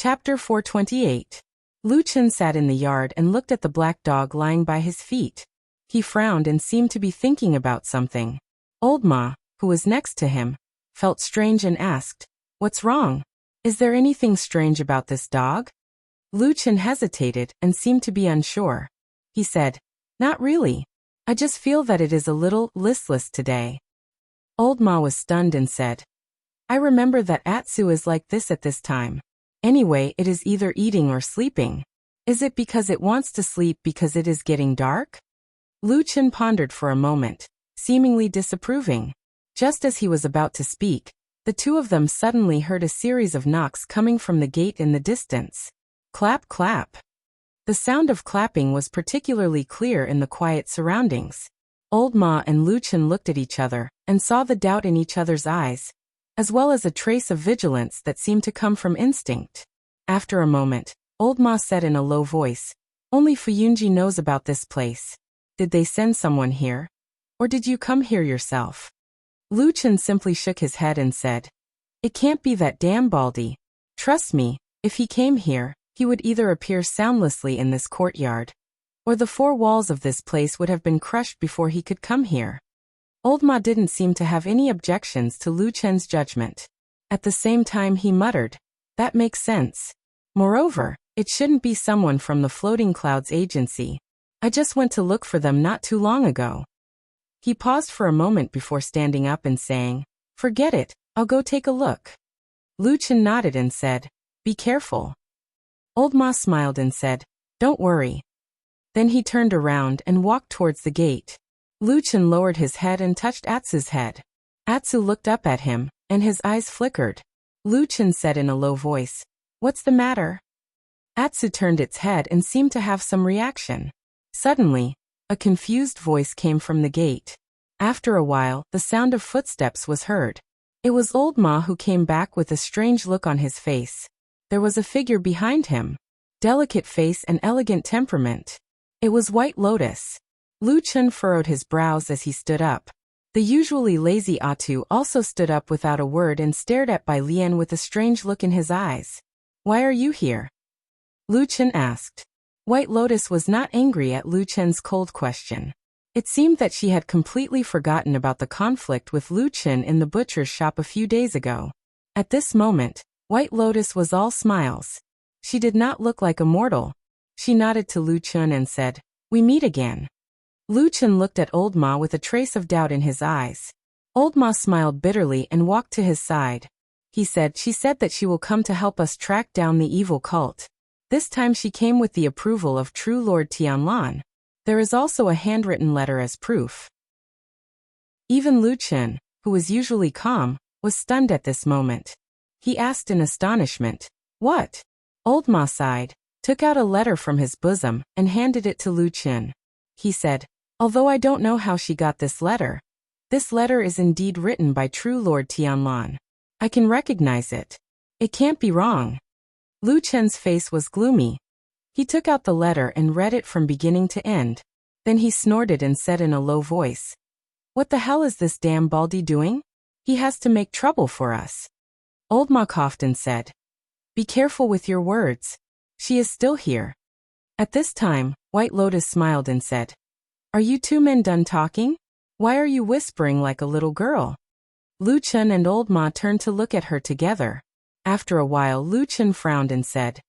Chapter 428. Lu Chen sat in the yard and looked at the black dog lying by his feet. He frowned and seemed to be thinking about something. Old Ma, who was next to him, felt strange and asked, "What's wrong? Is there anything strange about this dog?" Lu Chen hesitated and seemed to be unsure. He said, "Not really. I just feel that it is a little listless today." Old Ma was stunned and said, "I remember that Atsu is like this at this time. Anyway, it is either eating or sleeping. Is it because it wants to sleep because it is getting dark?" Lu Chen pondered for a moment, seemingly disapproving. Just as he was about to speak, the two of them suddenly heard a series of knocks coming from the gate in the distance. Clap, clap. The sound of clapping was particularly clear in the quiet surroundings. Old Ma and Lu Chen looked at each other and saw the doubt in each other's eyes, as well as a trace of vigilance that seemed to come from instinct. After a moment, Old Ma said in a low voice, "Only Fuyunji knows about this place. Did they send someone here? Or did you come here yourself?" Lu Chen simply shook his head and said, "It can't be that damn Baldy. Trust me, if he came here, he would either appear soundlessly in this courtyard, or the four walls of this place would have been crushed before he could come here." Old Ma didn't seem to have any objections to Lu Chen's judgment. At the same time he muttered, "That makes sense. Moreover, it shouldn't be someone from the Floating Clouds agency. I just went to look for them not too long ago." He paused for a moment before standing up and saying, "Forget it, I'll go take a look." Lu Chen nodded and said, "Be careful." Old Ma smiled and said, "Don't worry." Then he turned around and walked towards the gate. Lu Chen lowered his head and touched Atsu's head. Atsu looked up at him, and his eyes flickered. Lu Chen said in a low voice, "What's the matter?" Atsu turned its head and seemed to have some reaction. Suddenly, a confused voice came from the gate. After a while, the sound of footsteps was heard. It was Old Ma who came back with a strange look on his face. There was a figure behind him. Delicate face and elegant temperament. It was White Lotus. Lu Chen furrowed his brows as he stood up. The usually lazy Atu also stood up without a word and stared at Bai Lian with a strange look in his eyes. "Why are you here?" Lu Chen asked. White Lotus was not angry at Lu Chen's cold question. It seemed that she had completely forgotten about the conflict with Lu Chen in the butcher's shop a few days ago. At this moment, White Lotus was all smiles. She did not look like a mortal. She nodded to Lu Chen and said, "We meet again." Lu Chen looked at Old Ma with a trace of doubt in his eyes. Old Ma smiled bitterly and walked to his side. He said, "She said that she will come to help us track down the evil cult. This time she came with the approval of true Lord Tianlan. There is also a handwritten letter as proof." Even Lu Chen, who was usually calm, was stunned at this moment. He asked in astonishment, "What?" Old Ma sighed, took out a letter from his bosom, and handed it to Lu Chen. He said, "Although I don't know how she got this letter is indeed written by true Lord Tianlan. I can recognize it. It can't be wrong." Lu Chen's face was gloomy. He took out the letter and read it from beginning to end. Then he snorted and said in a low voice, "What the hell is this damn Baldy doing? He has to make trouble for us." Old Ma coughed and said, "Be careful with your words. She is still here." At this time, White Lotus smiled and said, "Are you two men done talking? Why are you whispering like a little girl?" Lu Chen and Old Ma turned to look at her together. After a while Lu Chen frowned and said,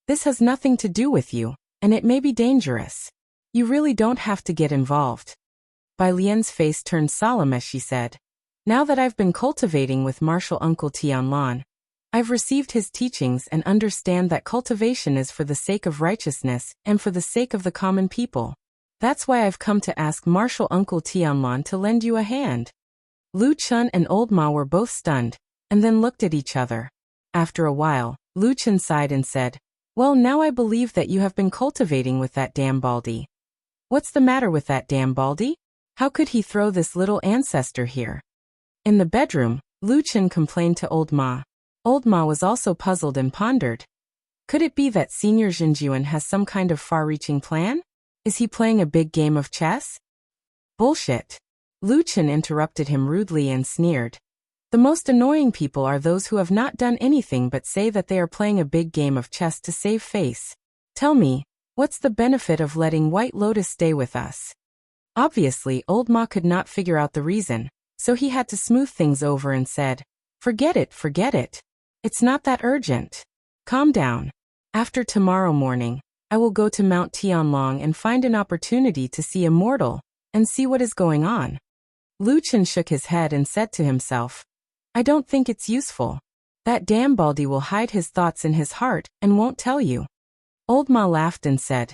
"This has nothing to do with you, and it may be dangerous. You really don't have to get involved." Bai Lian's face turned solemn as she said, "Now that I've been cultivating with martial uncle Tianlan, I've received his teachings and understand that cultivation is for the sake of righteousness and for the sake of the common people. That's why I've come to ask martial uncle Tianlan to lend you a hand." Lu Chen and Old Ma were both stunned, and then looked at each other. After a while, Lu Chen sighed and said, "Well, now I believe that you have been cultivating with that damn Baldy. What's the matter with that damn Baldy? How could he throw this little ancestor here?" In the bedroom, Lu Chen complained to Old Ma. Old Ma was also puzzled and pondered. Could it be that Senior Jinjuan has some kind of far-reaching plan? Is he playing a big game of chess? Bullshit. Lu Chen interrupted him rudely and sneered. The most annoying people are those who have not done anything but say that they are playing a big game of chess to save face. Tell me, what's the benefit of letting White Lotus stay with us? Obviously, Old Ma could not figure out the reason, so he had to smooth things over and said, Forget it, forget it. It's not that urgent. Calm down. After tomorrow morning, I will go to Mount Tianlong and find an opportunity to see Immortal, and see what is going on. Lu Chen shook his head and said to himself, I don't think it's useful. That damn Baldy will hide his thoughts in his heart and won't tell you. Old Ma laughed and said,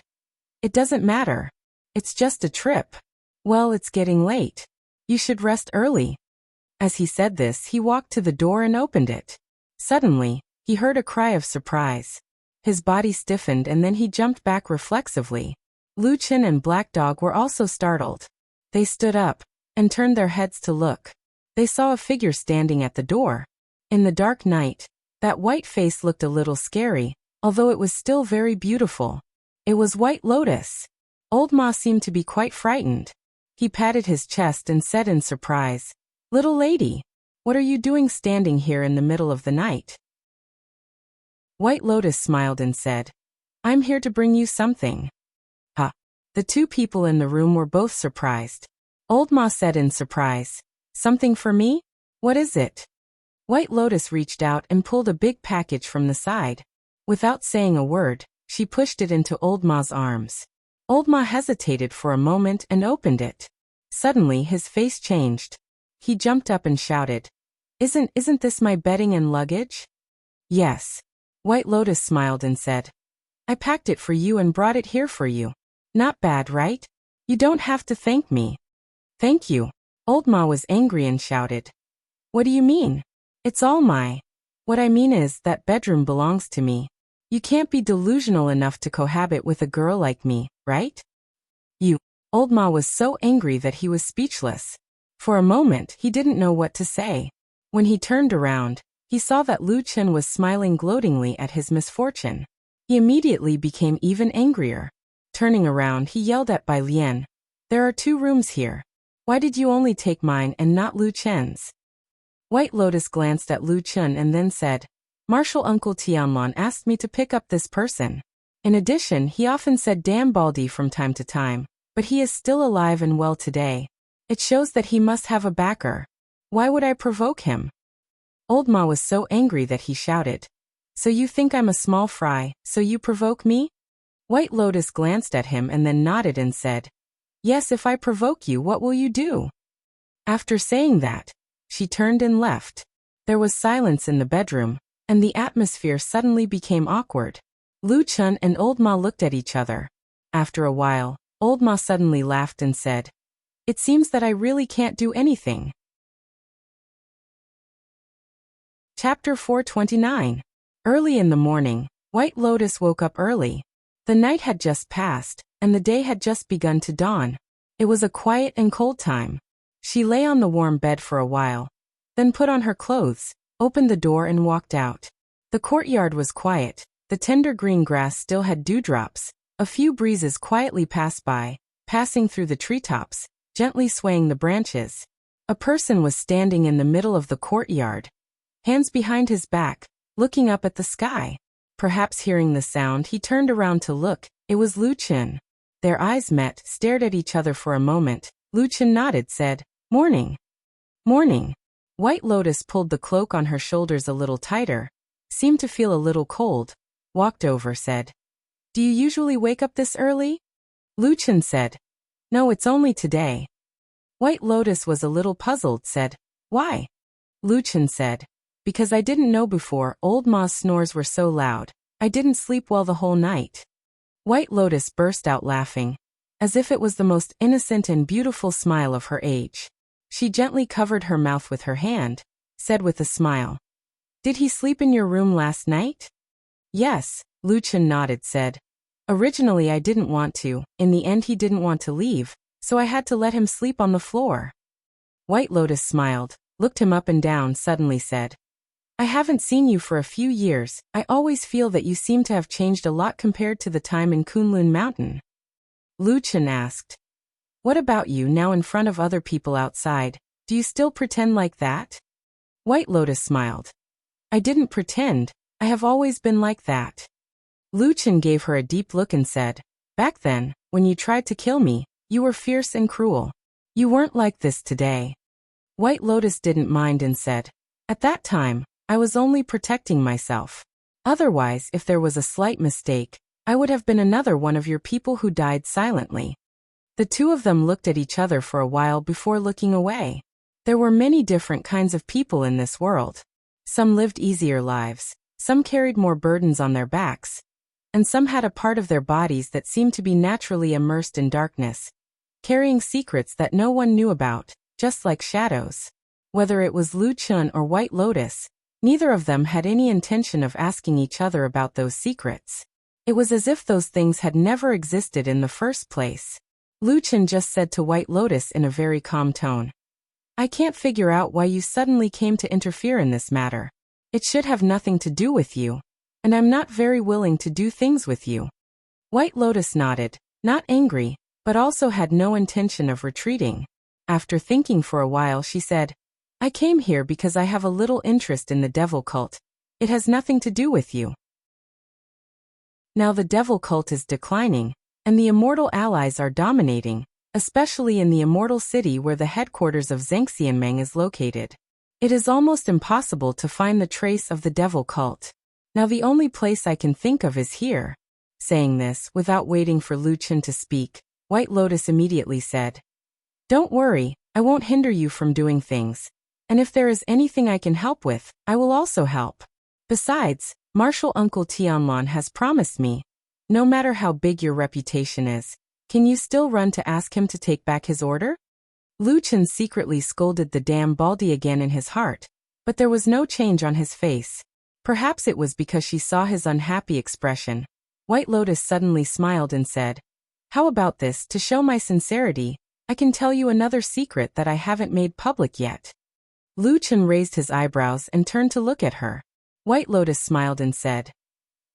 It doesn't matter. It's just a trip. Well, it's getting late. You should rest early. As he said this, he walked to the door and opened it. Suddenly, he heard a cry of surprise. His body stiffened and then he jumped back reflexively. Lu Chen and Black Dog were also startled. They stood up and turned their heads to look. They saw a figure standing at the door. In the dark night, that white face looked a little scary, although it was still very beautiful. It was White Lotus. Old Ma seemed to be quite frightened. He patted his chest and said in surprise, Little lady, what are you doing standing here in the middle of the night? White Lotus smiled and said, I'm here to bring you something. Ha! The two people in the room were both surprised. Old Ma said in surprise, Something for me? What is it? White Lotus reached out and pulled a big package from the side. Without saying a word, she pushed it into Old Ma's arms. Old Ma hesitated for a moment and opened it. Suddenly his face changed. He jumped up and shouted, Isn't this my bedding and luggage? Yes. White Lotus smiled and said, I packed it for you and brought it here for you. Not bad, right? You don't have to thank me. Thank you. Old Ma was angry and shouted, What do you mean? It's all What I mean is that bedroom belongs to me. You can't be delusional enough to cohabit with a girl like me, right? Old Ma was so angry that he was speechless. For a moment, he didn't know what to say. When he turned around, he saw that Lu Chen was smiling gloatingly at his misfortune. He immediately became even angrier. Turning around, he yelled at Bai Lian, There are 2 rooms here. Why did you only take mine and not Lu Chen's? White Lotus glanced at Lu Chen and then said, Marshal Uncle Tianlon asked me to pick up this person. In addition, he often said damn Baldy from time to time, but he is still alive and well today. It shows that he must have a backer. Why would I provoke him? Old Ma was so angry that he shouted, So you think I'm a small fry, so you provoke me? White Lotus glanced at him and then nodded and said, Yes, if I provoke you, what will you do? After saying that, she turned and left. There was silence in the bedroom, and the atmosphere suddenly became awkward. Lu Chen and Old Ma looked at each other. After a while, Old Ma suddenly laughed and said, It seems that I really can't do anything. Chapter 429. Early in the morning, White Lotus woke up early. The night had just passed, and the day had just begun to dawn. It was a quiet and cold time. She lay on the warm bed for a while, then put on her clothes, opened the door and walked out. The courtyard was quiet. The tender green grass still had dewdrops. A few breezes quietly passed by, passing through the treetops, gently swaying the branches. A person was standing in the middle of the courtyard, hands behind his back, looking up at the sky. Perhaps hearing the sound, he turned around to look. It was Lu Chen. Their eyes met, stared at each other for a moment. Lu Chen nodded, said, Morning. Morning. White Lotus pulled the cloak on her shoulders a little tighter, seemed to feel a little cold, walked over, said, Do you usually wake up this early? Lu Chen said, No, it's only today. White Lotus was a little puzzled, said, Why? Lu Chen said, Because I didn't know before. Old Ma's snores were so loud. I didn't sleep well the whole night. White Lotus burst out laughing, as if it was the most innocent and beautiful smile of her age. She gently covered her mouth with her hand, said with a smile, Did he sleep in your room last night? Yes, Lu Chen nodded, said, Originally I didn't want to. In the end he didn't want to leave, so I had to let him sleep on the floor. White Lotus smiled, looked him up and down, suddenly said, I haven't seen you for a few years. I always feel that you seem to have changed a lot compared to the time in Kunlun Mountain. Lu Chen asked, What about you now in front of other people outside? Do you still pretend like that? White Lotus smiled. I didn't pretend, I have always been like that. Lu Chen gave her a deep look and said, back then, when you tried to kill me, you were fierce and cruel. You weren't like this today. White Lotus didn't mind and said, at that time, I was only protecting myself. Otherwise, if there was a slight mistake, I would have been another one of your people who died silently. The two of them looked at each other for a while before looking away. There were many different kinds of people in this world. Some lived easier lives, some carried more burdens on their backs, and some had a part of their bodies that seemed to be naturally immersed in darkness, carrying secrets that no one knew about, just like shadows. Whether it was Lu Chen or White Lotus, neither of them had any intention of asking each other about those secrets. It was as if those things had never existed in the first place. Lu Chen just said to White Lotus in a very calm tone, I can't figure out why you suddenly came to interfere in this matter. It should have nothing to do with you, and I'm not very willing to do things with you. White Lotus nodded, not angry, but also had no intention of retreating. After thinking for a while, she said, I came here because I have a little interest in the devil cult. It has nothing to do with you. Now the devil cult is declining, and the immortal allies are dominating, especially in the immortal city where the headquarters of Zhengxianmeng is located. It is almost impossible to find the trace of the devil cult. Now the only place I can think of is here. Saying this, without waiting for Lu Chen to speak, White Lotus immediately said, Don't worry, I won't hinder you from doing things. And if there is anything I can help with, I will also help. Besides, Martial Uncle Tianlon has promised me, no matter how big your reputation is, can you still run to ask him to take back his order? Lu Chen secretly scolded the damn Baldy again in his heart, but there was no change on his face. Perhaps it was because she saw his unhappy expression. White Lotus suddenly smiled and said, How about this? To show my sincerity, I can tell you another secret that I haven't made public yet. Lu Chen raised his eyebrows and turned to look at her. White Lotus smiled and said,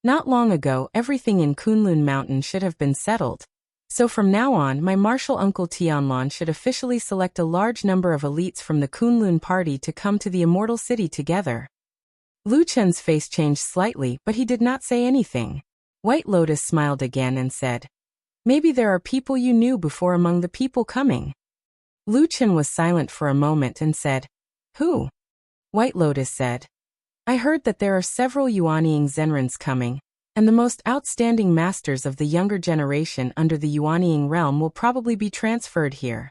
Not long ago, everything in Kunlun Mountain should have been settled. So from now on, my martial uncle Tianlon should officially select a large number of elites from the Kunlun party to come to the immortal city together. Lu Chen's face changed slightly, but he did not say anything. White Lotus smiled again and said, Maybe there are people you knew before among the people coming. Lu Chen was silent for a moment and said, Who? White Lotus said, I heard that there are several Yuanying Zenrins coming, and the most outstanding masters of the younger generation under the Yuanying realm will probably be transferred here.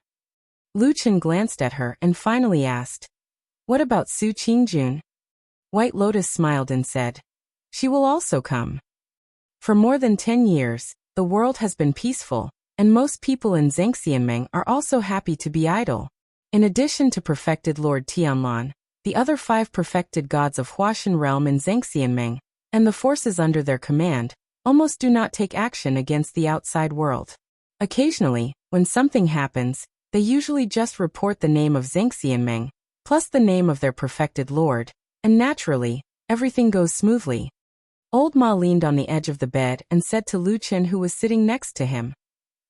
Lu Chen glanced at her and finally asked, What about Su Qingjun? White Lotus smiled and said, She will also come. For more than 10 years, the world has been peaceful, and most people in Zhengxianmeng are also happy to be idle. In addition to perfected Lord Tianlon, the other 5 perfected gods of Huashan realm in Zhengxianmeng, and the forces under their command, almost do not take action against the outside world. Occasionally, when something happens, they usually just report the name of Zhengxianmeng, plus the name of their perfected lord, and naturally, everything goes smoothly. Old Ma leaned on the edge of the bed and said to Lu Chen, who was sitting next to him,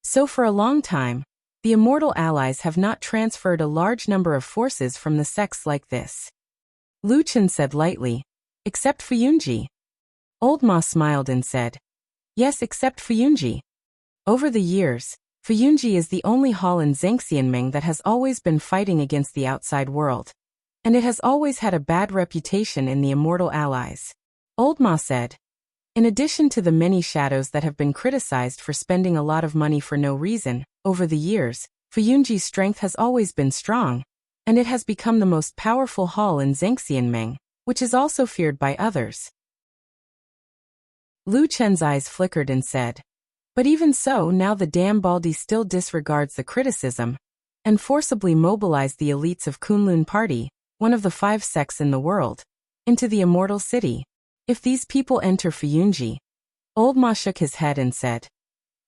So for a long time, the immortal allies have not transferred a large number of forces from the sects like this. Lu Chen said lightly, Except Fuyunji. Old Ma smiled and said, Yes, except Fuyunji. Over the years, Fuyunji is the only hall in Zhengxianmeng that has always been fighting against the outside world, and it has always had a bad reputation in the immortal allies. Old Ma said, In addition to the many shadows that have been criticized for spending a lot of money for no reason, over the years, Fuyunji's strength has always been strong, and it has become the most powerful hall in Zhengxianmeng, which is also feared by others. Lu Chen's eyes flickered and said, But even so, now the damn Baldy still disregards the criticism, and forcibly mobilized the elites of Kunlun Party, one of the 5 sects in the world, into the immortal city. If these people enter Fuyunji, Old Ma shook his head and said,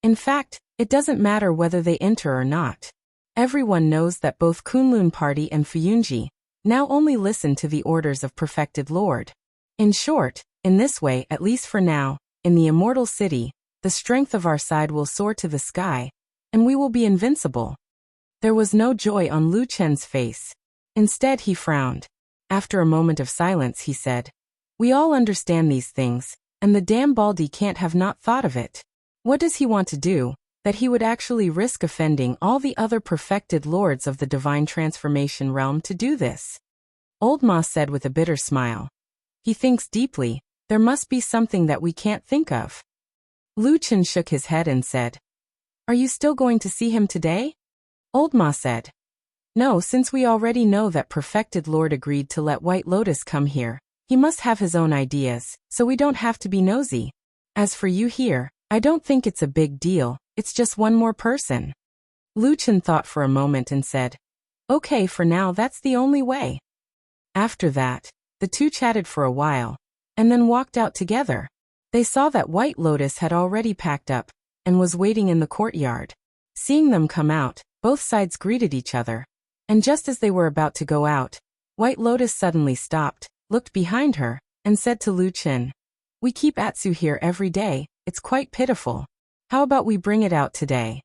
In fact, it doesn't matter whether they enter or not. Everyone knows that both Kunlun Party and Fuyunji now only listen to the orders of Perfected Lord. In short, in this way, at least for now, in the immortal city, the strength of our side will soar to the sky, and we will be invincible. There was no joy on Lu Chen's face. Instead, he frowned. After a moment of silence, he said, "We all understand these things, and the damn Baldy can't have not thought of it. What does he want to do, that he would actually risk offending all the other perfected lords of the divine transformation realm to do this?" Old Ma said with a bitter smile. "He thinks deeply. There must be something that we can't think of." Lu Chen shook his head and said, "Are you still going to see him today?" Old Ma said, "No, since we already know that Perfected Lord agreed to let White Lotus come here. He must have his own ideas, so we don't have to be nosy. As for you here, I don't think it's a big deal, it's just one more person." Lu Chen thought for a moment and said, "Okay, for now that's the only way." After that, the two chatted for a while, and then walked out together. They saw that White Lotus had already packed up, and was waiting in the courtyard. Seeing them come out, both sides greeted each other. And just as they were about to go out, White Lotus suddenly stopped, looked behind her, and said to Lu Chen, "We keep Atsu here every day, it's quite pitiful. How about we bring it out today?"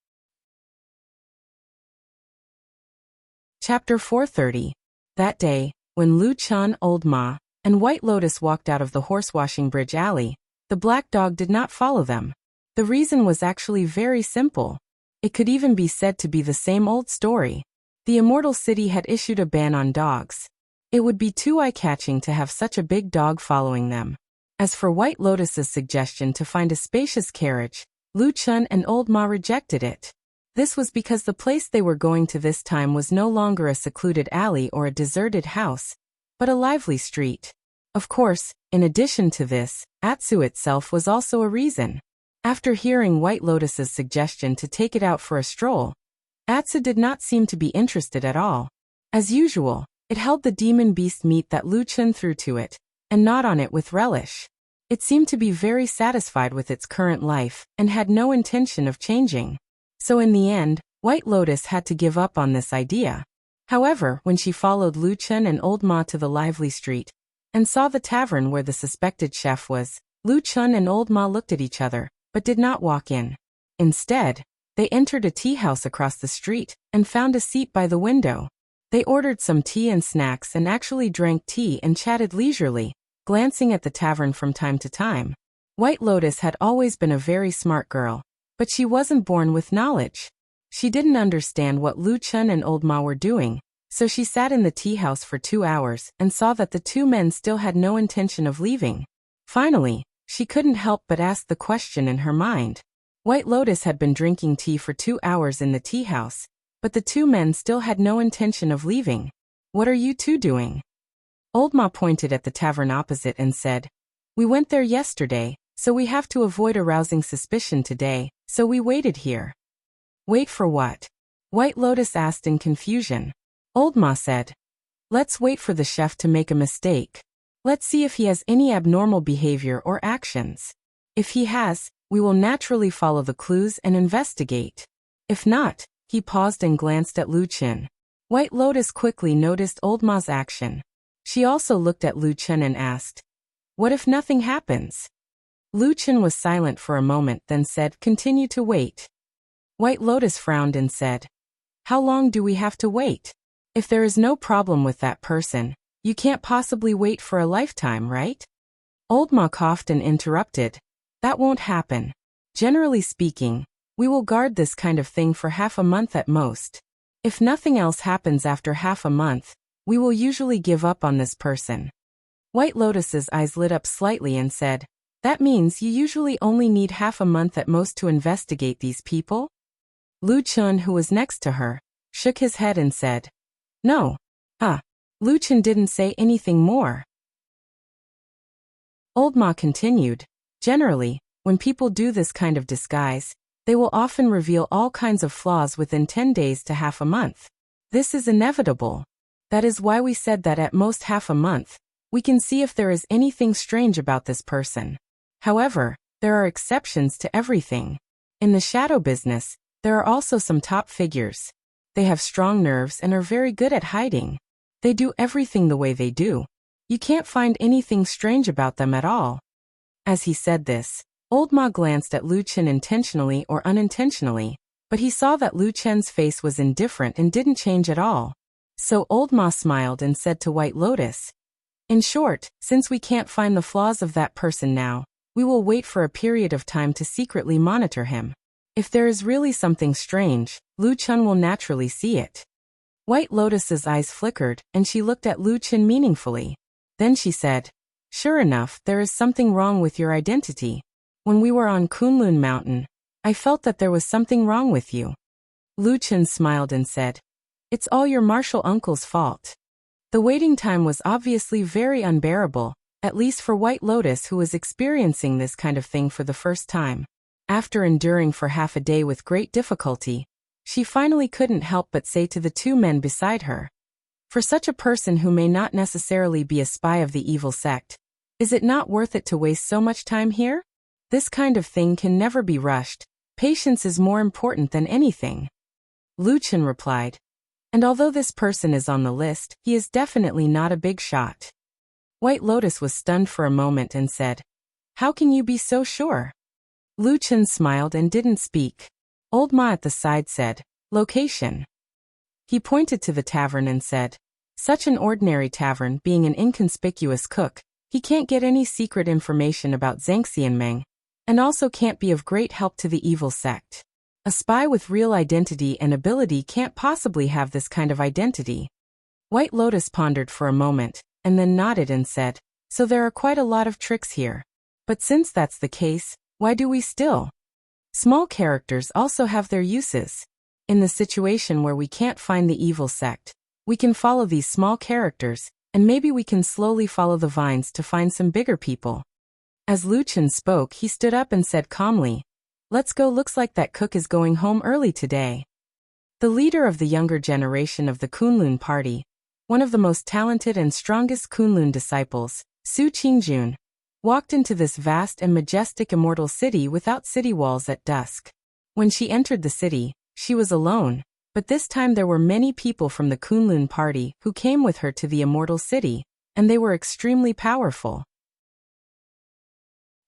Chapter 430. That day, when Lu Chen, Old Ma, and White Lotus walked out of the horsewashing bridge alley, the black dog did not follow them. The reason was actually very simple. It could even be said to be the same old story. The Immortal City had issued a ban on dogs. It would be too eye-catching to have such a big dog following them. As for White Lotus's suggestion to find a spacious carriage, Lu Chen and Old Ma rejected it. This was because the place they were going to this time was no longer a secluded alley or a deserted house, but a lively street. Of course, in addition to this, Atsu itself was also a reason. After hearing White Lotus's suggestion to take it out for a stroll, Atsu did not seem to be interested at all. As usual, it held the demon beast meat that Lu Chen threw to it, and gnawed on it with relish. It seemed to be very satisfied with its current life, and had no intention of changing. So in the end, White Lotus had to give up on this idea. However, when she followed Lu Chen and Old Ma to the lively street, and saw the tavern where the suspected chef was, Lu Chen and Old Ma looked at each other, but did not walk in. Instead, they entered a tea house across the street, and found a seat by the window. They ordered some tea and snacks and actually drank tea and chatted leisurely, glancing at the tavern from time to time. White Lotus had always been a very smart girl, but she wasn't born with knowledge. She didn't understand what Lu Chen and Old Ma were doing, so she sat in the tea house for 2 hours and saw that the two men still had no intention of leaving. Finally, she couldn't help but ask the question in her mind. White Lotus had been drinking tea for 2 hours in the tea house, but the two men still had no intention of leaving. "What are you two doing?" Old Ma pointed at the tavern opposite and said, "We went there yesterday, so we have to avoid arousing suspicion today, so we waited here." "Wait for what?" White Lotus asked in confusion. Old Ma said, "Let's wait for the chef to make a mistake. Let's see if he has any abnormal behavior or actions. If he has, we will naturally follow the clues and investigate. If not," he paused and glanced at Lu Chen. White Lotus quickly noticed Old Ma's action. She also looked at Lu Chen and asked, "What if nothing happens?" Lu Chen was silent for a moment, then said, "Continue to wait." White Lotus frowned and said, "How long do we have to wait? If there is no problem with that person, you can't possibly wait for a lifetime, right?" Old Ma coughed and interrupted, "That won't happen. Generally speaking, we will guard this kind of thing for half a month at most. If nothing else happens after half a month, we will usually give up on this person." White Lotus's eyes lit up slightly and said, "That means you usually only need half a month at most to investigate these people?" Lu Chen, who was next to her, shook his head and said, "No." Lu Chen didn't say anything more. Old Ma continued, "Generally, when people do this kind of disguise, they will often reveal all kinds of flaws within 10 days to half a month. This is inevitable. That is why we said that at most half a month, we can see if there is anything strange about this person. However, there are exceptions to everything. In the shadow business, there are also some top figures. They have strong nerves and are very good at hiding. They do everything the way they do. You can't find anything strange about them at all." As he said this, Old Ma glanced at Lu Chen intentionally or unintentionally, but he saw that Lu Chen's face was indifferent and didn't change at all. So Old Ma smiled and said to White Lotus, "In short, since we can't find the flaws of that person now, we will wait for a period of time to secretly monitor him. If there is really something strange, Lu Chun will naturally see it." White Lotus's eyes flickered, and she looked at Lu Chun meaningfully. Then she said, "Sure enough, there is something wrong with your identity. When we were on Kunlun Mountain, I felt that there was something wrong with you." Lu Chun smiled and said, "It's all your martial uncle's fault." The waiting time was obviously very unbearable, at least for White Lotus, who was experiencing this kind of thing for the first time. After enduring for half a day with great difficulty, she finally couldn't help but say to the two men beside her, "For such a person who may not necessarily be a spy of the evil sect, is it not worth it to waste so much time here? This kind of thing can never be rushed. Patience is more important than anything." Lu Chun replied, "And although this person is on the list, he is definitely not a big shot." White Lotus was stunned for a moment and said, "How can you be so sure?" Lu Chun smiled and didn't speak. Old Ma at the side said, "Location." He pointed to the tavern and said, "Such an ordinary tavern, being an inconspicuous cook, he can't get any secret information about Zhang Xianmeng, and also can't be of great help to the evil sect. A spy with real identity and ability can't possibly have this kind of identity." White Lotus pondered for a moment, and then nodded and said, "So there are quite a lot of tricks here. But since that's the case, why do we still? Small characters also have their uses. In the situation where we can't find the evil sect, we can follow these small characters, and maybe we can slowly follow the vines to find some bigger people." As Lu Chun spoke, he stood up and said calmly, "Let's go. Looks like that cook is going home early today." The leader of the younger generation of the Kunlun party, one of the most talented and strongest Kunlun disciples, Su Qingjun, walked into this vast and majestic immortal city without city walls at dusk. When she entered the city, she was alone, but this time there were many people from the Kunlun party who came with her to the immortal city, and they were extremely powerful.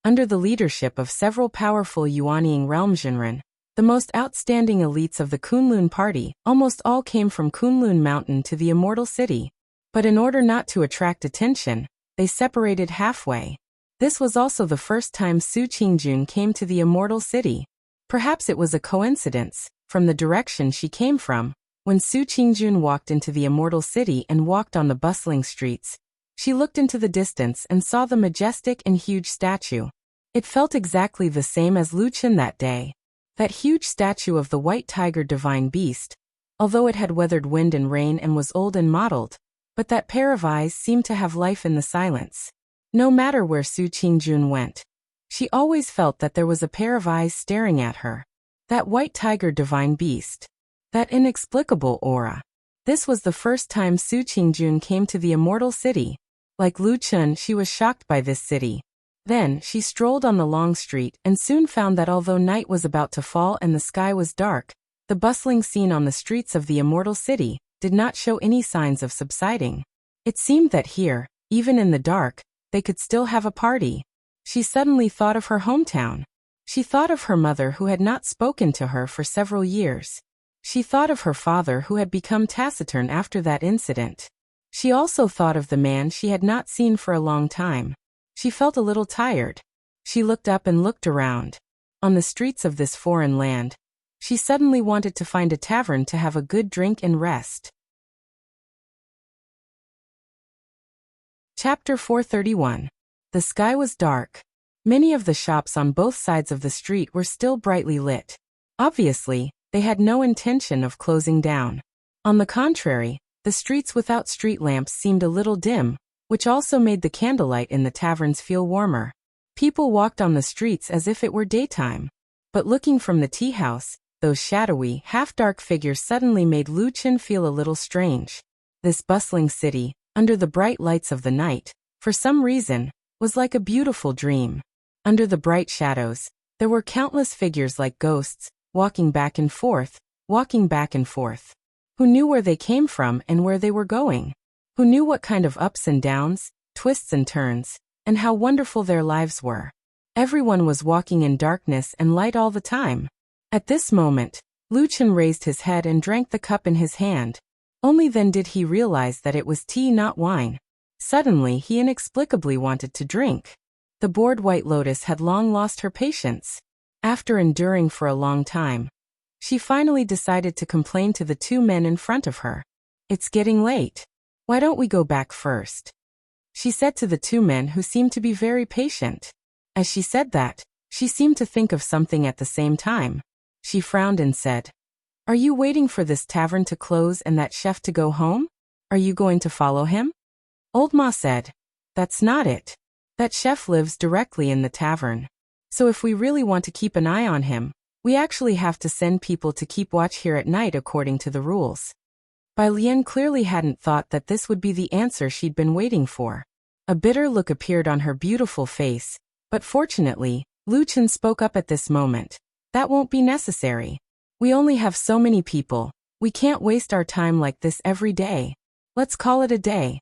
Under the leadership of several powerful Yuanying realm Jinren, the most outstanding elites of the Kunlun party, almost all came from Kunlun Mountain to the immortal city. But in order not to attract attention, they separated halfway. This was also the first time Su Qingjun came to the immortal city. Perhaps it was a coincidence, from the direction she came from, when Su Qingjun walked into the immortal city and walked on the bustling streets. She looked into the distance and saw the majestic and huge statue. It felt exactly the same as Lu Chun that day. That huge statue of the white tiger divine beast, although it had weathered wind and rain and was old and mottled, but that pair of eyes seemed to have life in the silence. No matter where Su Qingjun went, she always felt that there was a pair of eyes staring at her. That white tiger divine beast. That inexplicable aura. This was the first time Su Qingjun came to the immortal city. Like Lu Chun, she was shocked by this city. Then, she strolled on the long street and soon found that although night was about to fall and the sky was dark, the bustling scene on the streets of the immortal city did not show any signs of subsiding. It seemed that here, even in the dark, they could still have a party. She suddenly thought of her hometown. She thought of her mother who had not spoken to her for several years. She thought of her father who had become taciturn after that incident. She also thought of the man she had not seen for a long time. She felt a little tired. She looked up and looked around. On the streets of this foreign land, she suddenly wanted to find a tavern to have a good drink and rest. Chapter 431. The sky was dark. Many of the shops on both sides of the street were still brightly lit. Obviously, they had no intention of closing down. On the contrary, the streets without street lamps seemed a little dim, which also made the candlelight in the taverns feel warmer. People walked on the streets as if it were daytime. But looking from the tea house, those shadowy, half-dark figures suddenly made Lu Chun feel a little strange. This bustling city, under the bright lights of the night, for some reason, was like a beautiful dream. Under the bright shadows, there were countless figures like ghosts, walking back and forth, walking back and forth. Who knew where they came from and where they were going? Who knew what kind of ups and downs, twists and turns, and how wonderful their lives were? Everyone was walking in darkness and light all the time. At this moment, Lu Chun raised his head and drank the cup in his hand. Only then did he realize that it was tea, not wine. Suddenly he inexplicably wanted to drink. The bored White Lotus had long lost her patience. After enduring for a long time, she finally decided to complain to the two men in front of her. "It's getting late. Why don't we go back first?" she said to the two men who seemed to be very patient. As she said that, she seemed to think of something at the same time. She frowned and said, "Are you waiting for this tavern to close and that chef to go home? Are you going to follow him?" Old Ma said, "That's not it. That chef lives directly in the tavern. So if we really want to keep an eye on him, we actually have to send people to keep watch here at night according to the rules." Bai Lian clearly hadn't thought that this would be the answer she'd been waiting for. A bitter look appeared on her beautiful face, but fortunately, Lu Chen spoke up at this moment. "That won't be necessary. We only have so many people. We can't waste our time like this every day. Let's call it a day."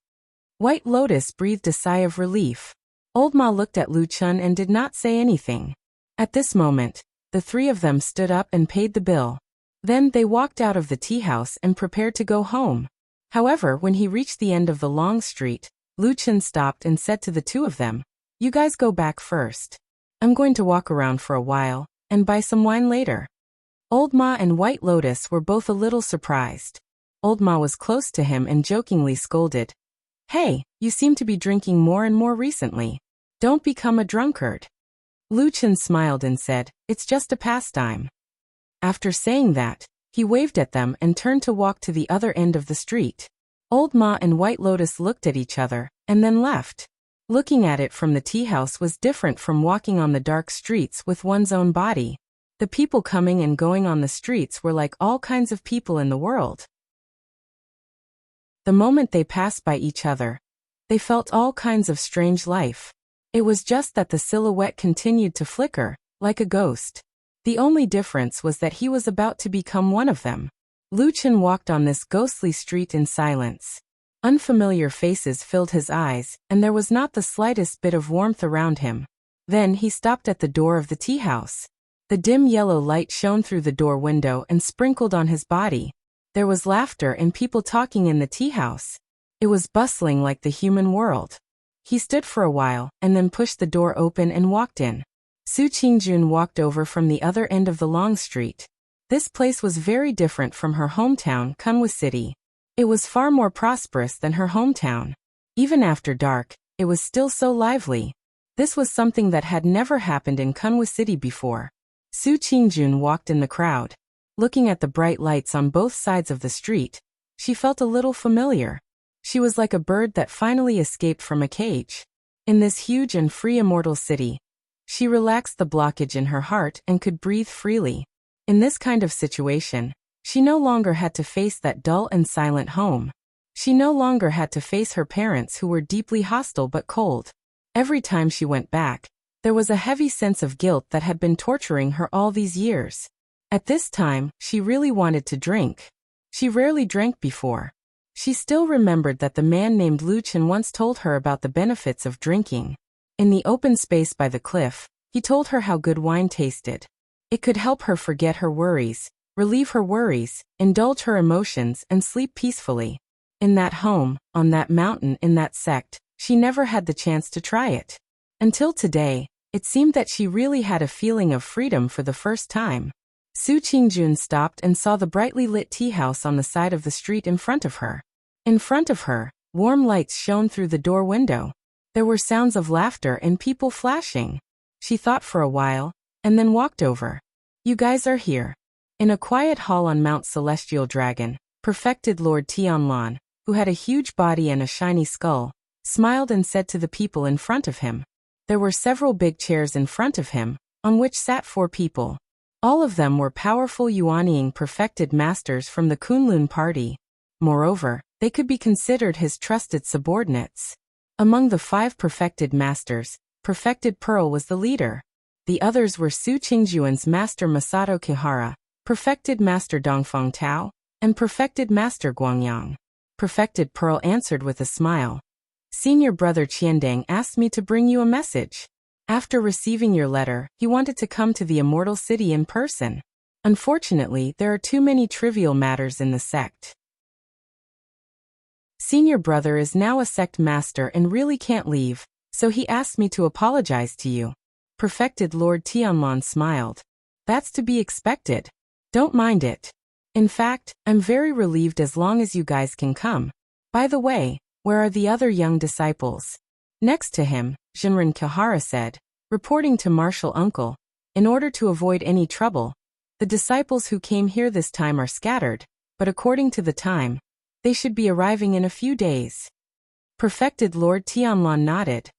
White Lotus breathed a sigh of relief. Old Ma looked at Lu Chen and did not say anything. At this moment, the three of them stood up and paid the bill. Then they walked out of the tea house and prepared to go home. However, when he reached the end of the long street, Lu Chen stopped and said to the two of them, "You guys go back first. I'm going to walk around for a while and buy some wine later." Old Ma and White Lotus were both a little surprised. Old Ma was close to him and jokingly scolded, "Hey, you seem to be drinking more and more recently. Don't become a drunkard." Lu Chen smiled and said, "It's just a pastime." After saying that, he waved at them and turned to walk to the other end of the street. Old Ma and White Lotus looked at each other, and then left. Looking at it from the tea house was different from walking on the dark streets with one's own body. The people coming and going on the streets were like all kinds of people in the world. The moment they passed by each other, they felt all kinds of strange life. It was just that the silhouette continued to flicker, like a ghost. The only difference was that he was about to become one of them. Lu Chen walked on this ghostly street in silence. Unfamiliar faces filled his eyes, and there was not the slightest bit of warmth around him. Then he stopped at the door of the tea house. The dim yellow light shone through the door window and sprinkled on his body. There was laughter and people talking in the tea house. It was bustling like the human world. He stood for a while, and then pushed the door open and walked in. Su Qingjun walked over from the other end of the long street. This place was very different from her hometown, Kunwa City. It was far more prosperous than her hometown. Even after dark, it was still so lively. This was something that had never happened in Kunwa City before. Su Qingjun walked in the crowd. Looking at the bright lights on both sides of the street, she felt a little familiar. She was like a bird that finally escaped from a cage. In this huge and free immortal city, she relaxed the blockage in her heart and could breathe freely. In this kind of situation, she no longer had to face that dull and silent home. She no longer had to face her parents who were deeply hostile but cold. Every time she went back, there was a heavy sense of guilt that had been torturing her all these years. At this time, she really wanted to drink. She rarely drank before. She still remembered that the man named Lu Chen once told her about the benefits of drinking. In the open space by the cliff, he told her how good wine tasted. It could help her forget her worries, relieve her worries, indulge her emotions, and sleep peacefully. In that home, on that mountain, in that sect, she never had the chance to try it. Until today, it seemed that she really had a feeling of freedom for the first time. Su Qingjun stopped and saw the brightly lit tea house on the side of the street in front of her. In front of her, warm lights shone through the door window. There were sounds of laughter and people flashing. She thought for a while, and then walked over. "You guys are here." In a quiet hall on Mount Celestial Dragon, perfected Lord Tianlan, who had a huge body and a shiny skull, smiled and said to the people in front of him. There were several big chairs in front of him, on which sat 4 people. All of them were powerful Yuanying perfected masters from the Kunlun party. Moreover, they could be considered his trusted subordinates. Among the 5 perfected masters, Perfected Pearl was the leader. The others were Su Qingjuan's master Masato Kihara, Perfected Master Dongfeng Tao, and Perfected Master Guangyang. Perfected Pearl answered with a smile. "Senior brother Qiandang asked me to bring you a message. After receiving your letter, he wanted to come to the Immortal City in person. Unfortunately, there are too many trivial matters in the sect. senior brother is now a sect master and really can't leave, so he asked me to apologize to you. Perfected Lord Tianlon smiled. That's to be expected. Don't mind it. In fact, I'm very relieved as long as you guys can come. By the way, where are the other young disciples? Next to him, Jinren Kihara said, reporting to Martial Uncle. In order to avoid any trouble, the disciples who came here this time are scattered, but according to the time, they should be arriving in a few days. Perfected Lord Tianlon nodded.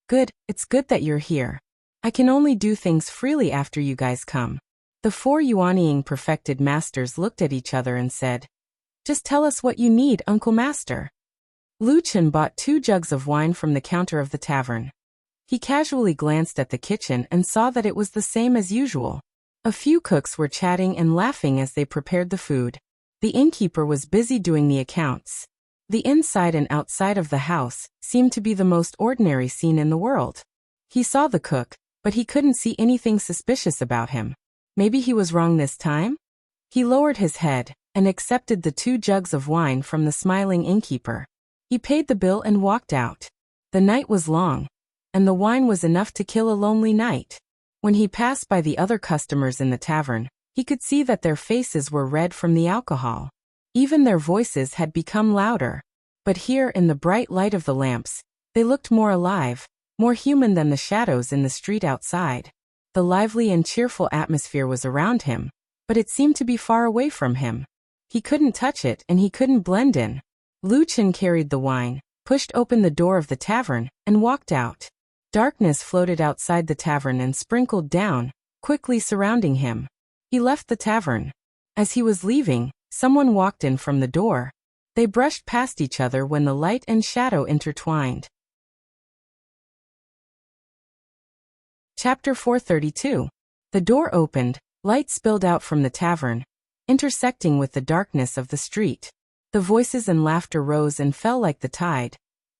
Good, it's good that you're here. I can only do things freely after you guys come. The 4 Yuanying perfected masters looked at each other and said, Just tell us what you need, Uncle Master. Lu Chen bought 2 jugs of wine from the counter of the tavern. He casually glanced at the kitchen and saw that it was the same as usual. A few cooks were chatting and laughing as they prepared the food. The innkeeper was busy doing the accounts. The inside and outside of the house seemed to be the most ordinary scene in the world. He saw the cook, but he couldn't see anything suspicious about him. Maybe he was wrong this time? He lowered his head and accepted the 2 jugs of wine from the smiling innkeeper. He paid the bill and walked out. The night was long, and the wine was enough to kill a lonely night. When he passed by the other customers in the tavern, he could see that their faces were red from the alcohol. Even their voices had become louder. But here in the bright light of the lamps, they looked more alive, more human than the shadows in the street outside. The lively and cheerful atmosphere was around him, but it seemed to be far away from him. He couldn't touch it and he couldn't blend in. Lu Chen carried the wine, pushed open the door of the tavern, and walked out. Darkness floated outside the tavern and sprinkled down, quickly surrounding him. He left the tavern. As he was leaving, someone walked in from the door. They brushed past each other when the light and shadow intertwined. Chapter 432. The door opened, light spilled out from the tavern, intersecting with the darkness of the street. The voices and laughter rose and fell like the tide.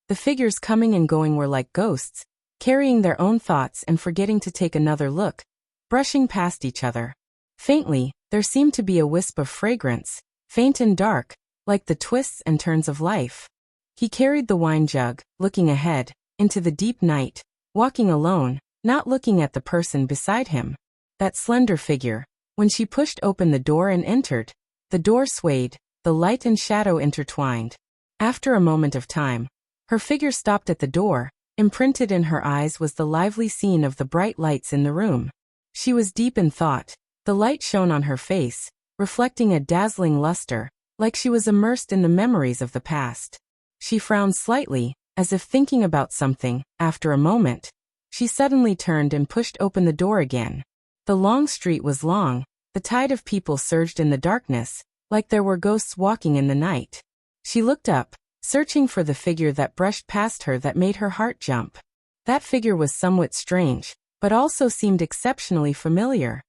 The figures coming and going were like ghosts, carrying their own thoughts and forgetting to take another look, brushing past each other. Faintly, there seemed to be a wisp of fragrance, faint and dark, like the twists and turns of life. He carried the wine jug, looking ahead, into the deep night, walking alone, not looking at the person beside him. That slender figure. When she pushed open the door and entered, the door swayed, the light and shadow intertwined. After a moment of time, her figure stopped at the door. Imprinted in her eyes was the lively scene of the bright lights in the room. She was deep in thought. The light shone on her face, reflecting a dazzling luster, like she was immersed in the memories of the past. She frowned slightly, as if thinking about something. After a moment, she suddenly turned and pushed open the door again. The long street was long. The tide of people surged in the darkness, like there were ghosts walking in the night. She looked up, searching for the figure that brushed past her that made her heart jump. That figure was somewhat strange, but also seemed exceptionally familiar.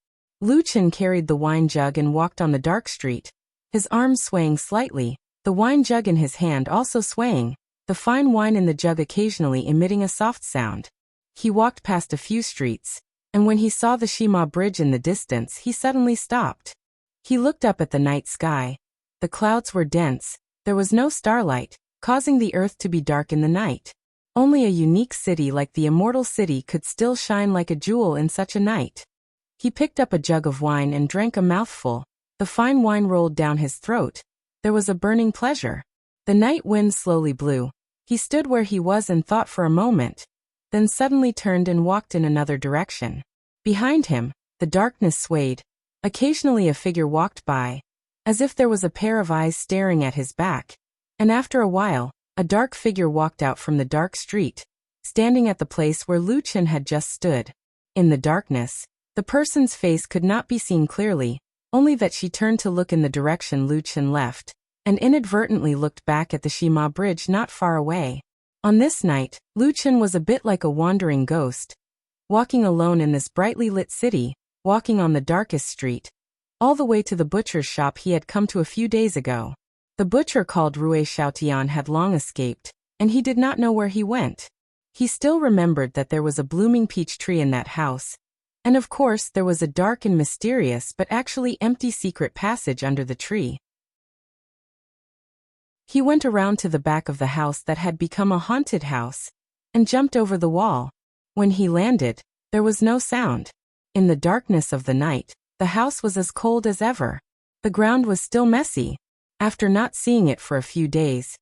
Lu Chen carried the wine jug and walked on the dark street, his arms swaying slightly, the wine jug in his hand also swaying, the fine wine in the jug occasionally emitting a soft sound. He walked past a few streets, and when he saw the Shima Bridge in the distance, he suddenly stopped. He looked up at the night sky. The clouds were dense, there was no starlight, causing the earth to be dark in the night. Only a unique city like the immortal city could still shine like a jewel in such a night. He picked up a jug of wine and drank a mouthful. The fine wine rolled down his throat. There was a burning pleasure. The night wind slowly blew. He stood where he was and thought for a moment, then suddenly turned and walked in another direction. Behind him, the darkness swayed. Occasionally a figure walked by, as if there was a pair of eyes staring at his back. And after a while, a dark figure walked out from the dark street, standing at the place where Lu Chen had just stood. In the darkness, the person's face could not be seen clearly, only that she turned to look in the direction Lu Chen left, and inadvertently looked back at the Shima Bridge not far away. On this night, Lu Chen was a bit like a wandering ghost, walking alone in this brightly lit city, walking on the darkest street, all the way to the butcher's shop he had come to a few days ago. The butcher called Rui Xiaotian had long escaped, and he did not know where he went. He still remembered that there was a blooming peach tree in that house, and of course there was a dark and mysterious but actually empty secret passage under the tree. He went around to the back of the house that had become a haunted house and jumped over the wall. When he landed, there was no sound. In the darkness of the night, the house was as cold as ever. The ground was still messy. After not seeing it for a few days,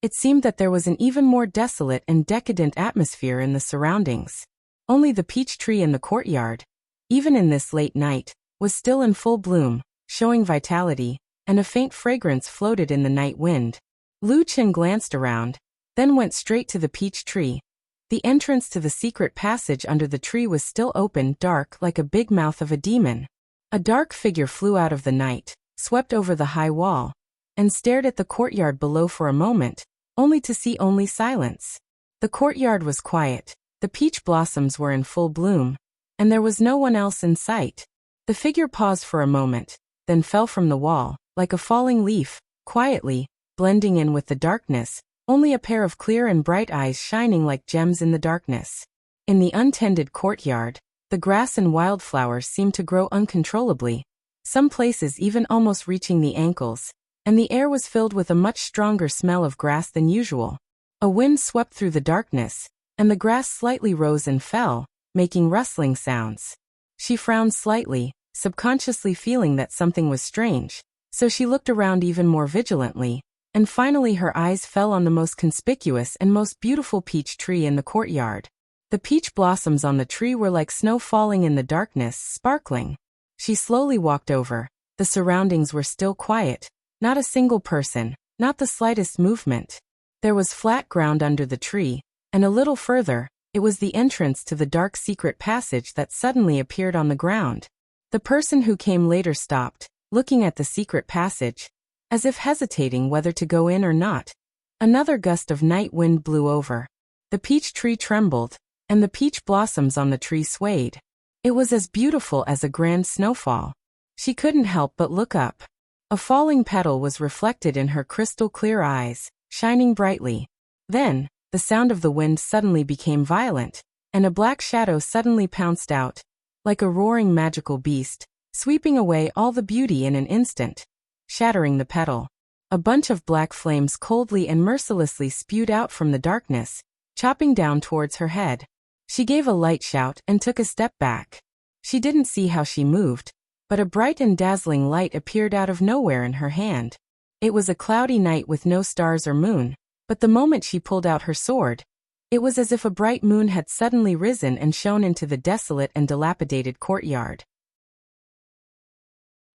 it seemed that there was an even more desolate and decadent atmosphere in the surroundings. Only the peach tree in the courtyard, even in this late night, was still in full bloom, showing vitality, and a faint fragrance floated in the night wind. Lu Chen glanced around, then went straight to the peach tree. The entrance to the secret passage under the tree was still open, dark like a big mouth of a demon. A dark figure flew out of the night, swept over the high wall, and stared at the courtyard below for a moment, only to see silence. The courtyard was quiet, the peach blossoms were in full bloom, and there was no one else in sight. The figure paused for a moment, then fell from the wall, like a falling leaf, quietly, blending in with the darkness, only a pair of clear and bright eyes shining like gems in the darkness. In the untended courtyard, the grass and wildflowers seemed to grow uncontrollably, some places even almost reaching the ankles, and the air was filled with a much stronger smell of grass than usual. A wind swept through the darkness, and the grass slightly rose and fell, making rustling sounds. She frowned slightly, subconsciously feeling that something was strange, so she looked around even more vigilantly, and finally her eyes fell on the most conspicuous and most beautiful peach tree in the courtyard. The peach blossoms on the tree were like snow falling in the darkness, sparkling. She slowly walked over. The surroundings were still quiet. Not a single person, not the slightest movement. There was flat ground under the tree, and a little further, it was the entrance to the dark secret passage that suddenly appeared on the ground. The person who came later stopped, looking at the secret passage, as if hesitating whether to go in or not. Another gust of night wind blew over. The peach tree trembled, and the peach blossoms on the tree swayed. It was as beautiful as a grand snowfall. She couldn't help but look up. A falling petal was reflected in her crystal-clear eyes, shining brightly. Then, the sound of the wind suddenly became violent, and a black shadow suddenly pounced out, like a roaring magical beast, sweeping away all the beauty in an instant, shattering the petal. A bunch of black flames coldly and mercilessly spewed out from the darkness, chopping down towards her head. She gave a light shout and took a step back. She didn't see how she moved, but a bright and dazzling light appeared out of nowhere in her hand. It was a cloudy night with no stars or moon, but the moment she pulled out her sword, it was as if a bright moon had suddenly risen and shone into the desolate and dilapidated courtyard.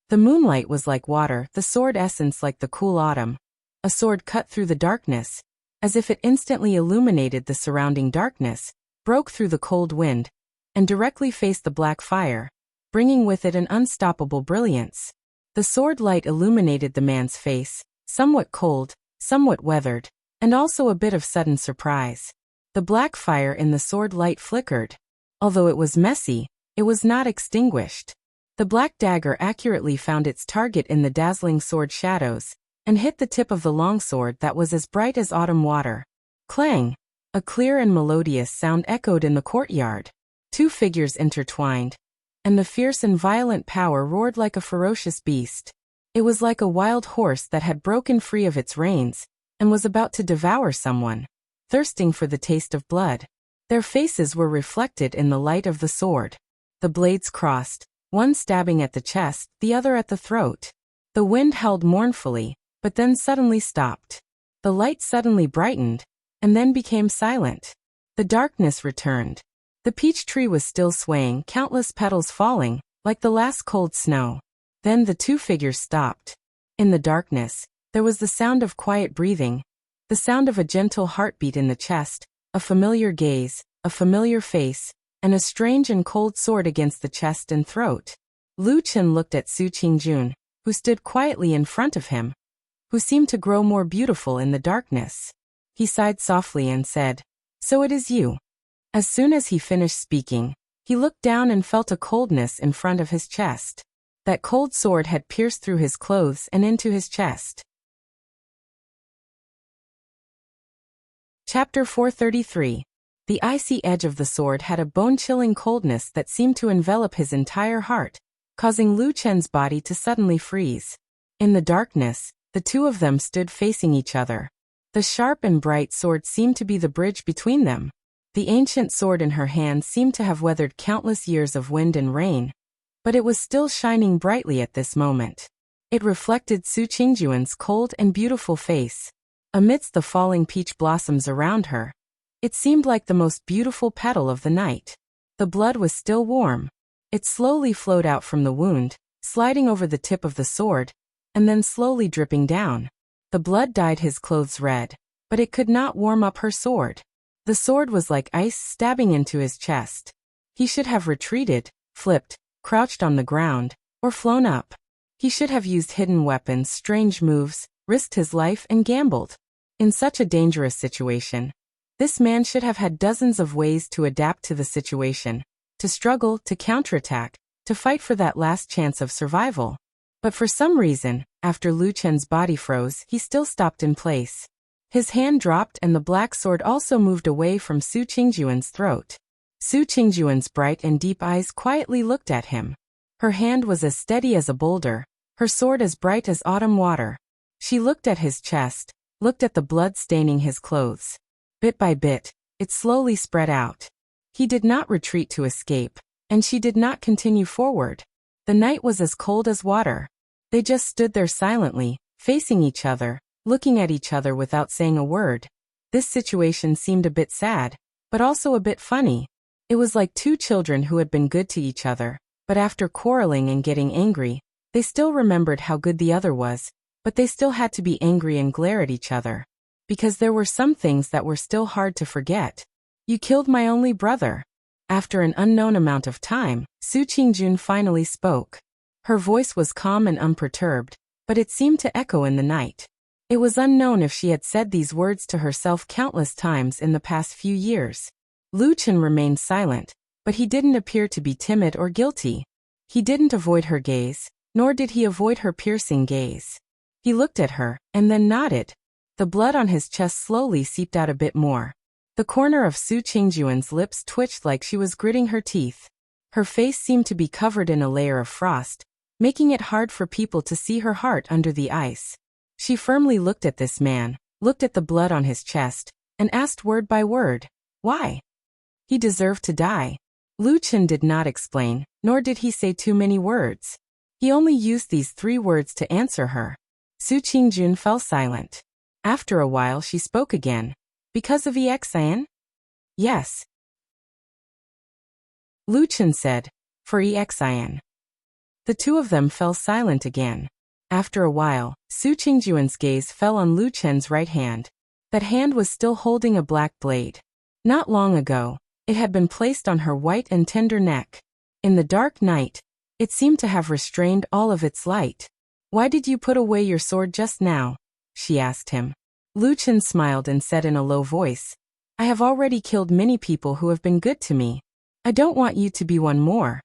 The moonlight was like water, the sword essence like the cool autumn. A sword cut through the darkness, as if it instantly illuminated the surrounding darkness, broke through the cold wind, and directly faced the black fire, bringing with it an unstoppable brilliance. The sword light illuminated the man's face, somewhat cold, somewhat weathered, and also a bit of sudden surprise. The black fire in the sword light flickered. Although it was messy, it was not extinguished. The black dagger accurately found its target in the dazzling sword shadows, and hit the tip of the longsword that was as bright as autumn water. Clang! A clear and melodious sound echoed in the courtyard. Two figures intertwined, and the fierce and violent power roared like a ferocious beast. It was like a wild horse that had broken free of its reins, and was about to devour someone, thirsting for the taste of blood. Their faces were reflected in the light of the sword. The blades crossed, one stabbing at the chest, the other at the throat. The wind howled mournfully, but then suddenly stopped. The light suddenly brightened, and then became silent. The darkness returned. The peach tree was still swaying, countless petals falling, like the last cold snow. Then the two figures stopped. In the darkness, there was the sound of quiet breathing, the sound of a gentle heartbeat in the chest, a familiar gaze, a familiar face, and a strange and cold sword against the chest and throat. Lu Chen looked at Su Qingjun, who stood quietly in front of him, who seemed to grow more beautiful in the darkness. He sighed softly and said, "So it is you." As soon as he finished speaking, he looked down and felt a coldness in front of his chest. That cold sword had pierced through his clothes and into his chest. Chapter 433. The icy edge of the sword had a bone-chilling coldness that seemed to envelop his entire heart, causing Lu Chen's body to suddenly freeze. In the darkness, The two of them stood facing each other. The sharp and bright sword seemed to be the bridge between them. The ancient sword in her hand seemed to have weathered countless years of wind and rain, but it was still shining brightly at this moment. It reflected Su Qingjuan's cold and beautiful face. Amidst the falling peach blossoms around her, it seemed like the most beautiful petal of the night. The blood was still warm. It slowly flowed out from the wound, sliding over the tip of the sword, and then slowly dripping down. The blood dyed his clothes red, but it could not warm up her sword. The sword was like ice stabbing into his chest. He should have retreated, flipped, crouched on the ground, or flown up. He should have used hidden weapons, strange moves, risked his life and gambled. In such a dangerous situation, this man should have had dozens of ways to adapt to the situation, to struggle, to counterattack, to fight for that last chance of survival. But for some reason, after Lu Chen's body froze, he still stopped in place. His hand dropped and the black sword also moved away from Su Qingjuan's throat. Su Qingjuan's bright and deep eyes quietly looked at him. Her hand was as steady as a boulder, her sword as bright as autumn water. She looked at his chest, looked at the blood staining his clothes. Bit by bit, it slowly spread out. He did not retreat to escape, and she did not continue forward. The night was as cold as water. They just stood there silently, facing each other, looking at each other without saying a word. This situation seemed a bit sad, but also a bit funny. It was like two children who had been good to each other, but after quarreling and getting angry, they still remembered how good the other was, but they still had to be angry and glare at each other. Because there were some things that were still hard to forget. You killed my only brother. After an unknown amount of time, Su Qingjun finally spoke. Her voice was calm and unperturbed, but it seemed to echo in the night. It was unknown if she had said these words to herself countless times in the past few years. Lu Chen remained silent, but he didn't appear to be timid or guilty. He didn't avoid her gaze, nor did he avoid her piercing gaze. He looked at her, and then nodded. The blood on his chest slowly seeped out a bit more. The corner of Su Qingjuan's lips twitched like she was gritting her teeth. Her face seemed to be covered in a layer of frost, making it hard for people to see her heart under the ice. She firmly looked at this man, looked at the blood on his chest, and asked word by word, "Why?" He deserved to die. Lu Chen did not explain, nor did he say too many words. He only used these 3 words to answer her. Su Qingjun fell silent. After a while she spoke again. "Because of Exan?" "Yes." Lu Chen said, "For Exan." The two of them fell silent again. After a while, Su Qingjuan's gaze fell on Lu Chen's right hand. That hand was still holding a black blade. Not long ago, it had been placed on her white and tender neck. In the dark night, it seemed to have restrained all of its light. "Why did you put away your sword just now?" she asked him. Lu Chen smiled and said in a low voice, "I have already killed many people who have been good to me. I don't want you to be one more."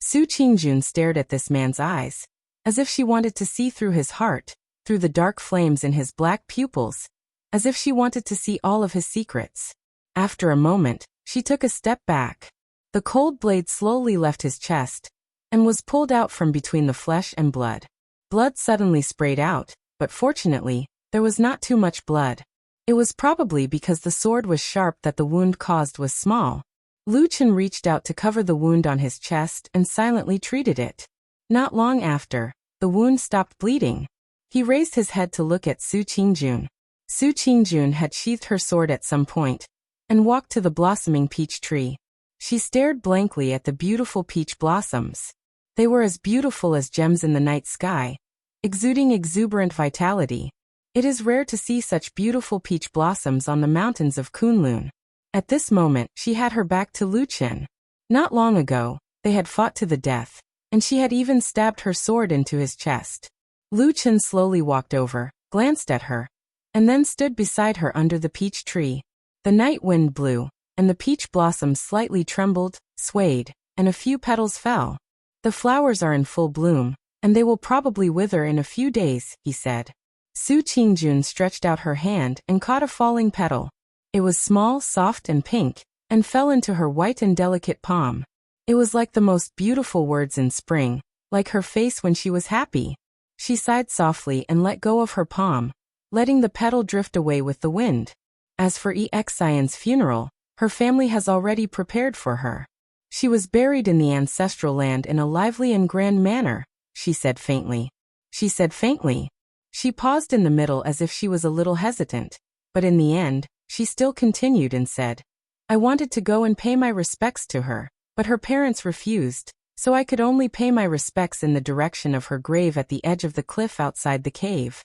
Su Qingjun stared at this man's eyes, as if she wanted to see through his heart, through the dark flames in his black pupils, as if she wanted to see all of his secrets. After a moment, she took a step back. The cold blade slowly left his chest, and was pulled out from between the flesh and blood. Blood suddenly sprayed out, but fortunately, there was not too much blood. It was probably because the sword was sharp that the wound caused was small. Lu Chen reached out to cover the wound on his chest and silently treated it. Not long after, the wound stopped bleeding. He raised his head to look at Su Qingjun. Su Qingjun had sheathed her sword at some point, and walked to the blossoming peach tree. She stared blankly at the beautiful peach blossoms. They were as beautiful as gems in the night sky, exuding exuberant vitality. It is rare to see such beautiful peach blossoms on the mountains of Kunlun. At this moment, she had her back to Lu Chen. Not long ago, they had fought to the death, and she had even stabbed her sword into his chest. Lu Chen slowly walked over, glanced at her, and then stood beside her under the peach tree. The night wind blew, and the peach blossoms slightly trembled, swayed, and a few petals fell. "The flowers are in full bloom, and they will probably wither in a few days," he said. Su Qingjun stretched out her hand and caught a falling petal. It was small, soft, and pink, and fell into her white and delicate palm. It was like the most beautiful words in spring, like her face when she was happy. She sighed softly and let go of her palm, letting the petal drift away with the wind. As for Xian's funeral, her family has already prepared for her. She was buried in the ancestral land in a lively and grand manner, she said faintly. She said faintly. She paused in the middle as if she was a little hesitant, but in the end, she still continued and said, I wanted to go and pay my respects to her, but her parents refused, so I could only pay my respects in the direction of her grave at the edge of the cliff outside the cave.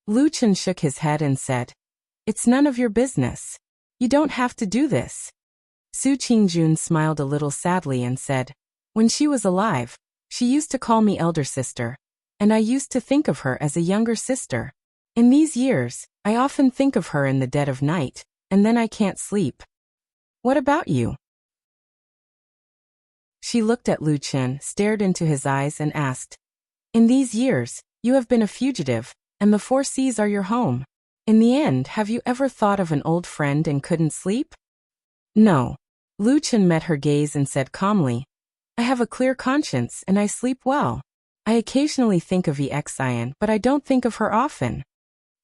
Lu Chen shook his head and said, It's none of your business. You don't have to do this. Su Qingjun smiled a little sadly and said, When she was alive, she used to call me elder sister, and I used to think of her as a younger sister. In these years, I often think of her in the dead of night, and then I can't sleep. What about you? She looked at Lu Chen, stared into his eyes and asked, In these years, you have been a fugitive, and the 4 seas are your home. In the end, have you ever thought of an old friend and couldn't sleep? No. Lu Chen met her gaze and said calmly, I have a clear conscience and I sleep well. I occasionally think of Xian, but I don't think of her often.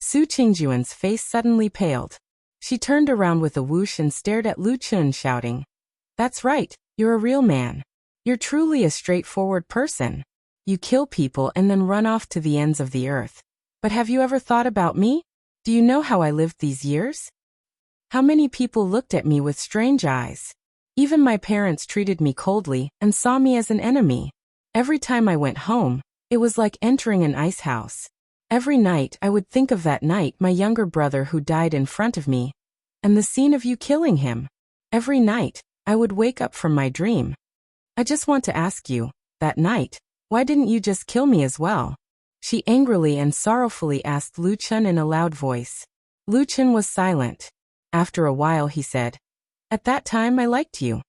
Su Qingjuan's face suddenly paled. She turned around with a whoosh and stared at Lu Chen, shouting, That's right, you're a real man. You're truly a straightforward person. You kill people and then run off to the ends of the earth. But have you ever thought about me? Do you know how I lived these years? How many people looked at me with strange eyes? Even my parents treated me coldly and saw me as an enemy. Every time I went home, it was like entering an ice house. Every night I would think of that night my younger brother who died in front of me, and the scene of you killing him. Every night, I would wake up from my dream. I just want to ask you, that night, why didn't you just kill me as well? She angrily and sorrowfully asked Lu Chen in a loud voice. Lu Chen was silent. After a while he said, At that time I liked you.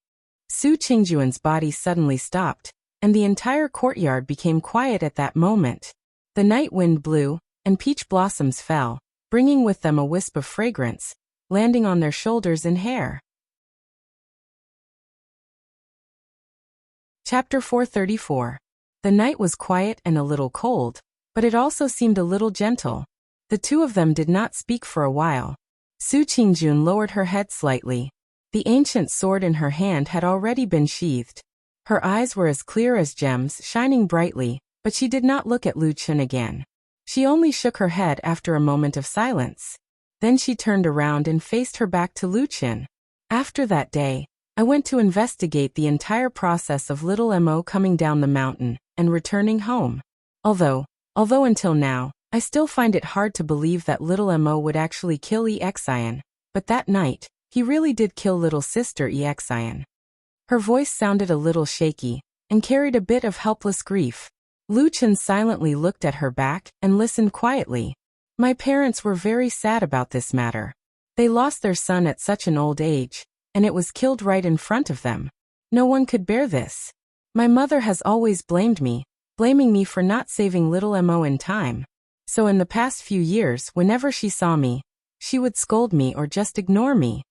Su Qingjuan's body suddenly stopped, and the entire courtyard became quiet at that moment. The night wind blew, and peach blossoms fell, bringing with them a wisp of fragrance, landing on their shoulders and hair. Chapter 434. The night was quiet and a little cold, but it also seemed a little gentle. The two of them did not speak for a while. Su Qingjun lowered her head slightly. The ancient sword in her hand had already been sheathed. Her eyes were as clear as gems, shining brightly, but she did not look at Lu Chen again. She only shook her head after a moment of silence. Then she turned around and faced her back to Lu Chen. After that day, I went to investigate the entire process of little Mo coming down the mountain and returning home. Although until now, I still find it hard to believe that little Mo would actually kill Xian, but that night, he really did kill little sister Xian. Her voice sounded a little shaky, and carried a bit of helpless grief. Lu Chen silently looked at her back and listened quietly. My parents were very sad about this matter. They lost their son at such an old age, and it was killed right in front of them. No one could bear this. My mother has always blamed me, blaming me for not saving little Mo in time. So in the past few years, whenever she saw me, she would scold me or just ignore me.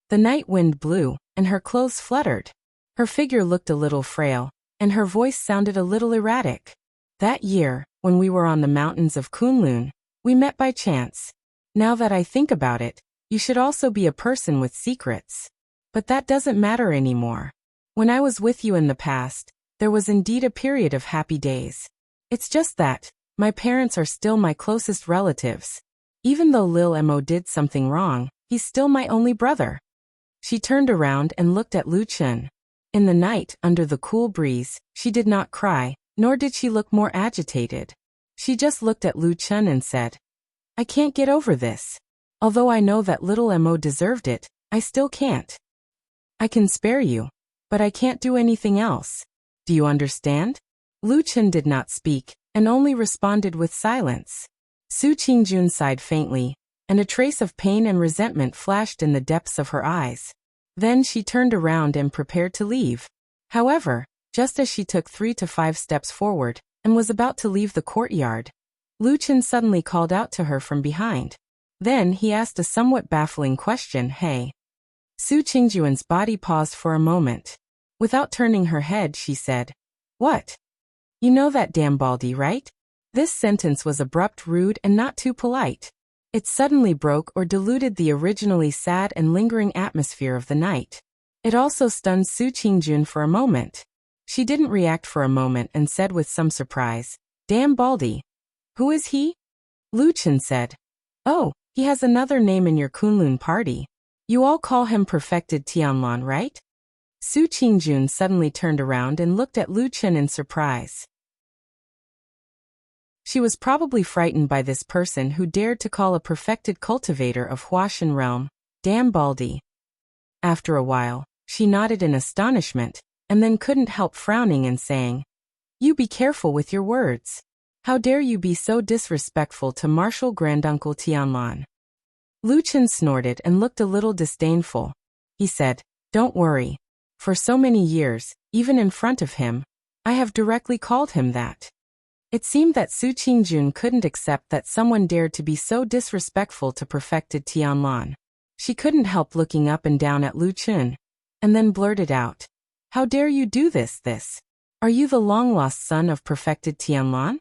The night wind blew, and her clothes fluttered. Her figure looked a little frail, and her voice sounded a little erratic. That year, when we were on the mountains of Kunlun, we met by chance. Now that I think about it, you should also be a person with secrets. But that doesn't matter anymore. When I was with you in the past, there was indeed a period of happy days. It's just that, my parents are still my closest relatives. Even though Lil Mo did something wrong, he's still my only brother. She turned around and looked at Lu Chen. In the night, under the cool breeze, she did not cry, nor did she look more agitated. She just looked at Lu Chen and said, I can't get over this. Although I know that little Mo deserved it, I still can't. I can spare you, but I can't do anything else. Do you understand? Lu Chen did not speak, and only responded with silence. Su Qingjun sighed faintly, and a trace of pain and resentment flashed in the depths of her eyes. Then she turned around and prepared to leave. However, just as she took 3 to 5 steps forward, and was about to leave the courtyard, Lu Chen suddenly called out to her from behind. Then he asked a somewhat baffling question, Hey. Su Qingjuan's body paused for a moment. Without turning her head, she said, What? You know that damn Baldy, right? This sentence was abrupt, rude, and not too polite. It suddenly broke or diluted the originally sad and lingering atmosphere of the night. It also stunned Su Qingjun for a moment. She didn't react for a moment and said with some surprise, "Damn Baldy." "Who is he?" Lu Chen said. "Oh, he has another name in your Kunlun party. You all call him Perfected Tianlan, right?" Su Qingjun suddenly turned around and looked at Lu Chen in surprise. She was probably frightened by this person who dared to call a perfected cultivator of Huashan realm, "Damn Baldy." After a while, she nodded in astonishment, and then couldn't help frowning and saying, "You be careful with your words. How dare you be so disrespectful to Martial Granduncle Tianlan?" Lu Chen snorted and looked a little disdainful. He said, "Don't worry. For so many years, even in front of him, I have directly called him that." It seemed that Su Qingjun couldn't accept that someone dared to be so disrespectful to Perfected Tianlan. She couldn't help looking up and down at Lu Chen, and then blurted out, "How dare you do this? Are you the long-lost son of Perfected Tianlan?"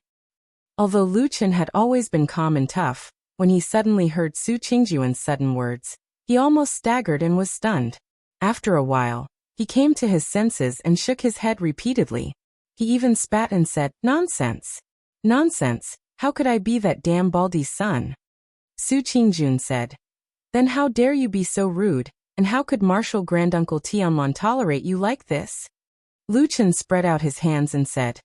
Although Lu Chen had always been calm and tough, when he suddenly heard Su Qingjun's sudden words, he almost staggered and was stunned. After a while, he came to his senses and shook his head repeatedly. He even spat and said, "Nonsense. Nonsense, how could I be that damn Baldy's son?" Su Qingjun said, "Then how dare you be so rude, and how could Martial Granduncle Tianlan tolerate you like this?" Lu Chen spread out his hands and said,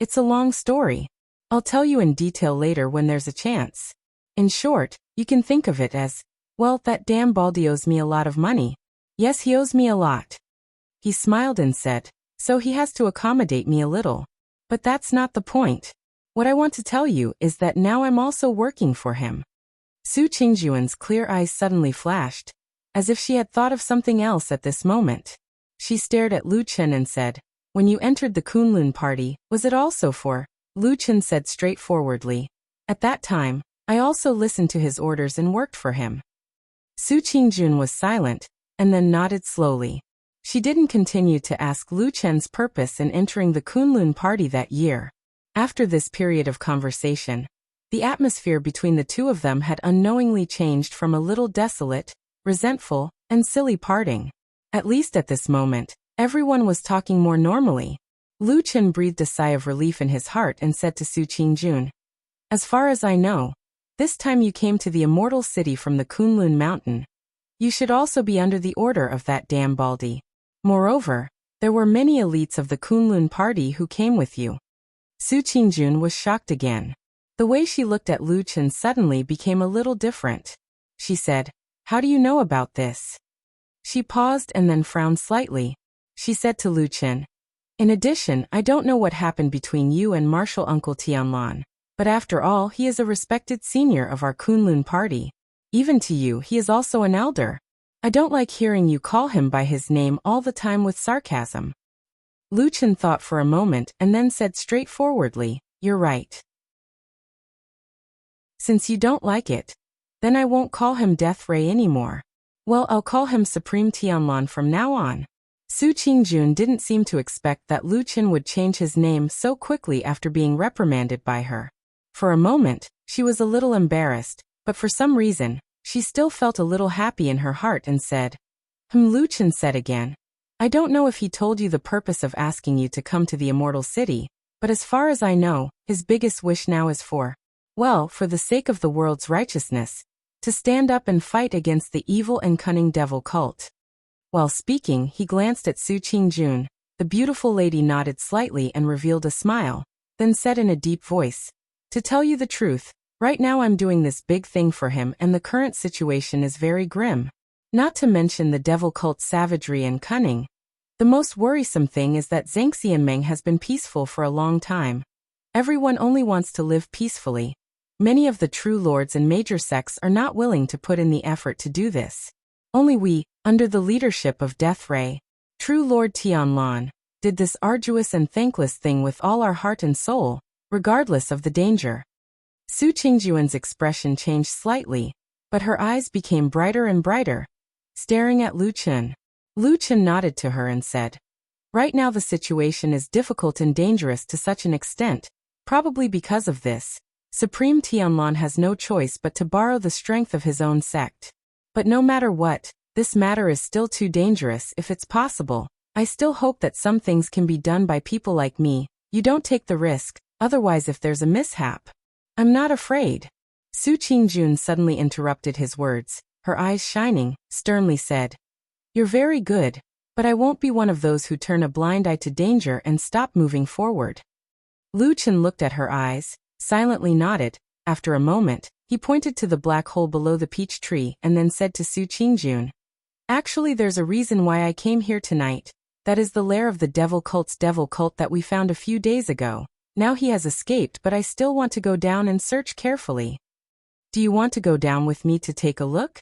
"It's a long story. I'll tell you in detail later when there's a chance. In short, you can think of it as, well, that damn Baldy owes me a lot of money. Yes, he owes me a lot." He smiled and said, "So he has to accommodate me a little. But that's not the point. What I want to tell you is that now I'm also working for him." Su Qingjun's clear eyes suddenly flashed, as if she had thought of something else at this moment. She stared at Lu Chen and said, "When you entered the Kunlun party, was it also for?" Lu Chen said straightforwardly, "At that time, I also listened to his orders and worked for him." Su Qingjun was silent, and then nodded slowly. She didn't continue to ask Lu Chen's purpose in entering the Kunlun party that year. After this period of conversation, the atmosphere between the two of them had unknowingly changed from a little desolate, resentful, and silly parting. At least at this moment, everyone was talking more normally. Lu Chen breathed a sigh of relief in his heart and said to Su Qingjun, "As far as I know, this time you came to the immortal city from the Kunlun mountain. You should also be under the order of that damn Baldy. Moreover, there were many elites of the Kunlun party who came with you." Su Qingjun was shocked again. The way she looked at Lu Chen suddenly became a little different. She said, "How do you know about this?" She paused and then frowned slightly. She said to Lu Chen, "In addition, I don't know what happened between you and Martial Uncle Tianlan, but after all, he is a respected senior of our Kunlun party. Even to you, he is also an elder. I don't like hearing you call him by his name all the time with sarcasm." Lu Chen thought for a moment and then said straightforwardly, "You're right. Since you don't like it, then I won't call him Death Ray anymore. Well, I'll call him Supreme Tianlan from now on." Su Qingjun didn't seem to expect that Lu Chen would change his name so quickly after being reprimanded by her. For a moment, she was a little embarrassed, but for some reason, she still felt a little happy in her heart and said, Lu Chen said again, "I don't know if he told you the purpose of asking you to come to the immortal city, but as far as I know, his biggest wish now is for, well, for the sake of the world's righteousness, to stand up and fight against the evil and cunning devil cult." While speaking, he glanced at Su Qingjun. The beautiful lady nodded slightly and revealed a smile, then said in a deep voice, "To tell you the truth, right now I'm doing this big thing for him and the current situation is very grim. Not to mention the devil cult's savagery and cunning. The most worrisome thing is that Zhangxianmeng has been peaceful for a long time. Everyone only wants to live peacefully. Many of the true lords and major sects are not willing to put in the effort to do this. Only we, under the leadership of Death Ray, true Lord Tianlan, did this arduous and thankless thing with all our heart and soul, regardless of the danger." Su Qingjun's expression changed slightly, but her eyes became brighter and brighter, staring at Lu Chen. Lu Chen nodded to her and said, "Right now the situation is difficult and dangerous to such an extent Probably because of this, Supreme Tianlon has no choice but to borrow the strength of his own sect. But no matter what, this matter is still too dangerous. If it's possible, I still hope that some things can be done by people like me. You don't take the risk, otherwise if there's a mishap. I'm not afraid. Su Qingjun suddenly interrupted his words, her eyes shining, sternly said. You're very good, but I won't be one of those who turn a blind eye to danger and stop moving forward. Lu Chen looked at her eyes, silently nodded. After a moment, he pointed to the black hole below the peach tree and then said to Su Qingjun, Actually, there's a reason why I came here tonight. That is the lair of the devil cult that we found a few days ago. Now he has escaped, but I still want to go down and search carefully. Do you want to go down with me to take a look?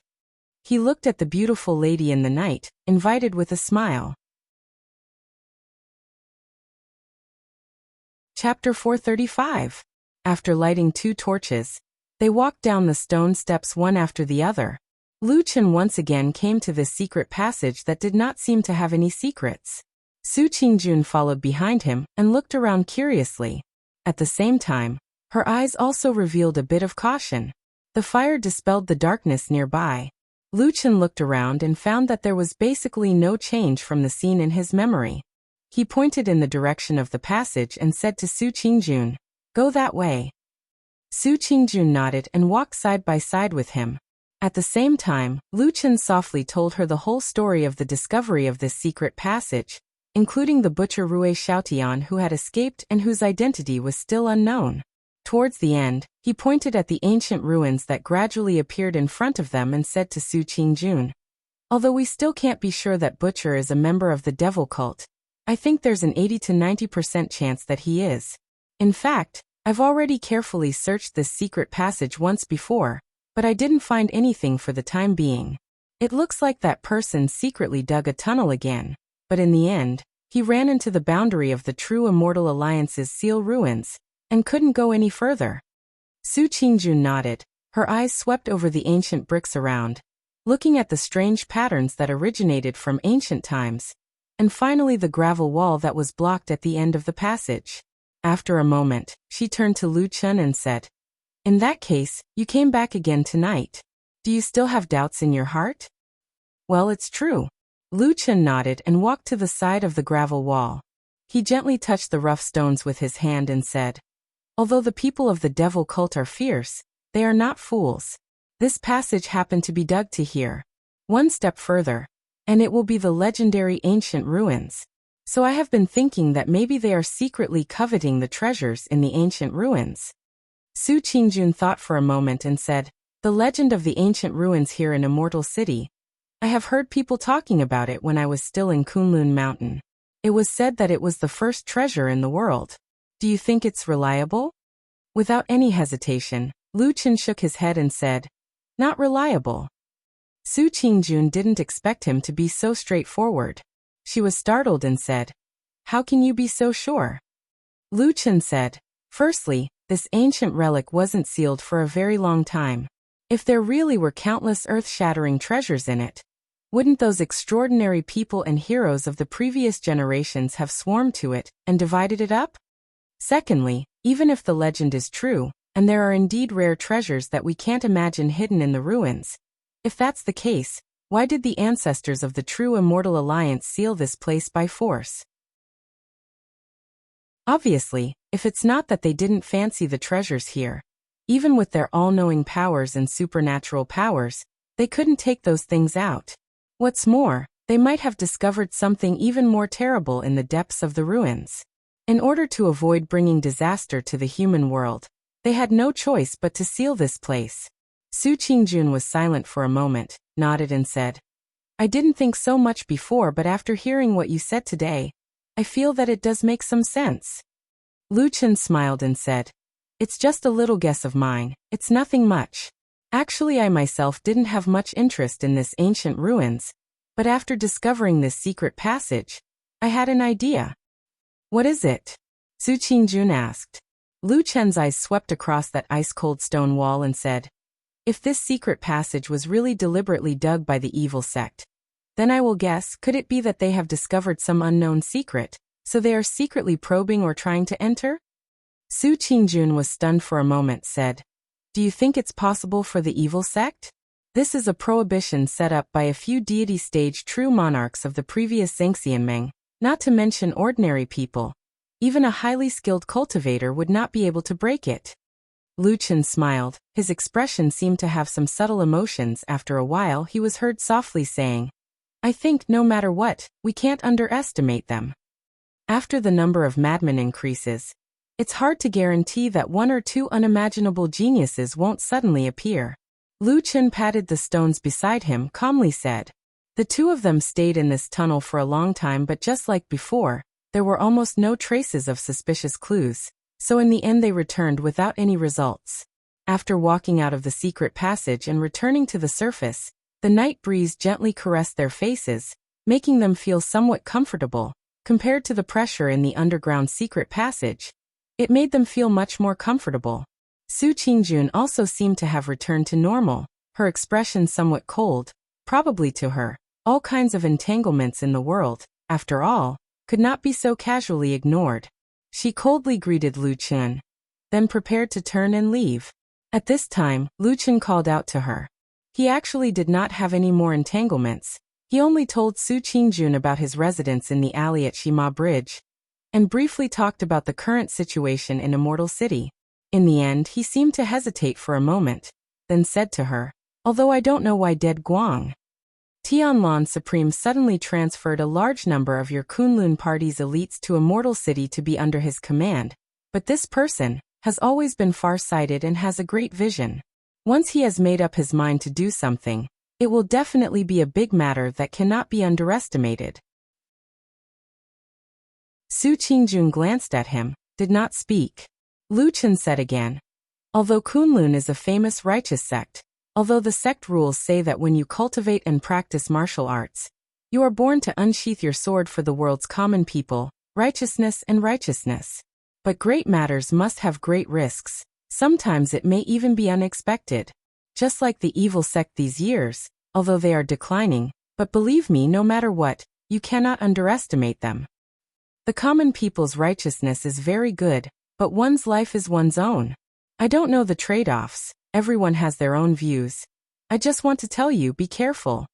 He looked at the beautiful lady in the night, invited with a smile. Chapter 435. After lighting 2 torches, they walked down the stone steps one after the other. Lu Chen once again came to this secret passage that did not seem to have any secrets. Su Qingjun followed behind him and looked around curiously. At the same time, her eyes also revealed a bit of caution. The fire dispelled the darkness nearby. Lu Chen looked around and found that there was basically no change from the scene in his memory. He pointed in the direction of the passage and said to Su Qingjun, Go that way. Su Qingjun nodded and walked side by side with him. At the same time, Lu Chen softly told her the whole story of the discovery of this secret passage, including the butcher Rui Xiaotian who had escaped and whose identity was still unknown. Towards the end, he pointed at the ancient ruins that gradually appeared in front of them and said to Su Qingjun, Although we still can't be sure that Butcher is a member of the devil cult, I think there's an 80 to 90% chance that he is. In fact, I've already carefully searched this secret passage once before, but I didn't find anything for the time being. It looks like that person secretly dug a tunnel again, but in the end, he ran into the boundary of the True Immortal Alliance's seal ruins, and couldn't go any further. Su Qingjun nodded, her eyes swept over the ancient bricks around, looking at the strange patterns that originated from ancient times, and finally the gravel wall that was blocked at the end of the passage. After a moment, she turned to Lu Chen and said, In that case, you came back again tonight. Do you still have doubts in your heart? Well, it's true. Lu Chen nodded and walked to the side of the gravel wall. He gently touched the rough stones with his hand and said, Although the people of the devil cult are fierce, they are not fools. This passage happened to be dug to here. One step further, and it will be the legendary ancient ruins. So I have been thinking that maybe they are secretly coveting the treasures in the ancient ruins. Su Qingjun thought for a moment and said, The legend of the ancient ruins here in Immortal City. I have heard people talking about it when I was still in Kunlun Mountain. It was said that it was the first treasure in the world. Do you think it's reliable? Without any hesitation, Lu Chen shook his head and said, Not reliable. Su Qingjun didn't expect him to be so straightforward. She was startled and said, How can you be so sure? Lu Chen said, Firstly, this ancient relic wasn't sealed for a very long time. If there really were countless earth-shattering treasures in it, wouldn't those extraordinary people and heroes of the previous generations have swarmed to it and divided it up? Secondly, even if the legend is true, and there are indeed rare treasures that we can't imagine hidden in the ruins, if that's the case, why did the ancestors of the True Immortal Alliance seal this place by force? Obviously, if it's not that they didn't fancy the treasures here, even with their all-knowing powers and supernatural powers, they couldn't take those things out. What's more, they might have discovered something even more terrible in the depths of the ruins. In order to avoid bringing disaster to the human world, they had no choice but to seal this place. Su Qingjun was silent for a moment, nodded and said, I didn't think so much before, but after hearing what you said today, I feel that it does make some sense. Lu Chen smiled and said, It's just a little guess of mine, it's nothing much. Actually, I myself didn't have much interest in this ancient ruins, but after discovering this secret passage, I had an idea. What is it? Su Qingjun asked. Lu Chen's eyes swept across that ice-cold stone wall and said, If this secret passage was really deliberately dug by the evil sect, then I will guess, could it be that they have discovered some unknown secret, so they are secretly probing or trying to enter? Su Qingjun was stunned for a moment, said, "Do you think it's possible for the evil sect? This is a prohibition set up by a few deity-stage true monarchs of the previous Zhengxianmeng, not to mention ordinary people. Even a highly skilled cultivator would not be able to break it." Lu Chen smiled. His expression seemed to have some subtle emotions. After a while he was heard softly saying, "I think no matter what, we can't underestimate them. After the number of madmen increases, it's hard to guarantee that one or two unimaginable geniuses won't suddenly appear." Lu Chen patted the stones beside him, calmly said. The two of them stayed in this tunnel for a long time, but just like before, there were almost no traces of suspicious clues, so in the end they returned without any results. After walking out of the secret passage and returning to the surface, the night breeze gently caressed their faces, making them feel somewhat comfortable. Compared to the pressure in the underground secret passage, it made them feel much more comfortable. Su Qingjun also seemed to have returned to normal, her expression somewhat cold. Probably to her, all kinds of entanglements in the world, after all, could not be so casually ignored. She coldly greeted Lu Chen, then prepared to turn and leave. At this time, Lu Chen called out to her. He actually did not have any more entanglements. He only told Su Qingjun about his residence in the alley at Shima Bridge, and briefly talked about the current situation in Immortal City. In the end, he seemed to hesitate for a moment, then said to her, "Although I don't know why dead Guang Tianlan Supreme suddenly transferred a large number of your Kunlun party's elites to Immortal City to be under his command, but this person has always been far-sighted and has a great vision. Once he has made up his mind to do something, it will definitely be a big matter that cannot be underestimated." Su Qingjun glanced at him, did not speak. Lu Chen said again, "Although Kunlun is a famous righteous sect, although the sect rules say that when you cultivate and practice martial arts, you are born to unsheath your sword for the world's common people, righteousness and righteousness. But great matters must have great risks. Sometimes it may even be unexpected. Just like the evil sect these years, although they are declining, but believe me, no matter what, you cannot underestimate them. The common people's righteousness is very good, but one's life is one's own. I don't know the trade-offs. Everyone has their own views. I just want to tell you, be careful."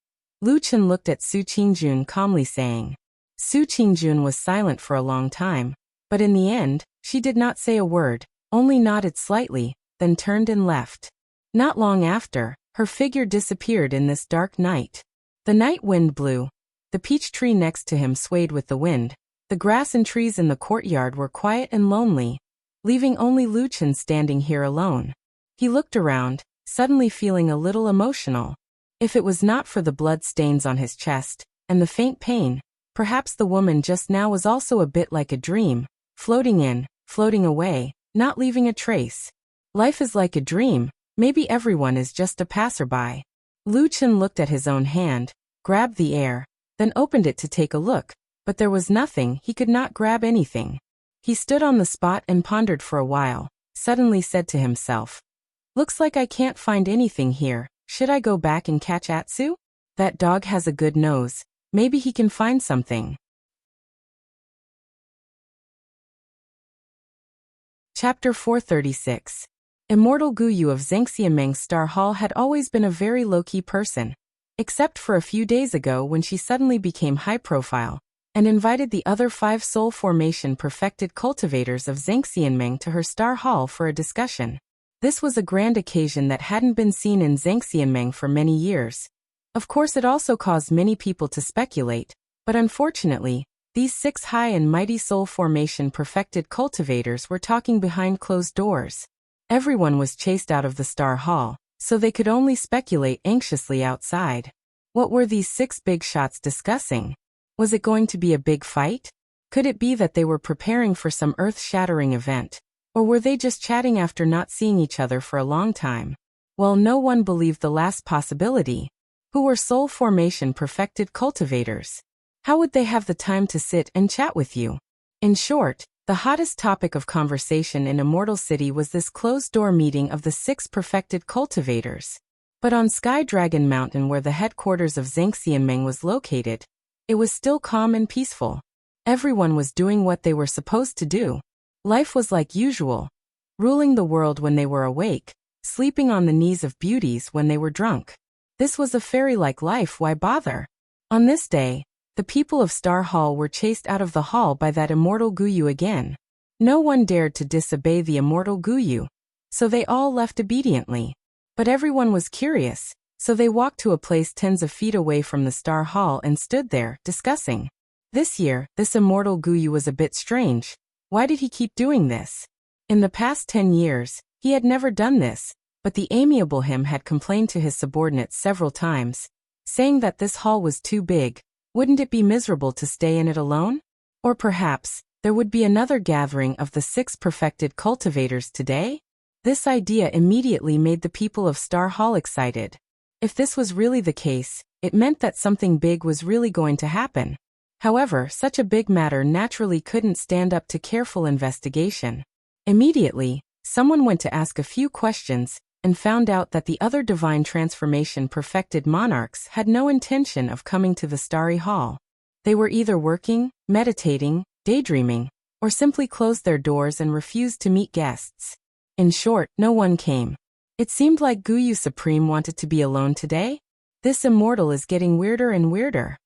Lu Chen looked at Su Qingjun calmly saying. Su Qingjun was silent for a long time, but in the end, she did not say a word, only nodded slightly, then turned and left. Not long after, her figure disappeared in this dark night. The night wind blew. The peach tree next to him swayed with the wind. The grass and trees in the courtyard were quiet and lonely, leaving only Lu Chen standing here alone. He looked around, suddenly feeling a little emotional. If it was not for the blood stains on his chest, and the faint pain, perhaps the woman just now was also a bit like a dream, floating in, floating away, not leaving a trace. Life is like a dream, maybe everyone is just a passerby. Lu Chen looked at his own hand, grabbed the air, then opened it to take a look, but there was nothing, he could not grab anything. He stood on the spot and pondered for a while, suddenly said to himself, "Looks like I can't find anything here. Should I go back and catch Atsu? That dog has a good nose. Maybe he can find something." Chapter 436. Immortal Guyu of Zhengxianmeng's Star Hall had always been a very low-key person, except for a few days ago when she suddenly became high-profile and invited the other 5 soul formation perfected cultivators of Zhengxianmeng to her Star Hall for a discussion. This was a grand occasion that hadn't been seen in Zhengxianmeng for many years. Of course, it also caused many people to speculate, but unfortunately, these 6 high and mighty soul formation perfected cultivators were talking behind closed doors. Everyone was chased out of the Star Hall, so they could only speculate anxiously outside. What were these 6 big shots discussing? Was it going to be a big fight? Could it be that they were preparing for some earth-shattering event? Or were they just chatting after not seeing each other for a long time? Well, no one believed the last possibility. Who were soul formation perfected cultivators? How would they have the time to sit and chat with you? In short, the hottest topic of conversation in Immortal City was this closed-door meeting of the 6 perfected cultivators. But on Sky Dragon Mountain, where the headquarters of Zhengxianmeng was located, it was still calm and peaceful. Everyone was doing what they were supposed to do. Life was like usual, ruling the world when they were awake, sleeping on the knees of beauties when they were drunk. This was a fairy-like life, why bother? On this day, the people of Star Hall were chased out of the hall by that immortal Guyu again. No one dared to disobey the immortal Guyu, so they all left obediently. But everyone was curious, so they walked to a place tens of feet away from the Star Hall and stood there, discussing. This year, this immortal Guyu was a bit strange. Why did he keep doing this? In the past 10 years, he had never done this, but the amiable him had complained to his subordinates several times, saying that this hall was too big. Wouldn't it be miserable to stay in it alone? Or perhaps, there would be another gathering of the 6 perfected cultivators today? This idea immediately made the people of Star Hall excited. If this was really the case, it meant that something big was really going to happen. However, such a big matter naturally couldn't stand up to careful investigation. Immediately, someone went to ask a few questions, and found out that the other divine transformation perfected monarchs had no intention of coming to the Starry Hall. They were either working, meditating, daydreaming, or simply closed their doors and refused to meet guests. In short, no one came. It seemed like Guyu Supreme wanted to be alone today. This immortal is getting weirder and weirder.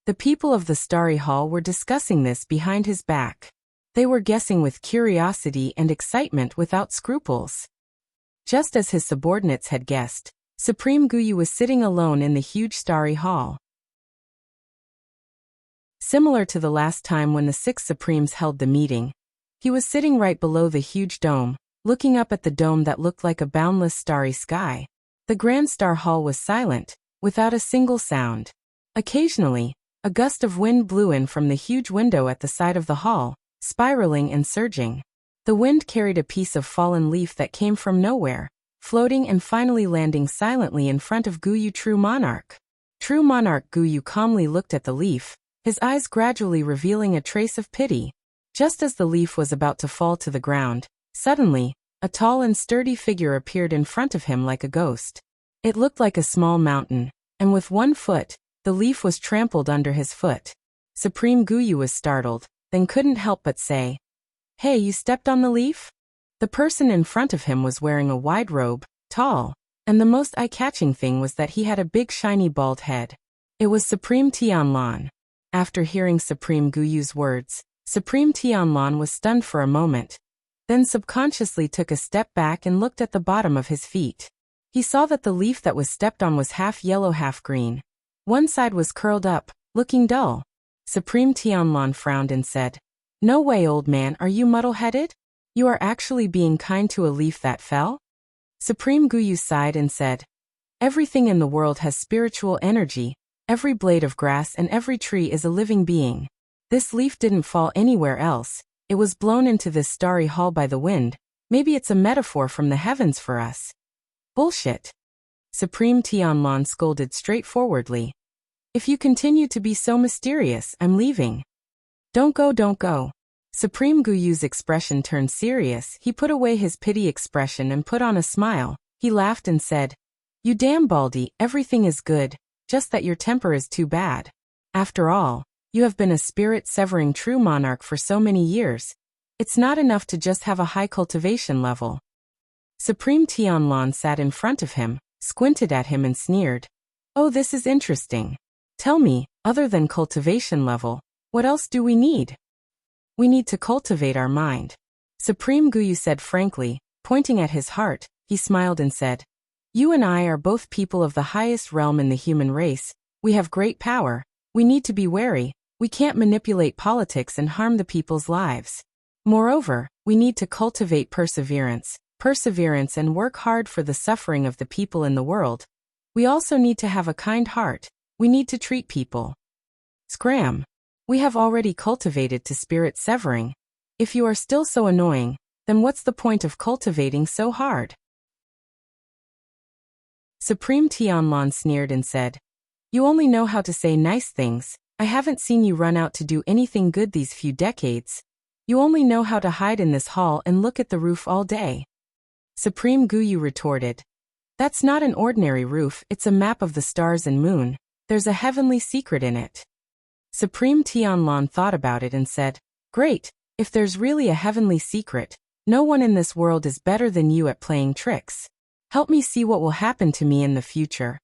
The people of the Starry Hall were discussing this behind his back. They were guessing with curiosity and excitement without scruples. Just as his subordinates had guessed, Supreme Guyu was sitting alone in the huge Starry Hall. Similar to the last time when the 6 Supremes held the meeting, he was sitting right below the huge dome, looking up at the dome that looked like a boundless starry sky. The Grand Star Hall was silent, without a single sound. Occasionally, a gust of wind blew in from the huge window at the side of the hall, spiraling and surging. The wind carried a piece of fallen leaf that came from nowhere, floating and finally landing silently in front of Guyu True Monarch. True Monarch Guyu calmly looked at the leaf, his eyes gradually revealing a trace of pity. Just as the leaf was about to fall to the ground, suddenly, a tall and sturdy figure appeared in front of him like a ghost. It looked like a small mountain, and with one foot, the leaf was trampled under his foot. Supreme Guyu was startled, then couldn't help but say, "Hey, you stepped on the leaf?" The person in front of him was wearing a wide robe, tall, and the most eye-catching thing was that he had a big shiny bald head. It was Supreme Tianlan. After hearing Supreme Guyu's words, Supreme Tianlan was stunned for a moment, then subconsciously took a step back and looked at the bottom of his feet. He saw that the leaf that was stepped on was half yellow, half green. One side was curled up, looking dull. Supreme Tianlan frowned and said, "No way, old man, are you muddle-headed? You are actually being kind to a leaf that fell?" Supreme Guyu sighed and said, "Everything in the world has spiritual energy. Every blade of grass and every tree is a living being. This leaf didn't fall anywhere else. It was blown into this starry hall by the wind. Maybe it's a metaphor from the heavens for us." "Bullshit." Supreme Tianlan scolded straightforwardly. "If you continue to be so mysterious, I'm leaving." "Don't go, don't go." Supreme Guyu's expression turned serious. He put away his pity expression and put on a smile. He laughed and said, "You damn baldy, everything is good, just that your temper is too bad. After all, you have been a spirit-severing true monarch for so many years. It's not enough to just have a high cultivation level." Supreme Tianlan sat in front of him, squinted at him and sneered. "Oh, this is interesting. Tell me, other than cultivation level, what else do we need?" "We need to cultivate our mind." Supreme Guyu said frankly, pointing at his heart. He smiled and said, "You and I are both people of the highest realm in the human race. We have great power. We need to be wary. We can't manipulate politics and harm the people's lives. Moreover, we need to cultivate perseverance and work hard for the suffering of the people in the world. We also need to have a kind heart. We need to treat people. Scram. We have already cultivated to spirit severing. If you are still so annoying, then what's the point of cultivating so hard?" Supreme Tianlan sneered and said, "You only know how to say nice things. I haven't seen you run out to do anything good these few decades. You only know how to hide in this hall and look at the roof all day." Supreme Guyu retorted, "That's not an ordinary roof, it's a map of the stars and moon. There's a heavenly secret in it." Supreme Tianlan thought about it and said, "Great, If there's really a heavenly secret, no one in this world is better than you at playing tricks. Help me see what will happen to me in the future."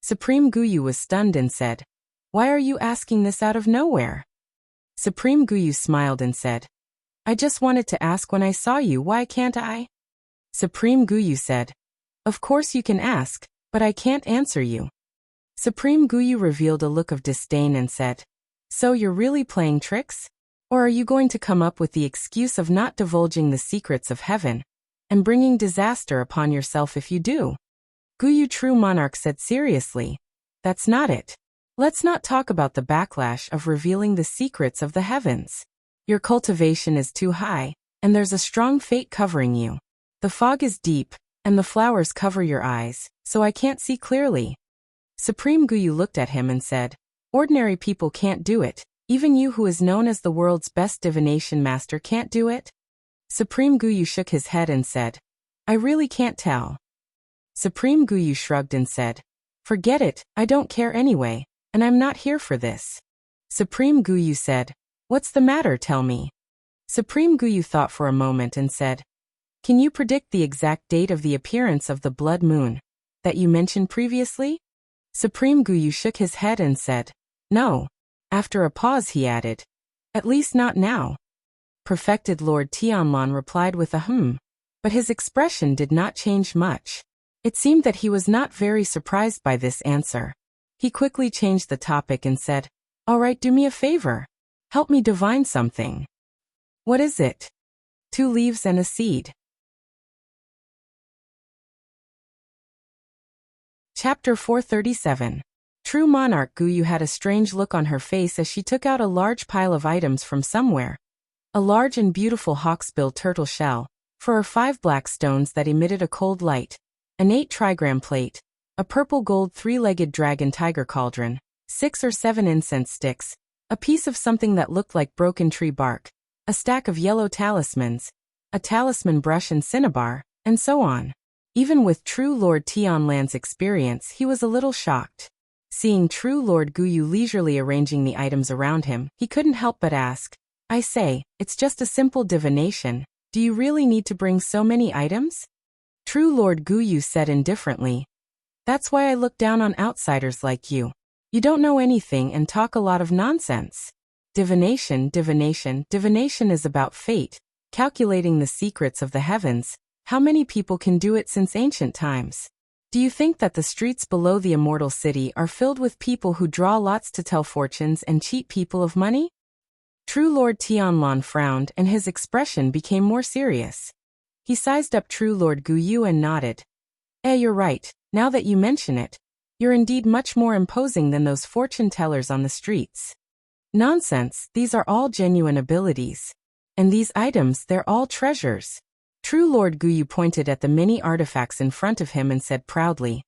Supreme Guyu was stunned and said, "Why are you asking this out of nowhere?" Supreme Guyu smiled and said, "I just wanted to ask when I saw you, why can't I?" Supreme Guyu said, "Of course you can ask, but I can't answer you." Supreme Guyu revealed a look of disdain and said, "So you're really playing tricks? Or are you going to come up with the excuse of not divulging the secrets of heaven, and bringing disaster upon yourself if you do?" Guyu True Monarch said seriously, "That's not it. Let's not talk about the backlash of revealing the secrets of the heavens. Your cultivation is too high, and there's a strong fate covering you. The fog is deep, and the flowers cover your eyes, so I can't see clearly." Supreme Guyu looked at him and said, "Ordinary people can't do it. Even you who is known as the world's best divination master can't do it?" Supreme Guyu shook his head and said, "I really can't tell." Supreme Guyu shrugged and said, "Forget it, I don't care anyway, and I'm not here for this." Supreme Guyu said, "What's the matter, tell me?" Supreme Guyu thought for a moment and said, "Can you predict the exact date of the appearance of the blood moon that you mentioned previously?" Supreme Guyu shook his head and said, "No." After a pause he added, "At least not now." Perfected Lord Tianlon replied with a but his expression did not change much. It seemed that he was not very surprised by this answer. He quickly changed the topic and said, "All right, do me a favor. Help me divine something." "What is it?" "2 leaves and a seed." Chapter 437. True Monarch Guyu had a strange look on her face as she took out a large pile of items from somewhere. A large and beautiful hawksbill turtle shell, 4 or 5 black stones that emitted a cold light, an 8 trigram plate, a purple gold 3-legged dragon tiger cauldron, 6 or 7 incense sticks, a piece of something that looked like broken tree bark, a stack of yellow talismans, a talisman brush and cinnabar, and so on. Even with True Lord Tianlan's experience, he was a little shocked. Seeing True Lord Guyu leisurely arranging the items around him, he couldn't help but ask, "I say, it's just a simple divination. Do you really need to bring so many items?" True Lord Guyu said indifferently, "That's why I look down on outsiders like you. You don't know anything and talk a lot of nonsense. Divination is about fate, calculating the secrets of the heavens. How many people can do it since ancient times? Do you think that the streets below the immortal city are filled with people who draw lots to tell fortunes and cheat people of money?" True Lord Tianlon frowned and his expression became more serious. He sized up True Lord Guyu and nodded. You're right, now that you mention it. You're indeed much more imposing than those fortune tellers on the streets." "Nonsense, these are all genuine abilities. And these items, they're all treasures." True Lord Guyu pointed at the many artifacts in front of him and said proudly,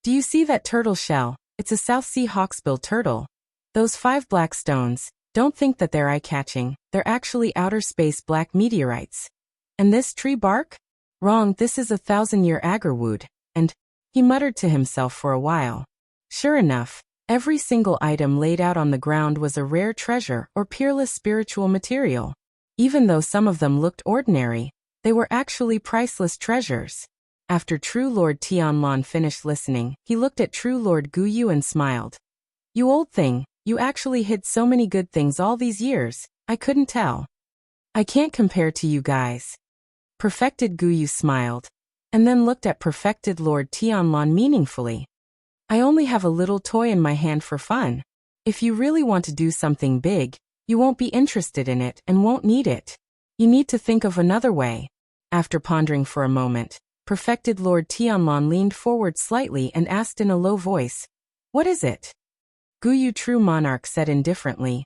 "Do you see that turtle shell? It's a South Sea hawksbill turtle. Those 5 black stones, don't think that they're eye-catching, they're actually outer space black meteorites. And this tree bark? Wrong, this is a 1,000-year agarwood." And he muttered to himself for a while. Sure enough, every single item laid out on the ground was a rare treasure or peerless spiritual material. Even though some of them looked ordinary, they were actually priceless treasures. After True Lord Tianlon finished listening, he looked at True Lord Guyu and smiled. "You old thing, you actually hid so many good things all these years, I couldn't tell. I can't compare to you guys." Perfected Guyu smiled, and then looked at Perfected Lord Tianlon meaningfully. "I only have a little toy in my hand for fun. If you really want to do something big, you won't be interested in it and won't need it. You need to think of another way." After pondering for a moment, Perfected Lord Tianlon leaned forward slightly and asked in a low voice, "What is it?" Guyu True Monarch said indifferently,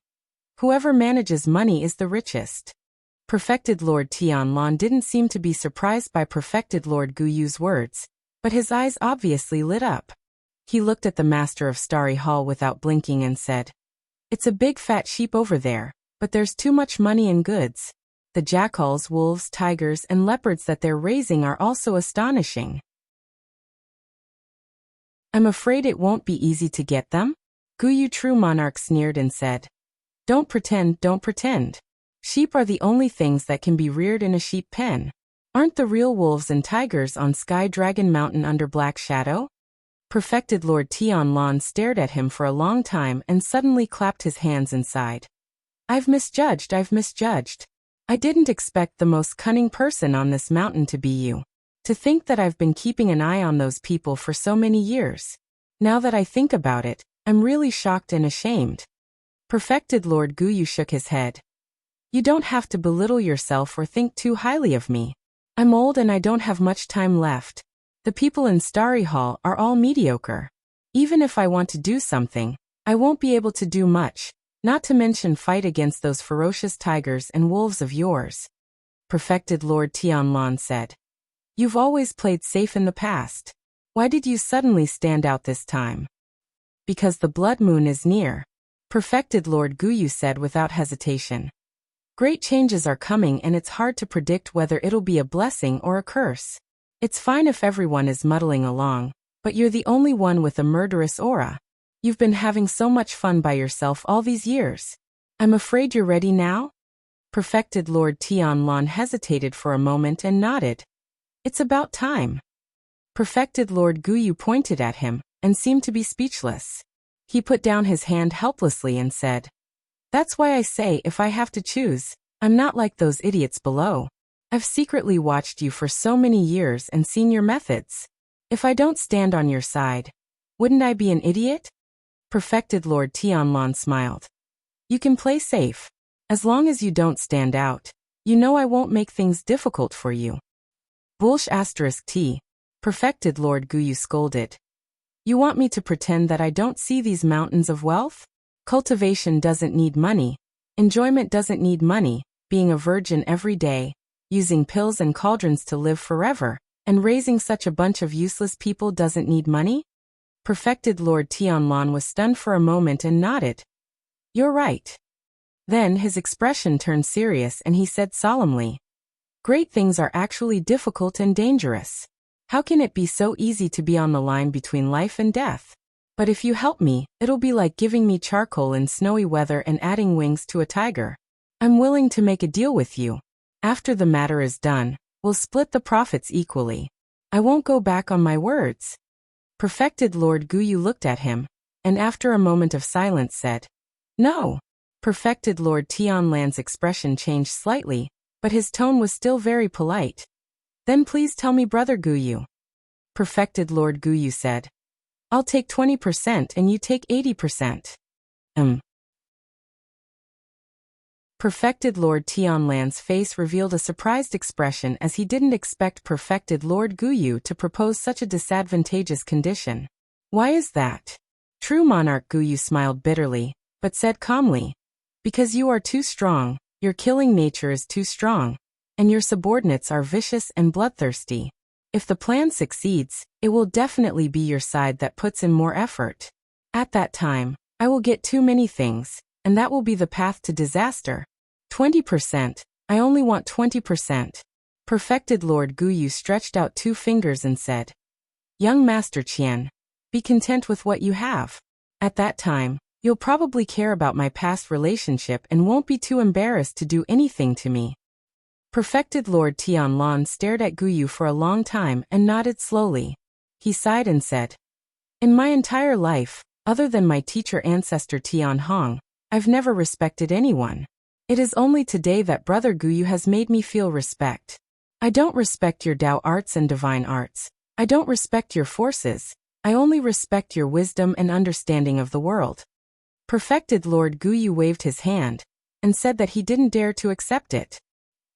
"Whoever manages money is the richest." Perfected Lord Tianlon didn't seem to be surprised by Perfected Lord Guyu's words, but his eyes obviously lit up. He looked at the Master of Starry Hall without blinking and said, "It's a big fat sheep over there, but there's too much money and goods. The jackals, wolves, tigers, and leopards that they're raising are also astonishing. I'm afraid it won't be easy to get them?" Guyu True Monarch sneered and said, Don't pretend. Sheep are the only things that can be reared in a sheep pen. Aren't the real wolves and tigers on Sky Dragon Mountain under Black Shadow? Perfected Lord Tianlan stared at him for a long time and suddenly clapped his hands and sighed. I've misjudged. I didn't expect the most cunning person on this mountain to be you. To think that I've been keeping an eye on those people for so many years. Now that I think about it, I'm really shocked and ashamed. Perfected Lord Guyu shook his head. You don't have to belittle yourself or think too highly of me. I'm old and I don't have much time left. The people in Starry Hall are all mediocre. Even if I want to do something, I won't be able to do much, not to mention fight against those ferocious tigers and wolves of yours. Perfected Lord Tianlan said. You've always played safe in the past. Why did you suddenly stand out this time? Because the blood moon is near. Perfected Lord Guyu said without hesitation. Great changes are coming and it's hard to predict whether it'll be a blessing or a curse. It's fine if everyone is muddling along, but you're the only one with a murderous aura. You've been having so much fun by yourself all these years. I'm afraid you're ready now? Perfected Lord Tianlan hesitated for a moment and nodded. It's about time. Perfected Lord Guyu pointed at him and seemed to be speechless. He put down his hand helplessly and said, That's why I say if I have to choose, I'm not like those idiots below. I've secretly watched you for so many years and seen your methods. If I don't stand on your side, wouldn't I be an idiot? Perfected Lord Tianlan smiled. You can play safe. As long as you don't stand out, you know I won't make things difficult for you. T. Perfected Lord Guyu scolded. You want me to pretend that I don't see these mountains of wealth? Cultivation doesn't need money. Enjoyment doesn't need money. Being a virgin every day, using pills and cauldrons to live forever, and raising such a bunch of useless people doesn't need money? Perfected Lord Tianlan was stunned for a moment and nodded. You're right. Then his expression turned serious and he said solemnly, Great things are actually difficult and dangerous. How can it be so easy to be on the line between life and death? But if you help me, it'll be like giving me charcoal in snowy weather and adding wings to a tiger. I'm willing to make a deal with you. After the matter is done, we'll split the profits equally. I won't go back on my words. Perfected Lord Guyu looked at him, and after a moment of silence said, No. Perfected Lord Tianlan's expression changed slightly, but his tone was still very polite. Then please tell me, Brother Guyu. Perfected Lord Guyu said, I'll take 20% and you take 80%. Perfected Lord Tianlan's face revealed a surprised expression as he didn't expect Perfected Lord Guyu to propose such a disadvantageous condition. Why is that? True Monarch Guyu smiled bitterly, but said calmly, Because you are too strong, your killing nature is too strong, and your subordinates are vicious and bloodthirsty. If the plan succeeds, it will definitely be your side that puts in more effort. At that time, I will get too many things, and that will be the path to disaster. 20%, I only want 20%. Perfected Lord Guyu stretched out 2 fingers and said, Young Master Qian, be content with what you have. At that time, you'll probably care about my past relationship and won't be too embarrassed to do anything to me. Perfected Lord Tianlan stared at Guyu for a long time and nodded slowly. He sighed and said, In my entire life, other than my teacher ancestor Tian Hong, I've never respected anyone. It is only today that Brother Guyu has made me feel respect. I don't respect your Dao arts and divine arts. I don't respect your forces. I only respect your wisdom and understanding of the world. Perfected Lord Guyu waved his hand and said that he didn't dare to accept it.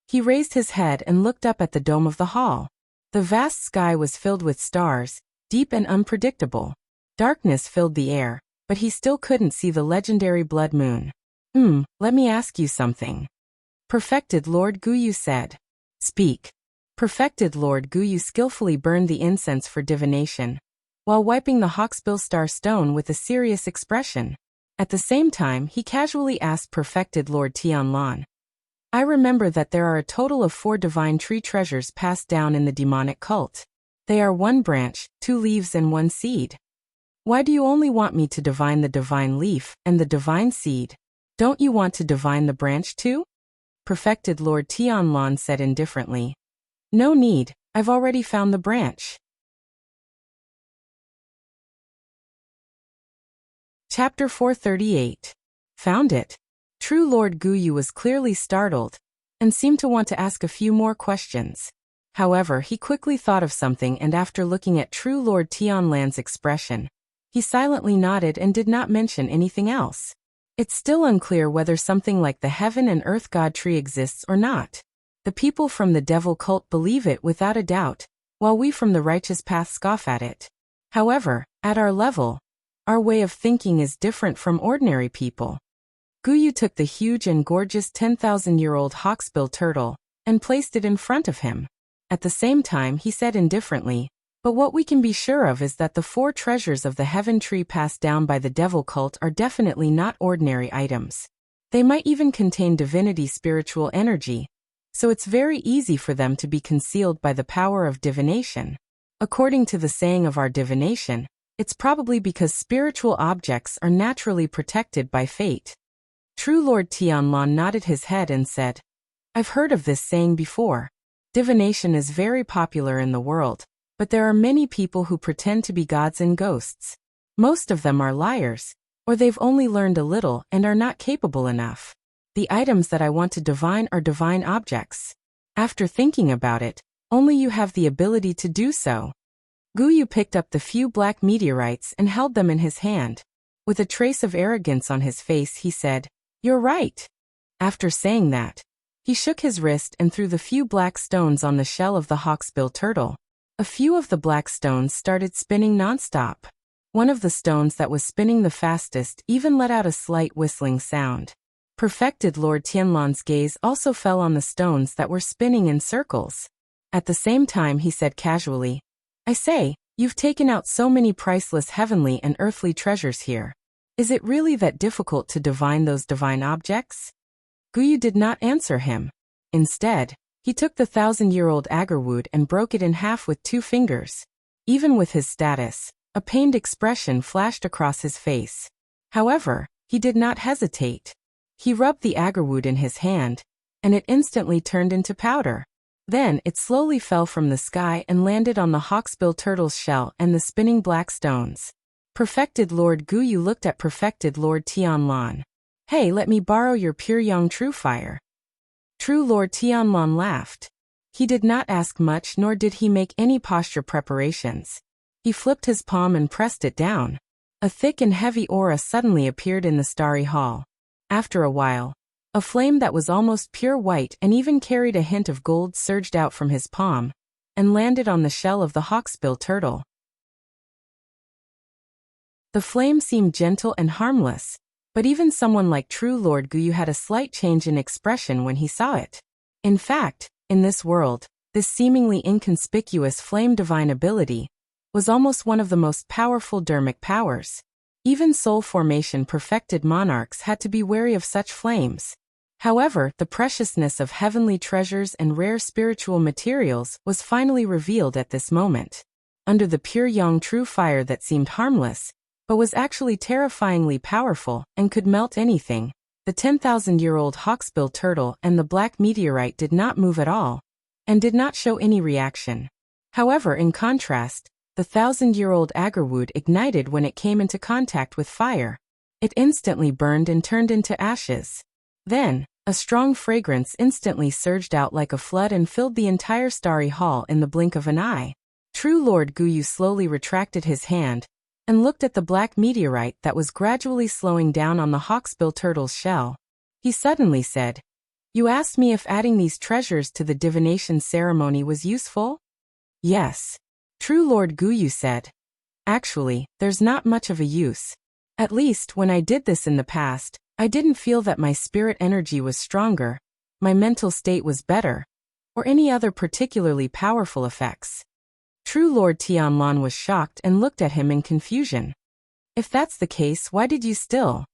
He raised his head and looked up at the dome of the hall. The vast sky was filled with stars, deep and unpredictable. Darkness filled the air, but he still couldn't see the legendary blood moon. Let me ask you something. Perfected Lord Guyu said. Speak. Perfected Lord Guyu skillfully burned the incense for divination, while wiping the hawksbill star stone with a serious expression. At the same time, he casually asked Perfected Lord Tianlan, I remember that there are a total of 4 divine tree treasures passed down in the demonic cult. They are 1 branch, 2 leaves and 1 seed. Why do you only want me to divine the divine leaf and the divine seed? Don't you want to divine the branch too? Perfected Lord Tianlan said indifferently. No need, I've already found the branch. Chapter 438. Found it. True Lord Guyu was clearly startled, and seemed to want to ask a few more questions. However, he quickly thought of something, and after looking at True Lord Tianlan's expression, he silently nodded and did not mention anything else. It's still unclear whether something like the heaven and earth god tree exists or not. The people from the devil cult believe it without a doubt, while we from the righteous path scoff at it. However, at our level, our way of thinking is different from ordinary people. Guyu took the huge and gorgeous 10,000-year-old hawksbill turtle and placed it in front of him. At the same time, he said indifferently, but what we can be sure of is that the 4 treasures of the heaven tree passed down by the devil cult are definitely not ordinary items. They might even contain divinity spiritual energy, so it's very easy for them to be concealed by the power of divination. According to the saying of our divination, it's probably because spiritual objects are naturally protected by fate. True Lord Tianlan nodded his head and said, I've heard of this saying before. Divination is very popular in the world, but there are many people who pretend to be gods and ghosts. Most of them are liars, or they've only learned a little and are not capable enough. The items that I want to divine are divine objects. After thinking about it, only you have the ability to do so. Guyu picked up the few black meteorites and held them in his hand. With a trace of arrogance on his face, he said, You're right. After saying that, he shook his wrist and threw the few black stones on the shell of the hawksbill turtle. A few of the black stones started spinning nonstop. One of the stones that was spinning the fastest even let out a slight whistling sound. Perfected Lord Tianlan's gaze also fell on the stones that were spinning in circles. At the same time, he said casually, I say, you've taken out so many priceless heavenly and earthly treasures here. Is it really that difficult to divine those divine objects? Guyu did not answer him. Instead, he took the 1,000-year-old agarwood and broke it in half with 2 fingers. Even with his status, a pained expression flashed across his face. However, he did not hesitate. He rubbed the agarwood in his hand, and it instantly turned into powder. Then it slowly fell from the sky and landed on the hawksbill turtle's shell and the spinning black stones. Perfected Lord Guyu looked at Perfected Lord Tianlan. Hey, let me borrow your pure young true fire. True Lord Tianlan laughed. He did not ask much, nor did he make any posture preparations. He flipped his palm and pressed it down. A thick and heavy aura suddenly appeared in the starry hall. After a while, a flame that was almost pure white and even carried a hint of gold surged out from his palm and landed on the shell of the hawksbill turtle. The flame seemed gentle and harmless, but even someone like True Lord Guyu had a slight change in expression when he saw it. In fact, in this world, this seemingly inconspicuous flame divine ability was almost one of the most powerful dermic powers. Even soul formation perfected monarchs had to be wary of such flames. However, the preciousness of heavenly treasures and rare spiritual materials was finally revealed at this moment. Under the pure young true fire that seemed harmless, but was actually terrifyingly powerful and could melt anything, the 10,000-year-old hawksbill turtle and the black meteorite did not move at all, and did not show any reaction. However, in contrast, the 1,000-year-old agarwood ignited when it came into contact with fire. It instantly burned and turned into ashes. Then, a strong fragrance instantly surged out like a flood and filled the entire starry hall in the blink of an eye. True Lord Guyu slowly retracted his hand and looked at the black meteorite that was gradually slowing down on the hawksbill turtle's shell. He suddenly said, You asked me if adding these treasures to the divination ceremony was useful? Yes. True Lord Guyu said. Actually, there's not much of a use. At least, when I did this in the past, I didn't feel that my spirit energy was stronger, my mental state was better, or any other particularly powerful effects. True Lord Tianlan was shocked and looked at him in confusion. If that's the case, why did you still?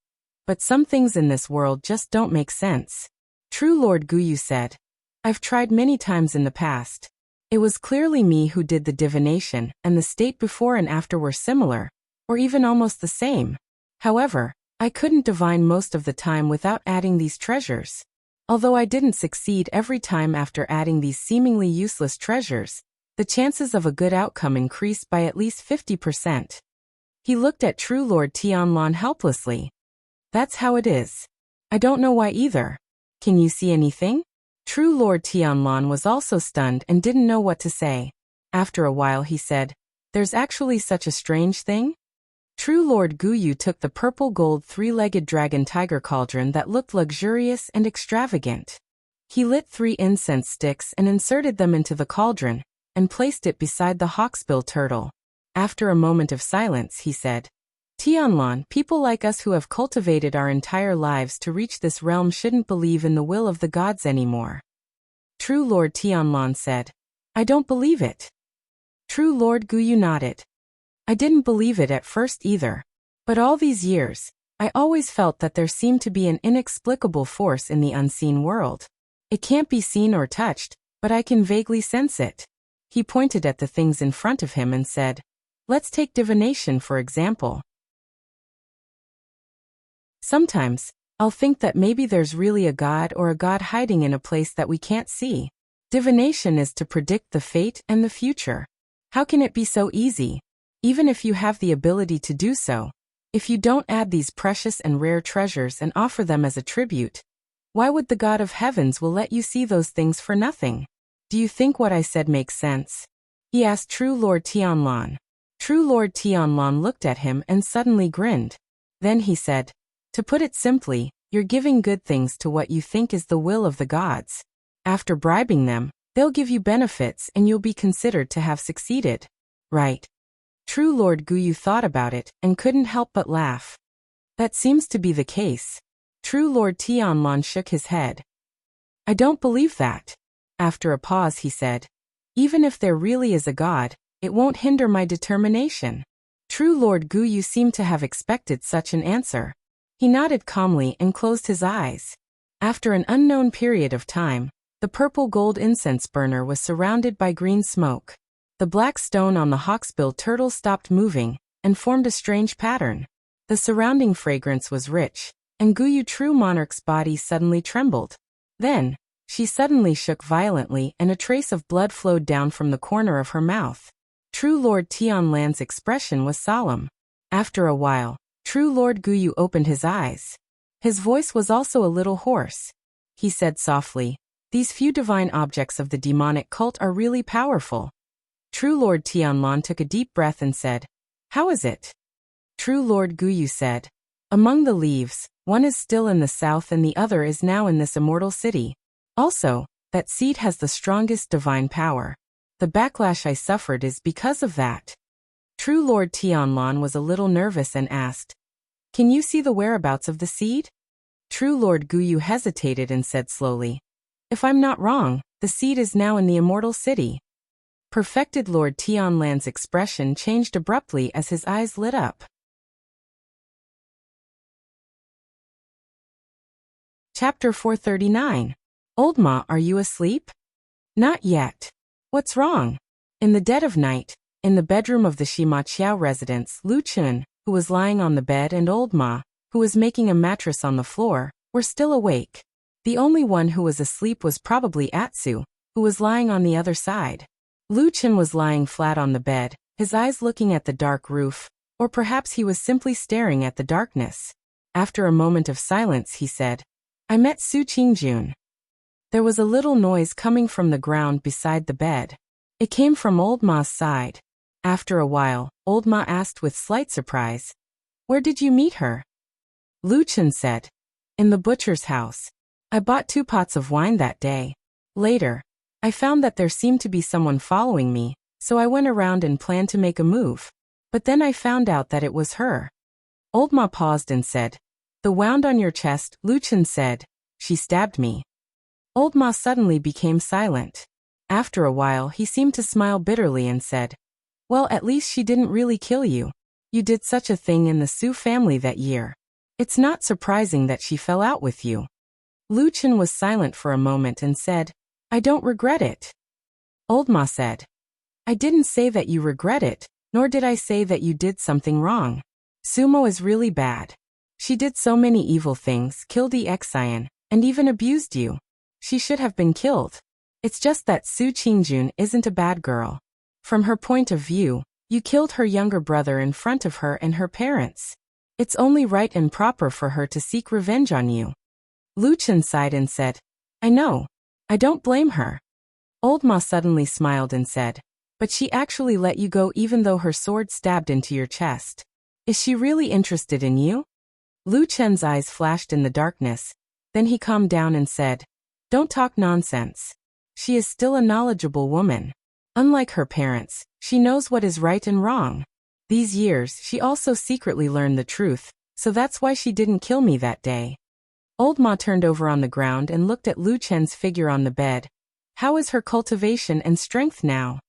But some things in this world just don't make sense. True Lord Guyu said. I've tried many times in the past. It was clearly me who did the divination, and the state before and after were similar, or even almost the same. However, I couldn't divine most of the time without adding these treasures. Although I didn't succeed every time after adding these seemingly useless treasures, the chances of a good outcome increased by at least 50%. He looked at True Lord Tianlan helplessly. That's how it is. I don't know why either. Can you see anything? True Lord Tianlan was also stunned and didn't know what to say. After a while he said, "There's actually such a strange thing?" True Lord Guyu took the purple gold three-legged dragon tiger cauldron that looked luxurious and extravagant. He lit 3 incense sticks and inserted them into the cauldron, and placed it beside the hawksbill turtle. After a moment of silence, he said, "Tianlan, people like us who have cultivated our entire lives to reach this realm shouldn't believe in the will of the gods anymore." True Lord Tianlan said, "I don't believe it." True Lord Guyu nodded. "I didn't believe it at first either. But all these years, I always felt that there seemed to be an inexplicable force in the unseen world. It can't be seen or touched, but I can vaguely sense it." He pointed at the things in front of him and said, "Let's take divination for example. Sometimes, I'll think that maybe there's really a god or a god hiding in a place that we can't see. Divination is to predict the fate and the future. How can it be so easy? Even if you have the ability to do so, if you don't add these precious and rare treasures and offer them as a tribute, why would the God of Heavens will let you see those things for nothing? Do you think what I said makes sense?" He asked True Lord Tianlan. True Lord Tianlan looked at him and suddenly grinned. Then he said, "To put it simply, you're giving good things to what you think is the will of the gods. After bribing them, they'll give you benefits and you'll be considered to have succeeded. Right?" True Lord Guyu thought about it and couldn't help but laugh. "That seems to be the case." True Lord Tianlan shook his head. "I don't believe that." After a pause he said, "Even if there really is a god, it won't hinder my determination." True Lord Guyu seemed to have expected such an answer. He nodded calmly and closed his eyes. After an unknown period of time, the purple gold incense burner was surrounded by green smoke. The black stone on the hawksbill turtle stopped moving, and formed a strange pattern. The surrounding fragrance was rich, and Guyu True Monarch's body suddenly trembled. Then, she suddenly shook violently and a trace of blood flowed down from the corner of her mouth. True Lord Tianlan's expression was solemn. After a while, True Lord Guyu opened his eyes. His voice was also a little hoarse. He said softly, "These few divine objects of the demonic cult are really powerful." True Lord Tianlan took a deep breath and said, "How is it?" True Lord Guyu said, "Among the leaves, one is still in the south and the other is now in this immortal city. Also, that seed has the strongest divine power. The backlash I suffered is because of that." True Lord Tianlan was a little nervous and asked, "Can you see the whereabouts of the seed?" True Lord Guyu hesitated and said slowly, "If I'm not wrong, the seed is now in the immortal city." Perfected Lord Tianlan's expression changed abruptly as his eyes lit up. Chapter 439. Old Ma, are you asleep? Not yet. What's wrong? In the dead of night, in the bedroom of the Shima Qiao residence, Lu Chun, who was lying on the bed, and Old Ma, who was making a mattress on the floor, were still awake. The only one who was asleep was probably Atsu, who was lying on the other side. Lu Chun was lying flat on the bed, his eyes looking at the dark roof, or perhaps he was simply staring at the darkness. After a moment of silence he said, "I met Su Qingjun." There was a little noise coming from the ground beside the bed. It came from Old Ma's side. After a while, Old Ma asked with slight surprise, "Where did you meet her?" Lu Chun said, "In the butcher's house. I bought 2 pots of wine that day. Later, I found that there seemed to be someone following me, so I went around and planned to make a move. But then I found out that it was her." Old Ma paused and said, "The wound on your chest," Lu Chun said, "She stabbed me." Old Ma suddenly became silent. After a while he seemed to smile bitterly and said, "Well, at least she didn't really kill you. You did such a thing in the Su family that year. It's not surprising that she fell out with you." Lu Chun was silent for a moment and said, "I don't regret it." Old Ma said, "I didn't say that you regret it, nor did I say that you did something wrong. Sumo is really bad. She did so many evil things, killed the Exian, and even abused you. She should have been killed. It's just that Su Qingjun isn't a bad girl. From her point of view, you killed her younger brother in front of her and her parents. It's only right and proper for her to seek revenge on you. Lu Chen sighed and said, I know. I don't blame her. Old Ma suddenly smiled and said, but she actually let you go even though her sword stabbed into your chest. Is she really interested in you? Lu Chen's eyes flashed in the darkness. Then he calmed down and said, don't talk nonsense. She is still a knowledgeable woman. Unlike her parents, she knows what is right and wrong. These years she also secretly learned the truth, so that's why she didn't kill me that day. Old Ma turned over on the ground and looked at Lu Chen's figure on the bed. How is her cultivation and strength now?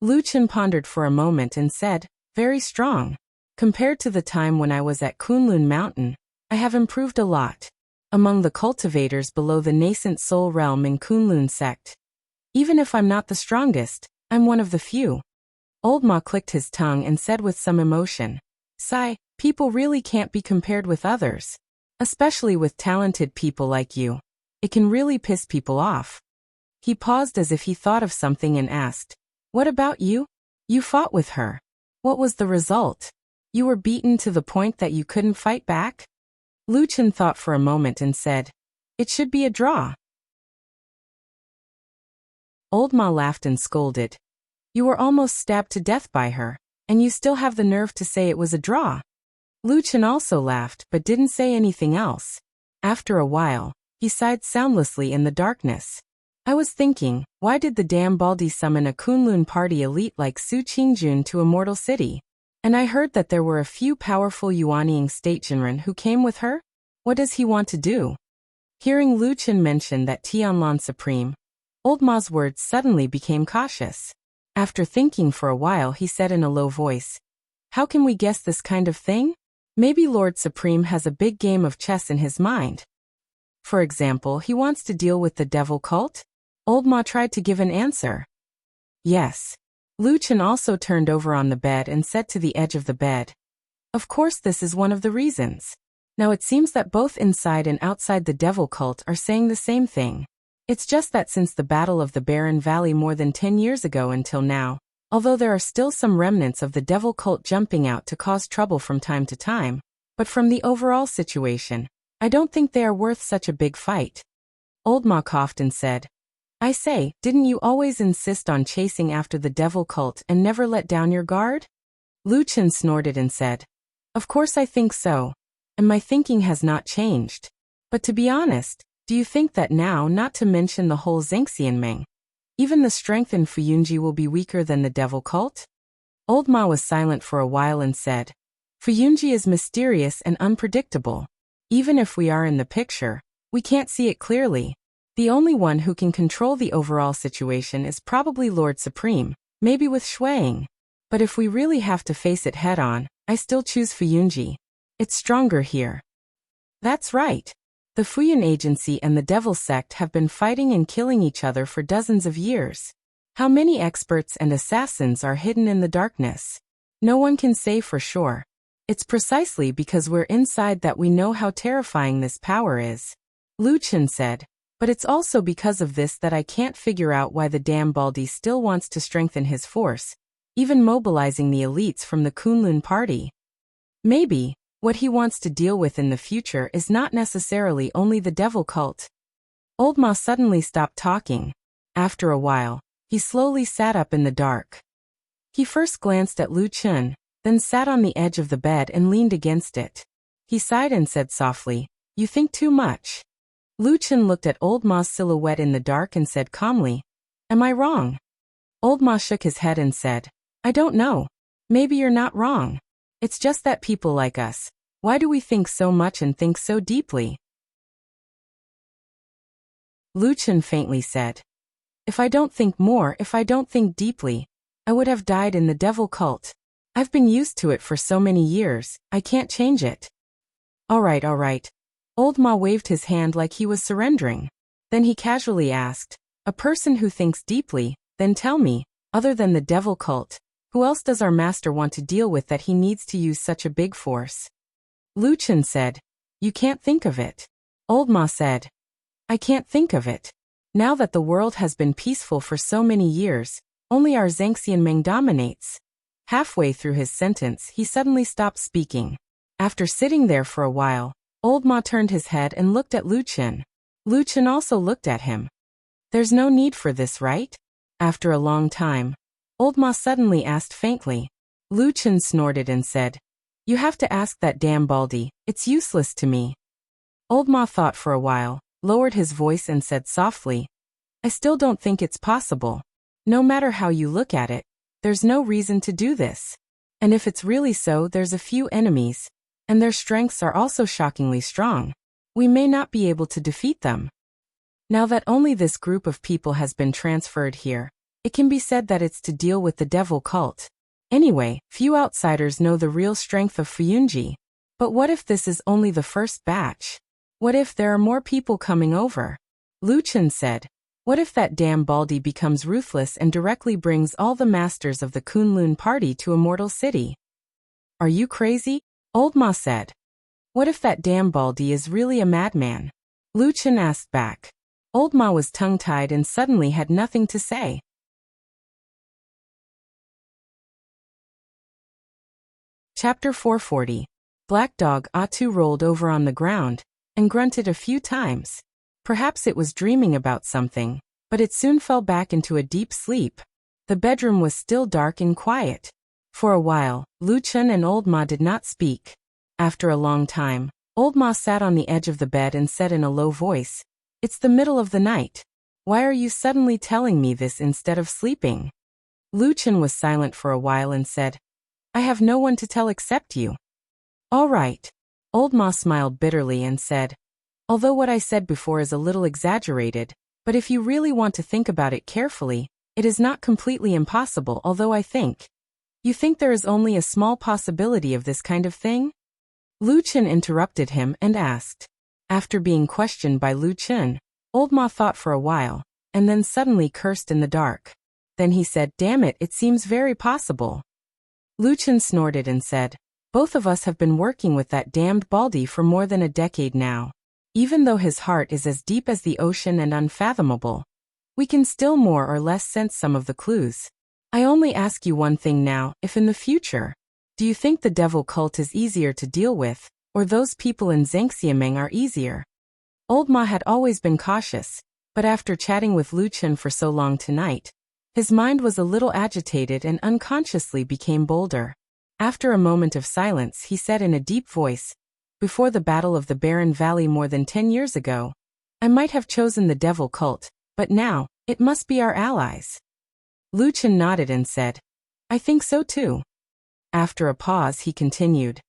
Lu Chen pondered for a moment and said, very strong. Compared to the time when I was at Kunlun Mountain, I have improved a lot. Among the cultivators below the nascent soul realm in Kunlun sect. Even if I'm not the strongest, I'm one of the few. Old Ma clicked his tongue and said with some emotion, Sai, people really can't be compared with others. Especially with talented people like you. It can really piss people off. He paused as if he thought of something and asked, what about you? You fought with her. What was the result? You were beaten to the point that you couldn't fight back? Lu Chen thought for a moment and said, it should be a draw. Old Ma laughed and scolded. You were almost stabbed to death by her, and you still have the nerve to say it was a draw. Lu Chen also laughed but didn't say anything else. After a while, he sighed soundlessly in the darkness. I was thinking, why did the damn Baldi summon a Kunlun party elite like Su Qingjun to Immortal City? And I heard that there were a few powerful Yuanying state Jinren who came with her? What does he want to do? Hearing Lu Chen mention that Tianlan Supreme, Old Ma's words suddenly became cautious. After thinking for a while he said in a low voice, how can we guess this kind of thing? Maybe Lord Supreme has a big game of chess in his mind. For example, he wants to deal with the devil cult? Old Ma tried to give an answer. Yes. Lu Chen also turned over on the bed and said to the edge of the bed. Of course this is one of the reasons. Now it seems that both inside and outside the devil cult are saying the same thing. It's just that since the Battle of the Barren Valley more than 10 years ago until now, although there are still some remnants of the devil cult jumping out to cause trouble from time to time, but from the overall situation, I don't think they are worth such a big fight. Old Ma coughed and said, I say, didn't you always insist on chasing after the devil cult and never let down your guard? Lu Chen snorted and said, of course I think so, and my thinking has not changed. But to be honest, do you think that now, not to mention the whole Zhengxianmeng, even the strength in Fuyunji will be weaker than the devil cult? Old Ma was silent for a while and said, Fuyunji is mysterious and unpredictable. Even if we are in the picture, we can't see it clearly. The only one who can control the overall situation is probably Lord Supreme, maybe with Shuang. But if we really have to face it head-on, I still choose Fuyunji. It's stronger here. That's right. The Fuyun Agency and the Devil Sect have been fighting and killing each other for dozens of years. How many experts and assassins are hidden in the darkness? No one can say for sure. It's precisely because we're inside that we know how terrifying this power is. Lu Chen said, but it's also because of this that I can't figure out why the damn Baldi still wants to strengthen his force, even mobilizing the elites from the Kunlun party. Maybe what he wants to deal with in the future is not necessarily only the devil cult. Old Ma suddenly stopped talking. After a while, he slowly sat up in the dark. He first glanced at Lu Chen, then sat on the edge of the bed and leaned against it. He sighed and said softly, you think too much. Lu Chen looked at Old Ma's silhouette in the dark and said calmly, am I wrong? Old Ma shook his head and said, I don't know. Maybe you're not wrong. It's just that people like us, why do we think so much and think so deeply? Lu Chen faintly said, if I don't think more, if I don't think deeply, I would have died in the devil cult. I've been used to it for so many years, I can't change it. All right. Old Ma waved his hand like he was surrendering. Then he casually asked, a person who thinks deeply, then tell me, other than the devil cult, who else does our master want to deal with that he needs to use such a big force? Lu Chen said, you can't think of it. Old Ma said, I can't think of it. Now that the world has been peaceful for so many years, only our Zhangxianmeng dominates. Halfway through his sentence, he suddenly stopped speaking. After sitting there for a while, Old Ma turned his head and looked at Lu Chen. Lu Chen also looked at him. There's no need for this, right? After a long time, Old Ma suddenly asked faintly. Lu Chen snorted and said, You have to ask that damn baldy, it's useless to me. Old Ma thought for a while, lowered his voice and said softly, I still don't think it's possible. No matter how you look at it, there's no reason to do this. And if it's really so, there's a few enemies, and their strengths are also shockingly strong. We may not be able to defeat them. Now that only this group of people has been transferred here, it can be said that it's to deal with the devil cult. Anyway, few outsiders know the real strength of Fuyunji. But what if this is only the first batch? What if there are more people coming over? Lu Chen said, What if that damn baldy becomes ruthless and directly brings all the masters of the Kunlun party to Immortal City? Are you crazy? Old Ma said. What if that damn baldy is really a madman? Lu Chen asked back. Old Ma was tongue-tied and suddenly had nothing to say. Chapter 440. Black Dog Atu rolled over on the ground and grunted a few times. Perhaps it was dreaming about something, but it soon fell back into a deep sleep. The bedroom was still dark and quiet. For a while, Lu Chen and Old Ma did not speak. After a long time, Old Ma sat on the edge of the bed and said in a low voice, It's the middle of the night. Why are you suddenly telling me this instead of sleeping? Lu Chen was silent for a while and said, I have no one to tell except you. All right. Old Ma smiled bitterly and said, Although what I said before is a little exaggerated, but if you really want to think about it carefully, it is not completely impossible, although I think. You think there is only a small possibility of this kind of thing? Lu Chen interrupted him and asked. After being questioned by Lu Chen, Old Ma thought for a while, and then suddenly cursed in the dark. Then he said, Damn it, it seems very possible. Lu Chen snorted and said, Both of us have been working with that damned baldy for more than a decade now. Even though his heart is as deep as the ocean and unfathomable, we can still more or less sense some of the clues. I only ask you one thing now, if in the future, do you think the devil cult is easier to deal with, or those people in Zhangxiameng are easier? Old Ma had always been cautious, but after chatting with Lu Chen for so long tonight, his mind was a little agitated and unconsciously became bolder. After a moment of silence, he said in a deep voice, Before the Battle of the Barren Valley more than 10 years ago, I might have chosen the devil cult, but now, it must be our allies. Lu Chen nodded and said, I think so too. After a pause, he continued,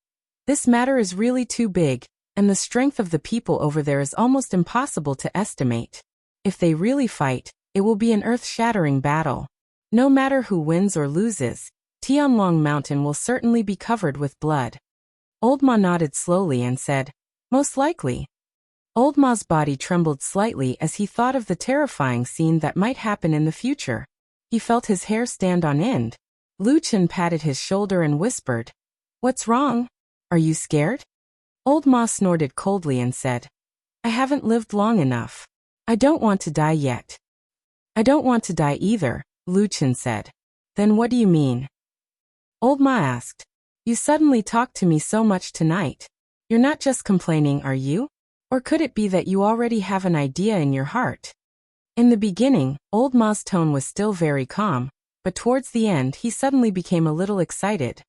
This matter is really too big, and the strength of the people over there is almost impossible to estimate. If they really fight, it will be an earth-shattering battle. No matter who wins or loses, Tianlong Mountain will certainly be covered with blood. Old Ma nodded slowly and said, Most likely. Old Ma's body trembled slightly as he thought of the terrifying scene that might happen in the future. He felt his hair stand on end. Lu Chen patted his shoulder and whispered, What's wrong? Are you scared? Old Ma snorted coldly and said, I haven't lived long enough. I don't want to die yet. I don't want to die either, Lu Chen said. Then what do you mean? Old Ma asked. You suddenly talked to me so much tonight. You're not just complaining, are you? Or could it be that you already have an idea in your heart? In the beginning, Old Ma's tone was still very calm, but towards the end he suddenly became a little excited.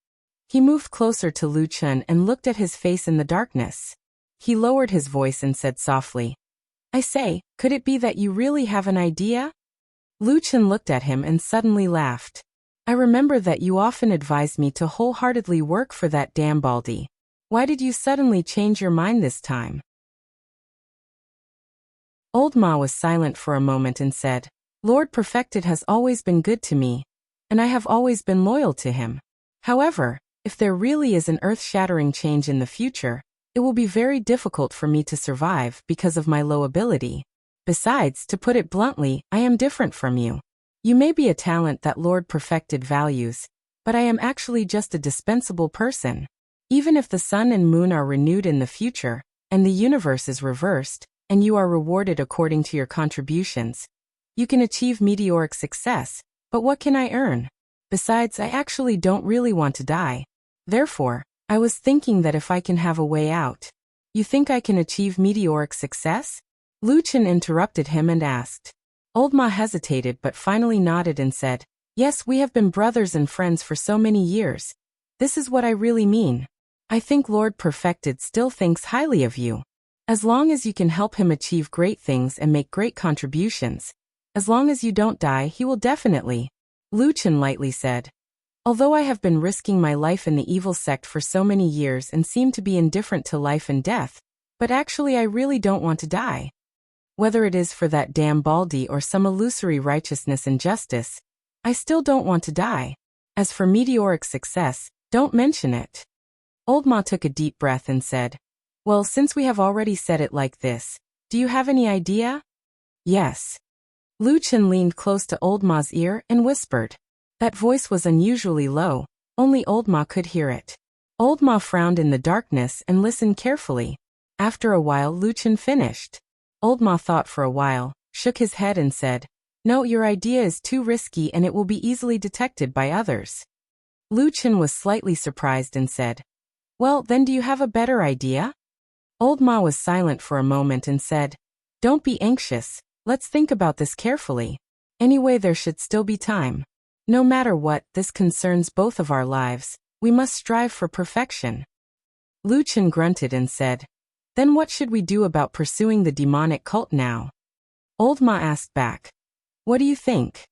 He moved closer to Lu Chen and looked at his face in the darkness. He lowered his voice and said softly, I say, could it be that you really have an idea? Lu Chen looked at him and suddenly laughed. I remember that you often advised me to wholeheartedly work for that damn baldy. Why did you suddenly change your mind this time? Old Ma was silent for a moment and said, Lord Perfected has always been good to me, and I have always been loyal to him. However, if there really is an earth-shattering change in the future, it will be very difficult for me to survive because of my low ability. Besides, to put it bluntly, I am different from you. You may be a talent that Lord Perfected values, but I am actually just a dispensable person. Even if the sun and moon are renewed in the future, and the universe is reversed, and you are rewarded according to your contributions. You can achieve meteoric success, but what can I earn? Besides, I actually don't really want to die. Therefore, I was thinking that if I can have a way out. You think I can achieve meteoric success? Lu Chen interrupted him and asked. Old Ma hesitated but finally nodded and said, Yes, we have been brothers and friends for so many years. This is what I really mean. I think Lord Perfected still thinks highly of you. As long as you can help him achieve great things and make great contributions. As long as you don't die, he will definitely. Lu Chen lightly said. Although I have been risking my life in the evil sect for so many years and seem to be indifferent to life and death, but actually I really don't want to die. Whether it is for that damn Baldy or some illusory righteousness and justice, I still don't want to die. As for meteoric success, don't mention it. Old Ma took a deep breath and said, Well, since we have already said it like this, do you have any idea? Yes. Lu Chen leaned close to Old Ma's ear and whispered. That voice was unusually low, only Old Ma could hear it. Old Ma frowned in the darkness and listened carefully. After a while Lu Chen finished. Old Ma thought for a while, shook his head and said, No, your idea is too risky and it will be easily detected by others. Lu Chen was slightly surprised and said, Well, then do you have a better idea? Old Ma was silent for a moment and said, Don't be anxious, let's think about this carefully. Anyway, there should still be time. No matter what, this concerns both of our lives. We must strive for perfection. Lu Chen grunted and said, Then what should we do about pursuing the demonic cult now? Old Ma asked back, What do you think?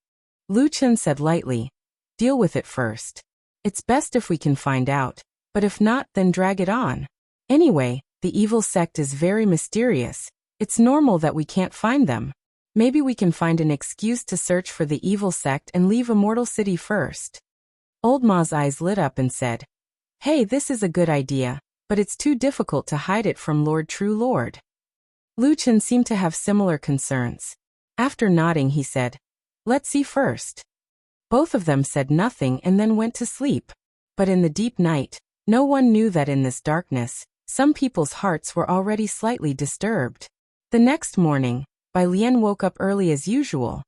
Lu Chen said lightly, Deal with it first. It's best if we can find out, but if not, then drag it on. Anyway, the evil sect is very mysterious. It's normal that we can't find them. Maybe we can find an excuse to search for the evil sect and leave Immortal City first. Old Ma's eyes lit up and said, Hey, this is a good idea, but it's too difficult to hide it from Lord True Lord. Lu Chen seemed to have similar concerns. After nodding, he said, Let's see first. Both of them said nothing and then went to sleep. But in the deep night, no one knew that in this darkness, some people's hearts were already slightly disturbed. The next morning, Bai Lian woke up early as usual.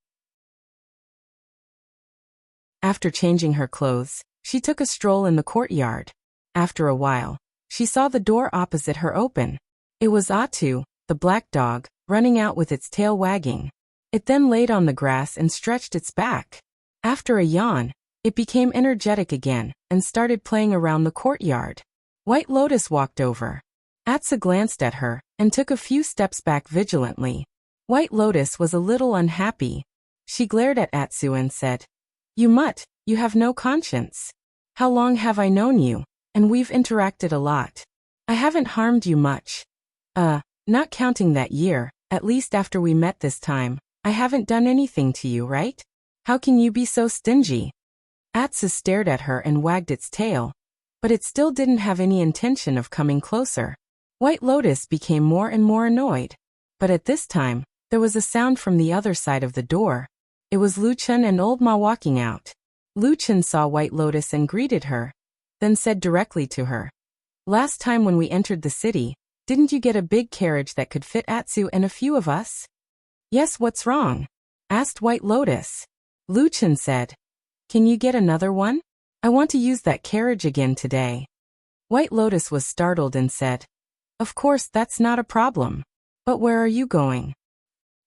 After changing her clothes, she took a stroll in the courtyard. After a while, she saw the door opposite her open. It was Atu, the black dog, running out with its tail wagging. It then laid on the grass and stretched its back. After a yawn, it became energetic again and started playing around the courtyard. White Lotus walked over. Atsu glanced at her and took a few steps back vigilantly. White Lotus was a little unhappy. She glared at Atsu and said, You mutt, you have no conscience. How long have I known you? And we've interacted a lot. I haven't harmed you much. Not counting that year, at least after we met this time, I haven't done anything to you, right? How can you be so stingy? Atsu stared at her and wagged its tail, but it still didn't have any intention of coming closer. White Lotus became more and more annoyed. But at this time, there was a sound from the other side of the door. It was Lu Chen and Old Ma walking out. Lu Chen saw White Lotus and greeted her, then said directly to her, Last time when we entered the city, didn't you get a big carriage that could fit Atsu and a few of us? Yes, what's wrong? Asked White Lotus. Lu Chen said, Can you get another one? I want to use that carriage again today. White Lotus was startled and said, Of course, that's not a problem. But where are you going?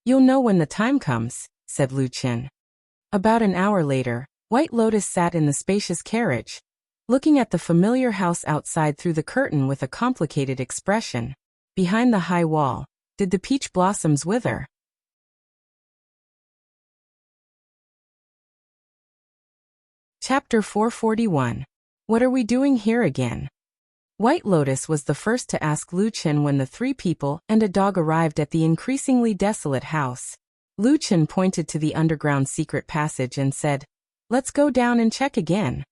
You'll know when the time comes, said Lu Chen. About an hour later, White Lotus sat in the spacious carriage, looking at the familiar house outside through the curtain with a complicated expression. Behind the high wall, did the peach blossoms wither? Chapter 441. What are we doing here again? White Lotus was the first to ask Lu Chen when the 3 people and a dog arrived at the increasingly desolate house. Lu Chen pointed to the underground secret passage and said, Let's go down and check again.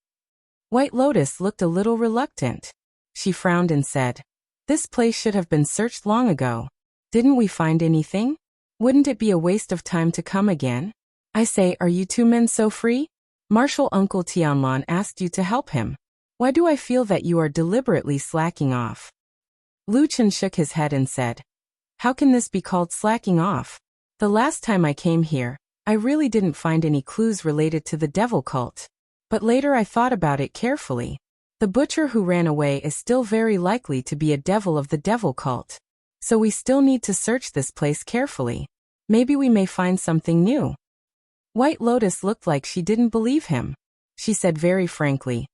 White Lotus looked a little reluctant. She frowned and said, This place should have been searched long ago. Didn't we find anything? Wouldn't it be a waste of time to come again? I say, are you 2 men so free? Marshal Uncle Tianlan asked you to help him. Why do I feel that you are deliberately slacking off? Lu Chen shook his head and said, How can this be called slacking off? The last time I came here, I really didn't find any clues related to the devil cult. But later I thought about it carefully. The butcher who ran away is still very likely to be a devil of the devil cult. So we still need to search this place carefully. Maybe we may find something new. White Lotus looked like she didn't believe him. She said very frankly,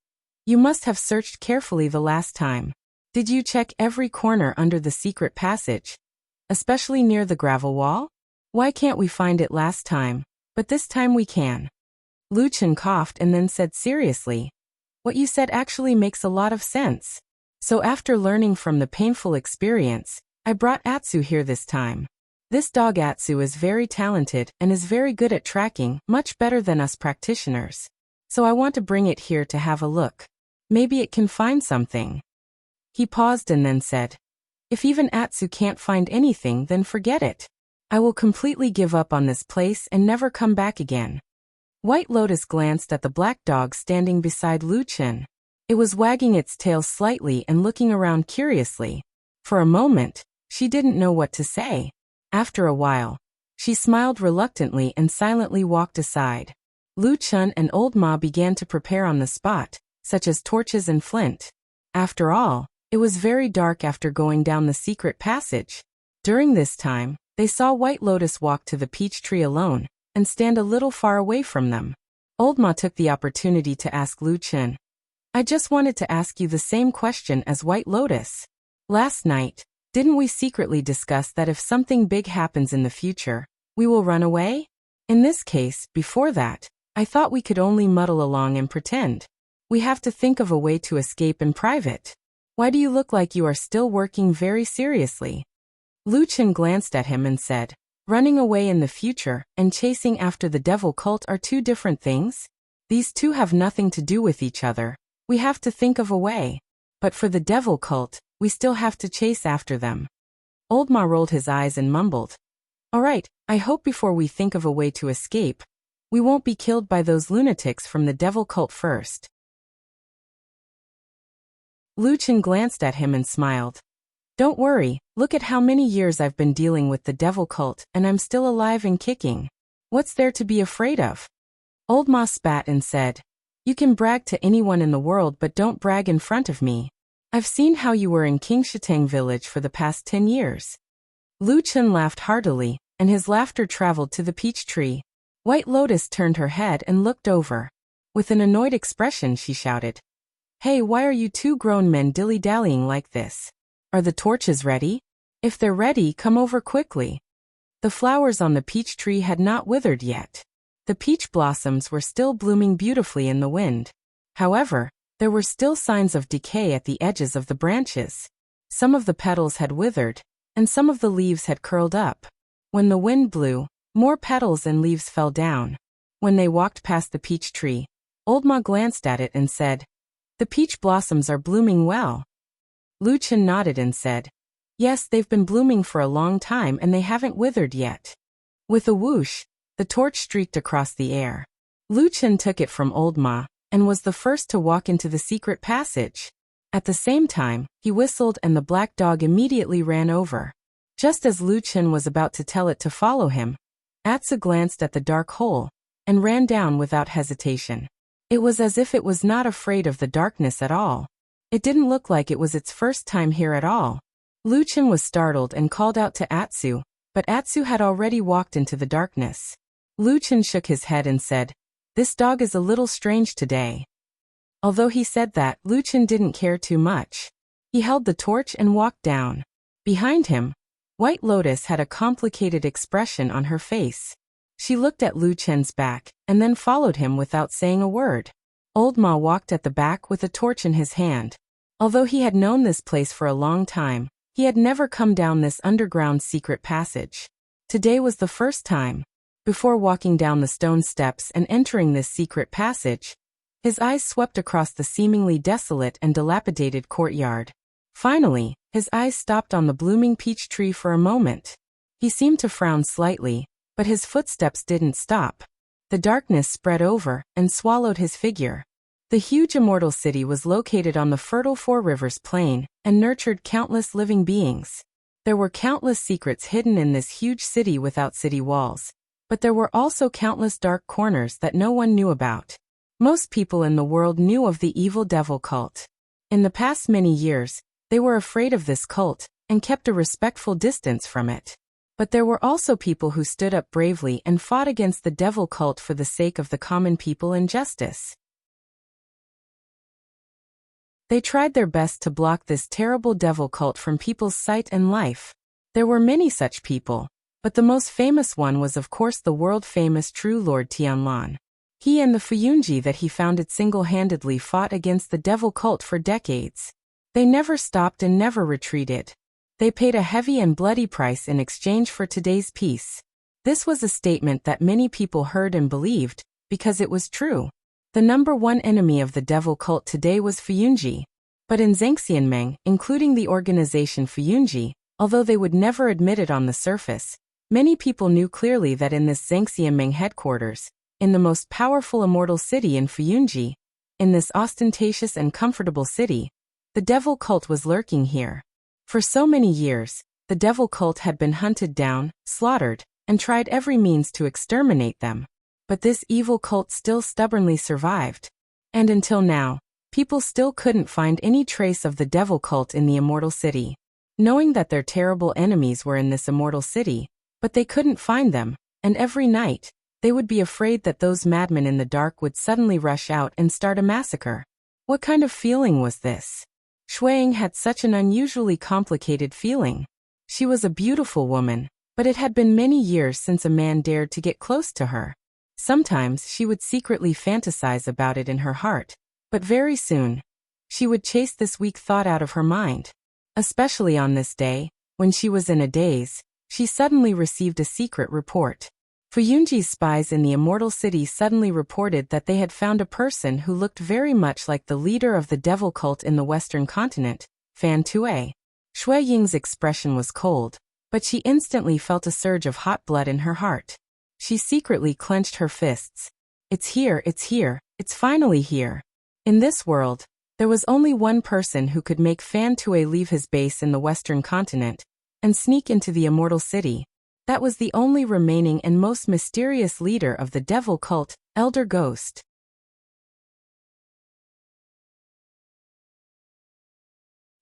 "You must have searched carefully the last time. Did you check every corner under the secret passage? Especially near the gravel wall? Why can't we find it last time, but this time we can?" Lu Chen coughed and then said seriously, "What you said actually makes a lot of sense. So after learning from the painful experience, I brought Atsu here this time. This dog Atsu is very talented and is very good at tracking, much better than us practitioners. So I want to bring it here to have a look. Maybe it can find something." He paused and then said, "If even Atsu can't find anything, then forget it. I will completely give up on this place and never come back again." White Lotus glanced at the black dog standing beside Lu Chen. It was wagging its tail slightly and looking around curiously. For a moment, she didn't know what to say. After a while, she smiled reluctantly and silently walked aside. Lu Chen and Old Ma began to prepare on the spot, such as torches and flint. After all, it was very dark after going down the secret passage. During this time, they saw White Lotus walk to the peach tree alone and stand a little far away from them. Old Ma took the opportunity to ask Lu Chen, "I just wanted to ask you the same question as White Lotus. Last night, didn't we secretly discuss that if something big happens in the future, we will run away? In this case, before that, I thought we could only muddle along and pretend. We have to think of a way to escape in private. Why do you look like you are still working very seriously?" Lu Chen glanced at him and said, "Running away in the future and chasing after the devil cult are two different things. These two have nothing to do with each other. We have to think of a way. But for the devil cult, we still have to chase after them." Old Ma rolled his eyes and mumbled, "All right, I hope before we think of a way to escape, we won't be killed by those lunatics from the devil cult first." Lu Chen glanced at him and smiled. "Don't worry, look at how many years I've been dealing with the devil cult and I'm still alive and kicking. What's there to be afraid of?" Old Ma spat and said, "You can brag to anyone in the world but don't brag in front of me. I've seen how you were in Qingshatang village for the past 10 years. Lu Chen laughed heartily, and his laughter traveled to the peach tree. White Lotus turned her head and looked over. With an annoyed expression she shouted, "Hey, why are you two grown men dilly-dallying like this? Are the torches ready? If they're ready, come over quickly." The flowers on the peach tree had not withered yet. The peach blossoms were still blooming beautifully in the wind. However, there were still signs of decay at the edges of the branches. Some of the petals had withered, and some of the leaves had curled up. When the wind blew, more petals and leaves fell down. When they walked past the peach tree, Old Ma glanced at it and said, "The peach blossoms are blooming well." Lu Chen nodded and said, "Yes, they've been blooming for a long time and they haven't withered yet." With a whoosh, the torch streaked across the air. Lu Chen took it from Old Ma and was the first to walk into the secret passage. At the same time, he whistled and the black dog immediately ran over. Just as Lu Chen was about to tell it to follow him, Atsu glanced at the dark hole and ran down without hesitation. It was as if it was not afraid of the darkness at all. It didn't look like it was its first time here at all. Lu Chen was startled and called out to Atsu, but Atsu had already walked into the darkness. Lu Chen shook his head and said, "This dog is a little strange today." Although he said that, Lu Chen didn't care too much. He held the torch and walked down. Behind him, White Lotus had a complicated expression on her face. She looked at Lu Chen's back, and then followed him without saying a word. Old Ma walked at the back with a torch in his hand. Although he had known this place for a long time, he had never come down this underground secret passage. Today was the first time. Before walking down the stone steps and entering this secret passage, his eyes swept across the seemingly desolate and dilapidated courtyard. Finally, his eyes stopped on the blooming peach tree for a moment. He seemed to frown slightly, but his footsteps didn't stop. The darkness spread over and swallowed his figure. The huge immortal city was located on the fertile Four Rivers plain and nurtured countless living beings. There were countless secrets hidden in this huge city without city walls, but there were also countless dark corners that no one knew about. Most people in the world knew of the evil devil cult. In the past many years, they were afraid of this cult and kept a respectful distance from it. But there were also people who stood up bravely and fought against the devil cult for the sake of the common people and justice. They tried their best to block this terrible devil cult from people's sight and life. There were many such people, but the most famous one was of course the world-famous true Lord Tianlan. He and the Fuyunji that he founded single-handedly fought against the devil cult for decades. They never stopped and never retreated. They paid a heavy and bloody price in exchange for today's peace. This was a statement that many people heard and believed, because it was true. The number one enemy of the devil cult today was Fuyunji. But in Zhangxianmeng, including the organization Fuyunji, although they would never admit it on the surface, many people knew clearly that in this Zhangxianmeng headquarters, in the most powerful immortal city in Fuyunji, in this ostentatious and comfortable city, the devil cult was lurking here. For so many years, the devil cult had been hunted down, slaughtered, and tried every means to exterminate them. But this evil cult still stubbornly survived. And until now, people still couldn't find any trace of the devil cult in the immortal city. Knowing that their terrible enemies were in this immortal city, but they couldn't find them, and every night, they would be afraid that those madmen in the dark would suddenly rush out and start a massacre. What kind of feeling was this? Shuang had such an unusually complicated feeling. She was a beautiful woman, but it had been many years since a man dared to get close to her. Sometimes she would secretly fantasize about it in her heart, but very soon, she would chase this weak thought out of her mind. Especially on this day, when she was in a daze, she suddenly received a secret report. Fuyunji's spies in the immortal city suddenly reported that they had found a person who looked very much like the leader of the devil cult in the western continent, Fan Tue. Shui Ying's expression was cold, but she instantly felt a surge of hot blood in her heart. She secretly clenched her fists. It's here, it's finally here. In this world, there was only one person who could make Fan Tue leave his base in the western continent and sneak into the immortal city. That was the only remaining and most mysterious leader of the devil cult, Elder Ghost.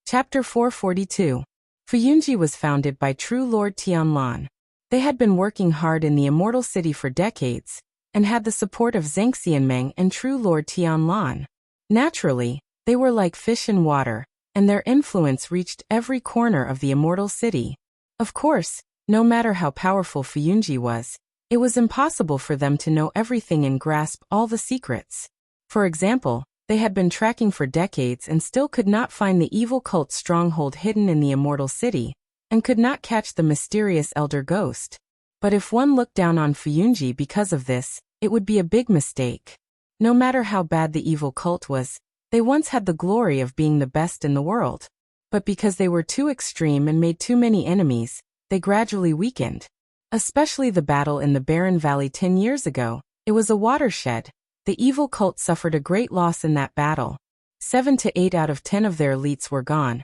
Chapter 442. Fuyunji was founded by true Lord Tianlan. They had been working hard in the immortal city for decades, and had the support of Zhangxianmeng and true Lord Tianlan. Naturally, they were like fish in water, and their influence reached every corner of the immortal city. Of course, no matter how powerful Fuyunji was, it was impossible for them to know everything and grasp all the secrets. For example, they had been tracking for decades and still could not find the evil cult stronghold hidden in the immortal city, and could not catch the mysterious Elder Ghost. But if one looked down on Fuyunji because of this, it would be a big mistake. No matter how bad the evil cult was, they once had the glory of being the best in the world. But because they were too extreme and made too many enemies, they gradually weakened. Especially the battle in the Barren Valley 10 years ago, it was a watershed. The evil cult suffered a great loss in that battle. 7 to 8 out of 10 of their elites were gone.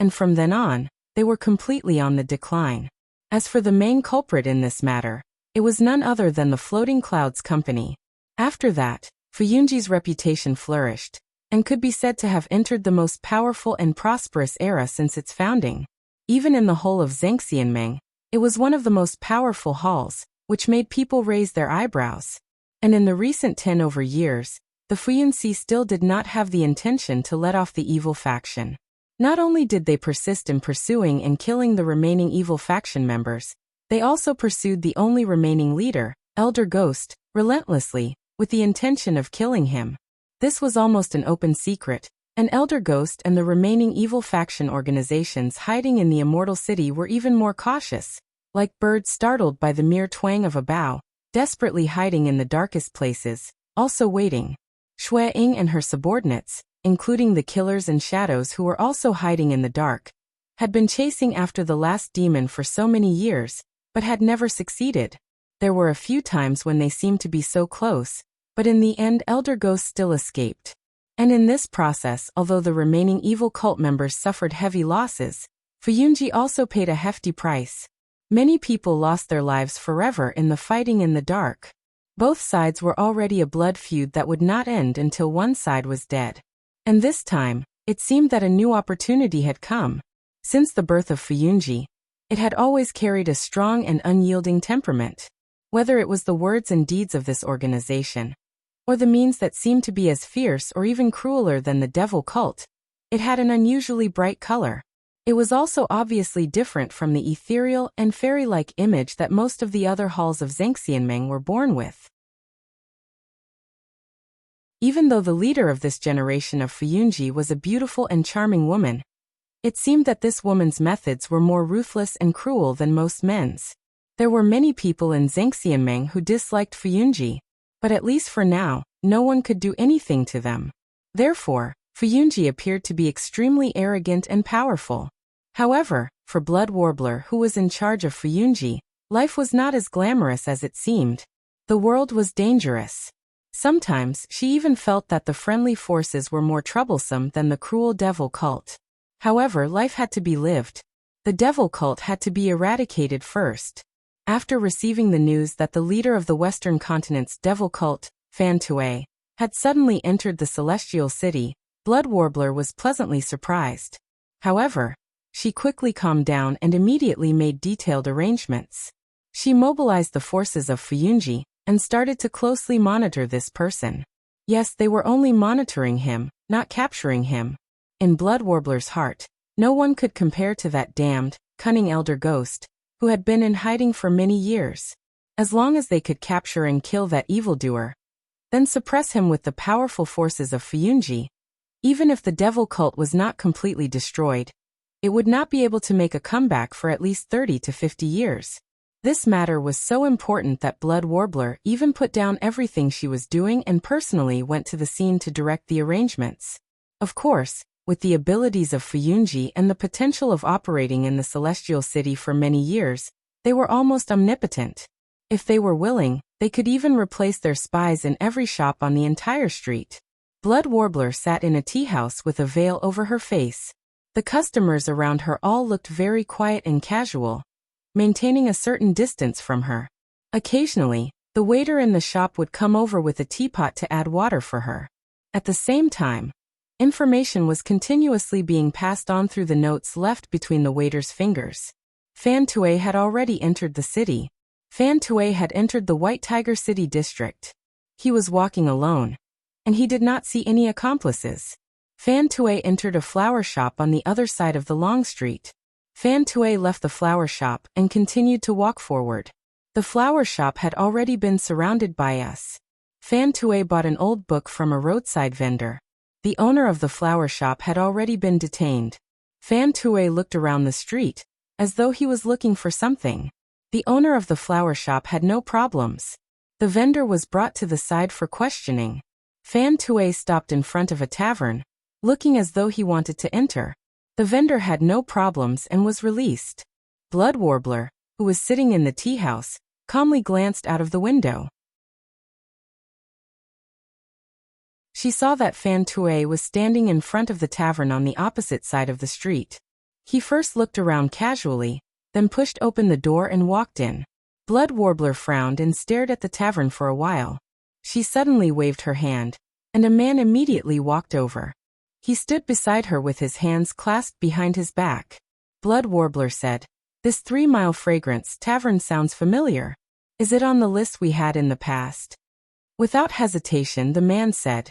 And from then on, they were completely on the decline. As for the main culprit in this matter, it was none other than the Floating Clouds Company. After that, Fuyunji's reputation flourished, and could be said to have entered the most powerful and prosperous era since its founding. Even in the whole of Zhangxianmeng, it was one of the most powerful halls, which made people raise their eyebrows. And in the recent 10 over years, the Fuyunci still did not have the intention to let off the evil faction. Not only did they persist in pursuing and killing the remaining evil faction members, they also pursued the only remaining leader, Elder Ghost, relentlessly, with the intention of killing him. This was almost an open secret, and Elder Ghost and the remaining evil faction organizations hiding in the immortal city were even more cautious, like birds startled by the mere twang of a bough, desperately hiding in the darkest places, also waiting. Shui Ying and her subordinates, including the killers and shadows who were also hiding in the dark, had been chasing after the last demon for so many years, but had never succeeded. There were a few times when they seemed to be so close, but in the end Elder Ghost still escaped. And in this process, although the remaining evil cult members suffered heavy losses, Fuyunji also paid a hefty price. Many people lost their lives forever in the fighting in the dark. Both sides were already a blood feud that would not end until one side was dead. And this time, it seemed that a new opportunity had come. Since the birth of Fuyunji, it had always carried a strong and unyielding temperament. Whether it was the words and deeds of this organization, or the means that seemed to be as fierce or even crueler than the devil cult, it had an unusually bright color. It was also obviously different from the ethereal and fairy-like image that most of the other halls of Zhengxianmeng were born with. Even though the leader of this generation of Fuyunji was a beautiful and charming woman, it seemed that this woman's methods were more ruthless and cruel than most men's. There were many people in Zhengxianmeng who disliked Fuyunji, but at least for now, no one could do anything to them. Therefore, Fuyunji appeared to be extremely arrogant and powerful. However, for Blood Warbler, who was in charge of Fuyunji, life was not as glamorous as it seemed. The world was dangerous. Sometimes she even felt that the friendly forces were more troublesome than the cruel devil cult. However, life had to be lived. The devil cult had to be eradicated first. After receiving the news that the leader of the Western continent's devil cult, Fan Tue, had suddenly entered the celestial city, Blood Warbler was pleasantly surprised. However, she quickly calmed down and immediately made detailed arrangements. She mobilized the forces of Fuyunji and started to closely monitor this person. Yes, they were only monitoring him, not capturing him. In Blood Warbler's heart, no one could compare to that damned, cunning elder ghost, who had been in hiding for many years. As long as they could capture and kill that evildoer, then suppress him with the powerful forces of Fuyunji, even if the devil cult was not completely destroyed, it would not be able to make a comeback for at least 30 to 50 years. This matter was so important that Blood Warbler even put down everything she was doing and personally went to the scene to direct the arrangements. Of course, with the abilities of Fuyunji and the potential of operating in the Celestial City for many years, they were almost omnipotent. If they were willing, they could even replace their spies in every shop on the entire street. Blood Warbler sat in a tea house with a veil over her face. The customers around her all looked very quiet and casual, maintaining a certain distance from her. Occasionally, the waiter in the shop would come over with a teapot to add water for her. At the same time, information was continuously being passed on through the notes left between the waiter's fingers. Fan Tue had already entered the city. Fan Tue had entered the White Tiger City district. He was walking alone, and he did not see any accomplices. Fan Tue entered a flower shop on the other side of the long street. Fan Tue left the flower shop and continued to walk forward. The flower shop had already been surrounded by us. Fan Tue bought an old book from a roadside vendor. The owner of the flower shop had already been detained. Fan Tue looked around the street, as though he was looking for something. The owner of the flower shop had no problems. The vendor was brought to the side for questioning. Fan Tue stopped in front of a tavern, looking as though he wanted to enter. The vendor had no problems and was released. Blood Warbler, who was sitting in the tea house, calmly glanced out of the window. She saw that Fan Tue was standing in front of the tavern on the opposite side of the street. He first looked around casually, then pushed open the door and walked in. Blood Warbler frowned and stared at the tavern for a while. She suddenly waved her hand, and a man immediately walked over. He stood beside her with his hands clasped behind his back. Blood Warbler said, "This 3 Mile Fragrance Tavern sounds familiar. Is it on the list we had in the past?" Without hesitation, the man said,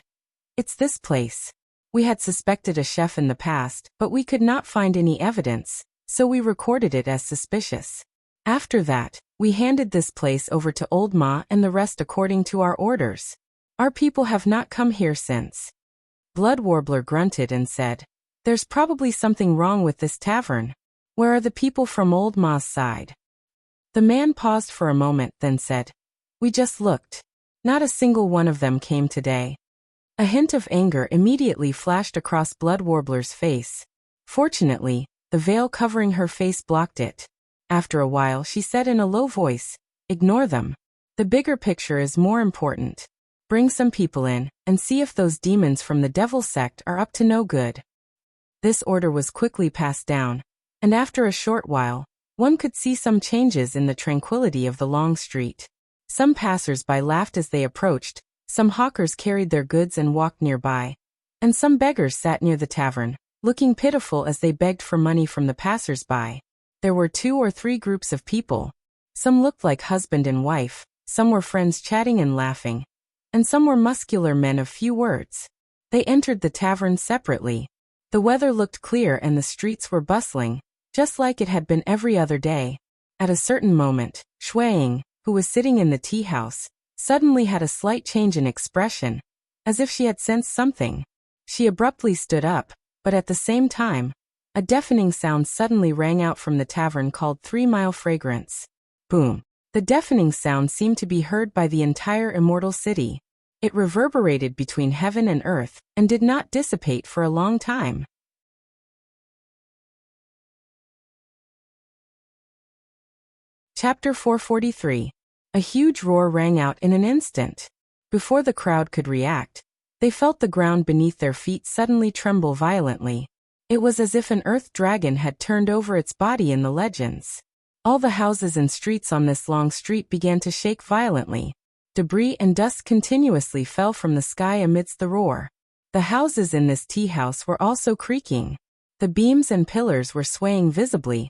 "It's this place. We had suspected a chef in the past, but we could not find any evidence, so we recorded it as suspicious. After that, we handed this place over to Old Ma and the rest according to our orders. Our people have not come here since." Blood Warbler grunted and said, "There's probably something wrong with this tavern. Where are the people from Old Ma's side?" The man paused for a moment, then said, "We just looked. Not a single one of them came today." A hint of anger immediately flashed across Blood Warbler's face. Fortunately, the veil covering her face blocked it. After a while she said in a low voice, "Ignore them. The bigger picture is more important. Bring some people in, and see if those demons from the Devil sect are up to no good." This order was quickly passed down, and after a short while, one could see some changes in the tranquility of the long street. Some passers-by laughed as they approached, some hawkers carried their goods and walked nearby, and some beggars sat near the tavern, looking pitiful as they begged for money from the passers-by. There were 2 or 3 groups of people. Some looked like husband and wife, some were friends chatting and laughing, and some were muscular men of few words. They entered the tavern separately. The weather looked clear and the streets were bustling, just like it had been every other day. At a certain moment, Shuang, who was sitting in the tea house, suddenly had a slight change in expression, as if she had sensed something. She abruptly stood up, but at the same time, a deafening sound suddenly rang out from the tavern called 3 Mile Fragrance. Boom! The deafening sound seemed to be heard by the entire immortal city. It reverberated between heaven and earth, and did not dissipate for a long time. Chapter 443. A huge roar rang out in an instant. Before the crowd could react, they felt the ground beneath their feet suddenly tremble violently. It was as if an earth dragon had turned over its body in the legends. All the houses and streets on this long street began to shake violently. Debris and dust continuously fell from the sky amidst the roar. The houses in this tea house were also creaking. The beams and pillars were swaying visibly,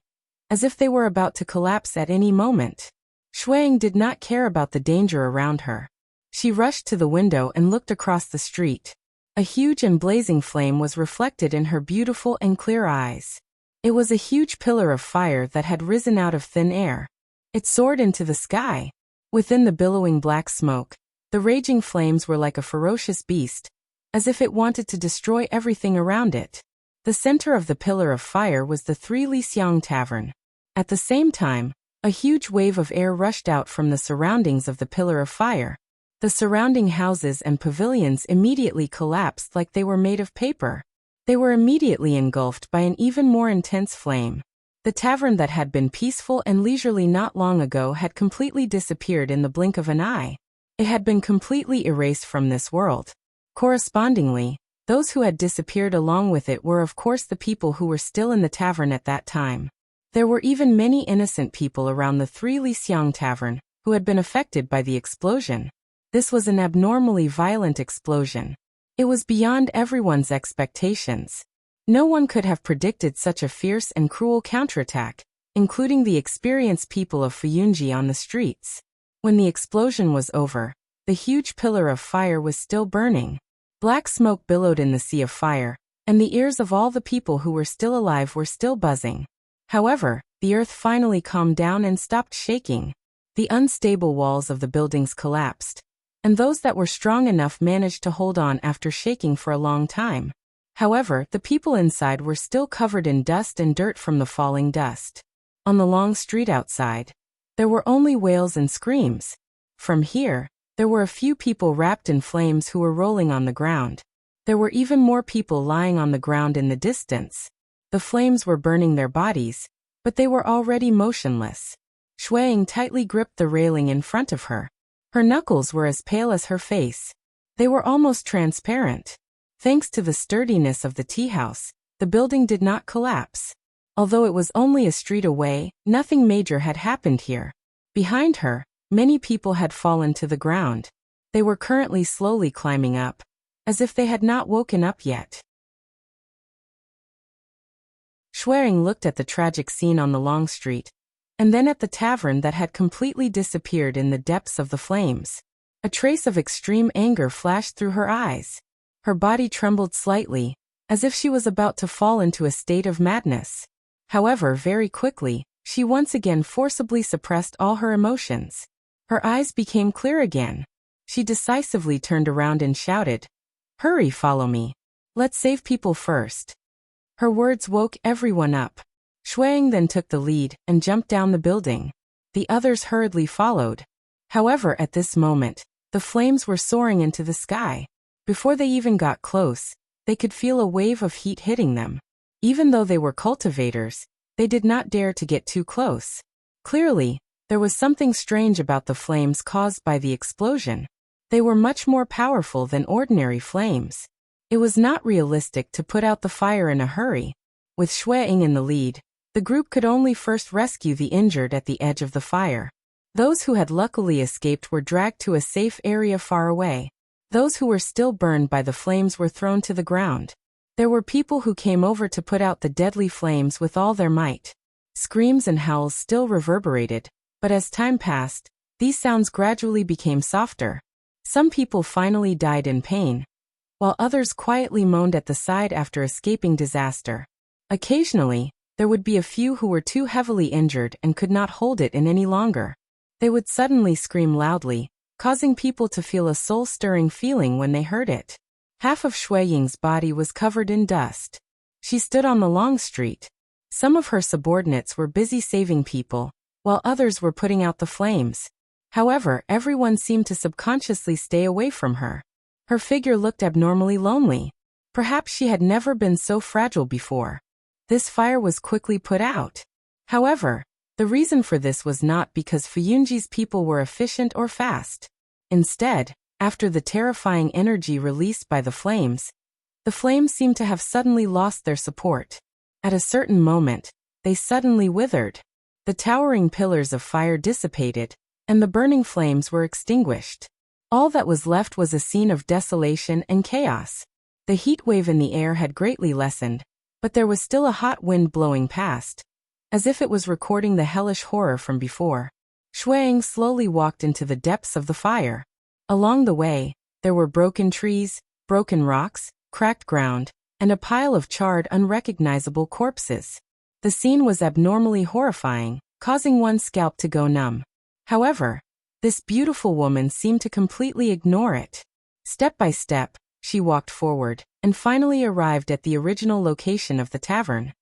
as if they were about to collapse at any moment. Shuang did not care about the danger around her. She rushed to the window and looked across the street. A huge and blazing flame was reflected in her beautiful and clear eyes. It was a huge pillar of fire that had risen out of thin air. It soared into the sky. Within the billowing black smoke, the raging flames were like a ferocious beast, as if it wanted to destroy everything around it. The center of the pillar of fire was the 3 Lixiang Tavern. At the same time, a huge wave of air rushed out from the surroundings of the pillar of fire. The surrounding houses and pavilions immediately collapsed like they were made of paper. They were immediately engulfed by an even more intense flame. The tavern that had been peaceful and leisurely not long ago had completely disappeared in the blink of an eye. It had been completely erased from this world. Correspondingly, those who had disappeared along with it were of course the people who were still in the tavern at that time. There were even many innocent people around the 3 Lixiang Tavern, who had been affected by the explosion. This was an abnormally violent explosion. It was beyond everyone's expectations. No one could have predicted such a fierce and cruel counterattack, including the experienced people of Fuyunji on the streets. When the explosion was over, the huge pillar of fire was still burning. Black smoke billowed in the sea of fire, and the ears of all the people who were still alive were still buzzing. However, the earth finally calmed down and stopped shaking. The unstable walls of the buildings collapsed, and those that were strong enough managed to hold on after shaking for a long time. However, the people inside were still covered in dust and dirt from the falling dust. On the long street outside, there were only wails and screams. From here, there were a few people wrapped in flames who were rolling on the ground. There were even more people lying on the ground in the distance. The flames were burning their bodies, but they were already motionless. Shuang tightly gripped the railing in front of her. Her knuckles were as pale as her face. They were almost transparent. Thanks to the sturdiness of the tea house, the building did not collapse. Although it was only a street away, nothing major had happened here. Behind her, many people had fallen to the ground. They were currently slowly climbing up, as if they had not woken up yet. Shuang looked at the tragic scene on the long street, and then at the tavern that had completely disappeared in the depths of the flames. A trace of extreme anger flashed through her eyes. Her body trembled slightly, as if she was about to fall into a state of madness. However, very quickly, she once again forcibly suppressed all her emotions. Her eyes became clear again. She decisively turned around and shouted, "Hurry, follow me. Let's save people first." Her words woke everyone up. Shuang then took the lead and jumped down the building. The others hurriedly followed. However, at this moment, the flames were soaring into the sky. Before they even got close, they could feel a wave of heat hitting them. Even though they were cultivators, they did not dare to get too close. Clearly, there was something strange about the flames caused by the explosion. They were much more powerful than ordinary flames. It was not realistic to put out the fire in a hurry. With Shuang in the lead, The group could only first rescue the injured at the edge of the fire. Those who had luckily escaped were dragged to a safe area far away. Those who were still burned by the flames were thrown to the ground. There were people who came over to put out the deadly flames with all their might. Screams and howls still reverberated, but as time passed, these sounds gradually became softer. Some people finally died in pain, while others quietly moaned at the side after escaping disaster. Occasionally, there would be a few who were too heavily injured and could not hold it in any longer. They would suddenly scream loudly, causing people to feel a soul-stirring feeling when they heard it. Half of Shui Ying's body was covered in dust. She stood on the long street. Some of her subordinates were busy saving people, while others were putting out the flames. However, everyone seemed to subconsciously stay away from her. Her figure looked abnormally lonely. Perhaps she had never been so fragile before. This fire was quickly put out. However, the reason for this was not because Fuyunji's people were efficient or fast. Instead, after the terrifying energy released by the flames seemed to have suddenly lost their support. At a certain moment, they suddenly withered. The towering pillars of fire dissipated, and the burning flames were extinguished. All that was left was a scene of desolation and chaos. The heat wave in the air had greatly lessened, but there was still a hot wind blowing past, as if it was recording the hellish horror from before. Shuang slowly walked into the depths of the fire. Along the way, there were broken trees, broken rocks, cracked ground, and a pile of charred, unrecognizable corpses. The scene was abnormally horrifying, causing one's scalp to go numb. However, this beautiful woman seemed to completely ignore it. Step by step, she walked forward, and finally arrived at the original location of the tavern.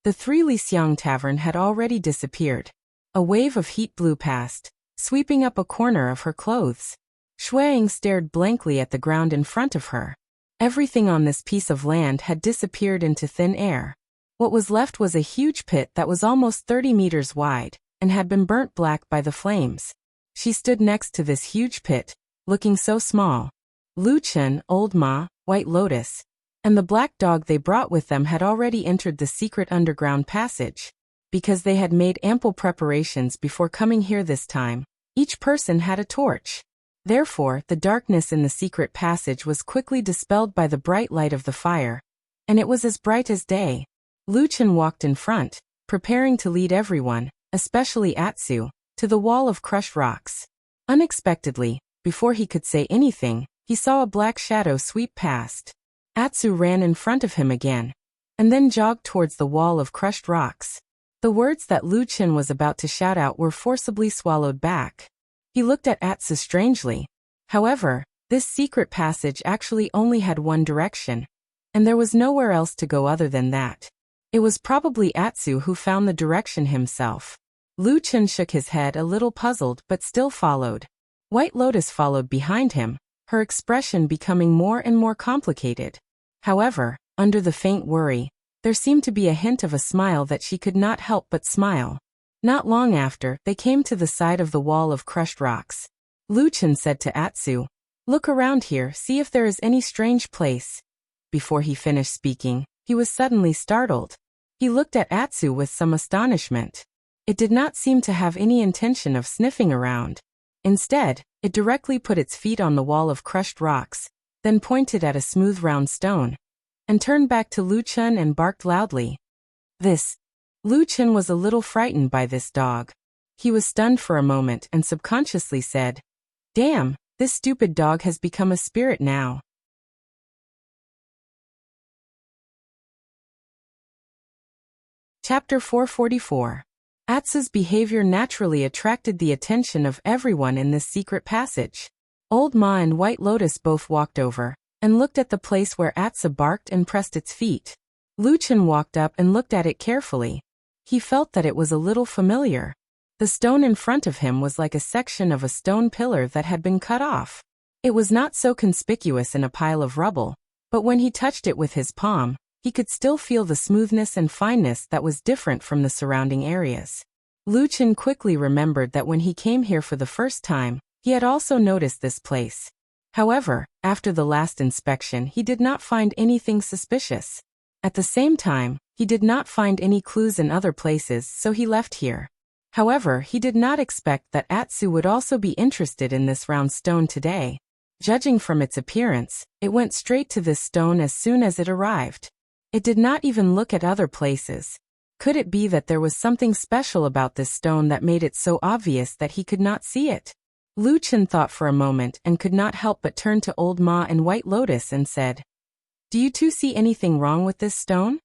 The Three Lixiang Tavern had already disappeared. A wave of heat blew past, sweeping up a corner of her clothes. Shuang stared blankly at the ground in front of her. Everything on this piece of land had disappeared into thin air. What was left was a huge pit that was almost 30 meters wide, and had been burnt black by the flames. She stood next to this huge pit, looking so small. Lu Chen, Old Ma, White Lotus, and the black dog they brought with them had already entered the secret underground passage. Because they had made ample preparations before coming here this time, each person had a torch. Therefore, the darkness in the secret passage was quickly dispelled by the bright light of the fire, and it was as bright as day. Lu Chen walked in front, preparing to lead everyone, especially Atsu, to the wall of crushed rocks. Unexpectedly, before he could say anything, he saw a black shadow sweep past. Atsu ran in front of him again, and then jogged towards the wall of crushed rocks. The words that Lu Chen was about to shout out were forcibly swallowed back. He looked at Atsu strangely. However, this secret passage actually only had one direction, and there was nowhere else to go other than that. It was probably Atsu who found the direction himself. Lu Chen shook his head a little puzzled but still followed. White Lotus followed behind him, her expression becoming more and more complicated. However, under the faint worry, there seemed to be a hint of a smile that she could not help but smile. Not long after, they came to the side of the wall of crushed rocks. Lu Chen said to Atsu, "Look around here, see if there is any strange place." Before he finished speaking, he was suddenly startled. He looked at Atsu with some astonishment. It did not seem to have any intention of sniffing around. Instead, it directly put its feet on the wall of crushed rocks, then pointed at a smooth round stone, and turned back to Lu Chen and barked loudly. Lu Chen was a little frightened by this dog. He was stunned for a moment and subconsciously said, "Damn, this stupid dog has become a spirit now." Chapter 444. Atsu's behavior naturally attracted the attention of everyone in this secret passage. Old Ma and White Lotus both walked over and looked at the place where Atsu barked and pressed its feet. Lu Chen walked up and looked at it carefully. He felt that it was a little familiar. The stone in front of him was like a section of a stone pillar that had been cut off. It was not so conspicuous in a pile of rubble, but when he touched it with his palm, he could still feel the smoothness and fineness that was different from the surrounding areas. Lu Chen quickly remembered that when he came here for the first time, he had also noticed this place. However, after the last inspection he did not find anything suspicious. At the same time, he did not find any clues in other places, so he left here. However, he did not expect that Atsu would also be interested in this round stone today. Judging from its appearance, it went straight to this stone as soon as it arrived. It did not even look at other places. Could it be that there was something special about this stone that made it so obvious that he could not see it? Lu Chen thought for a moment and could not help but turn to Old Ma and White Lotus and said, "Do you two see anything wrong with this stone?"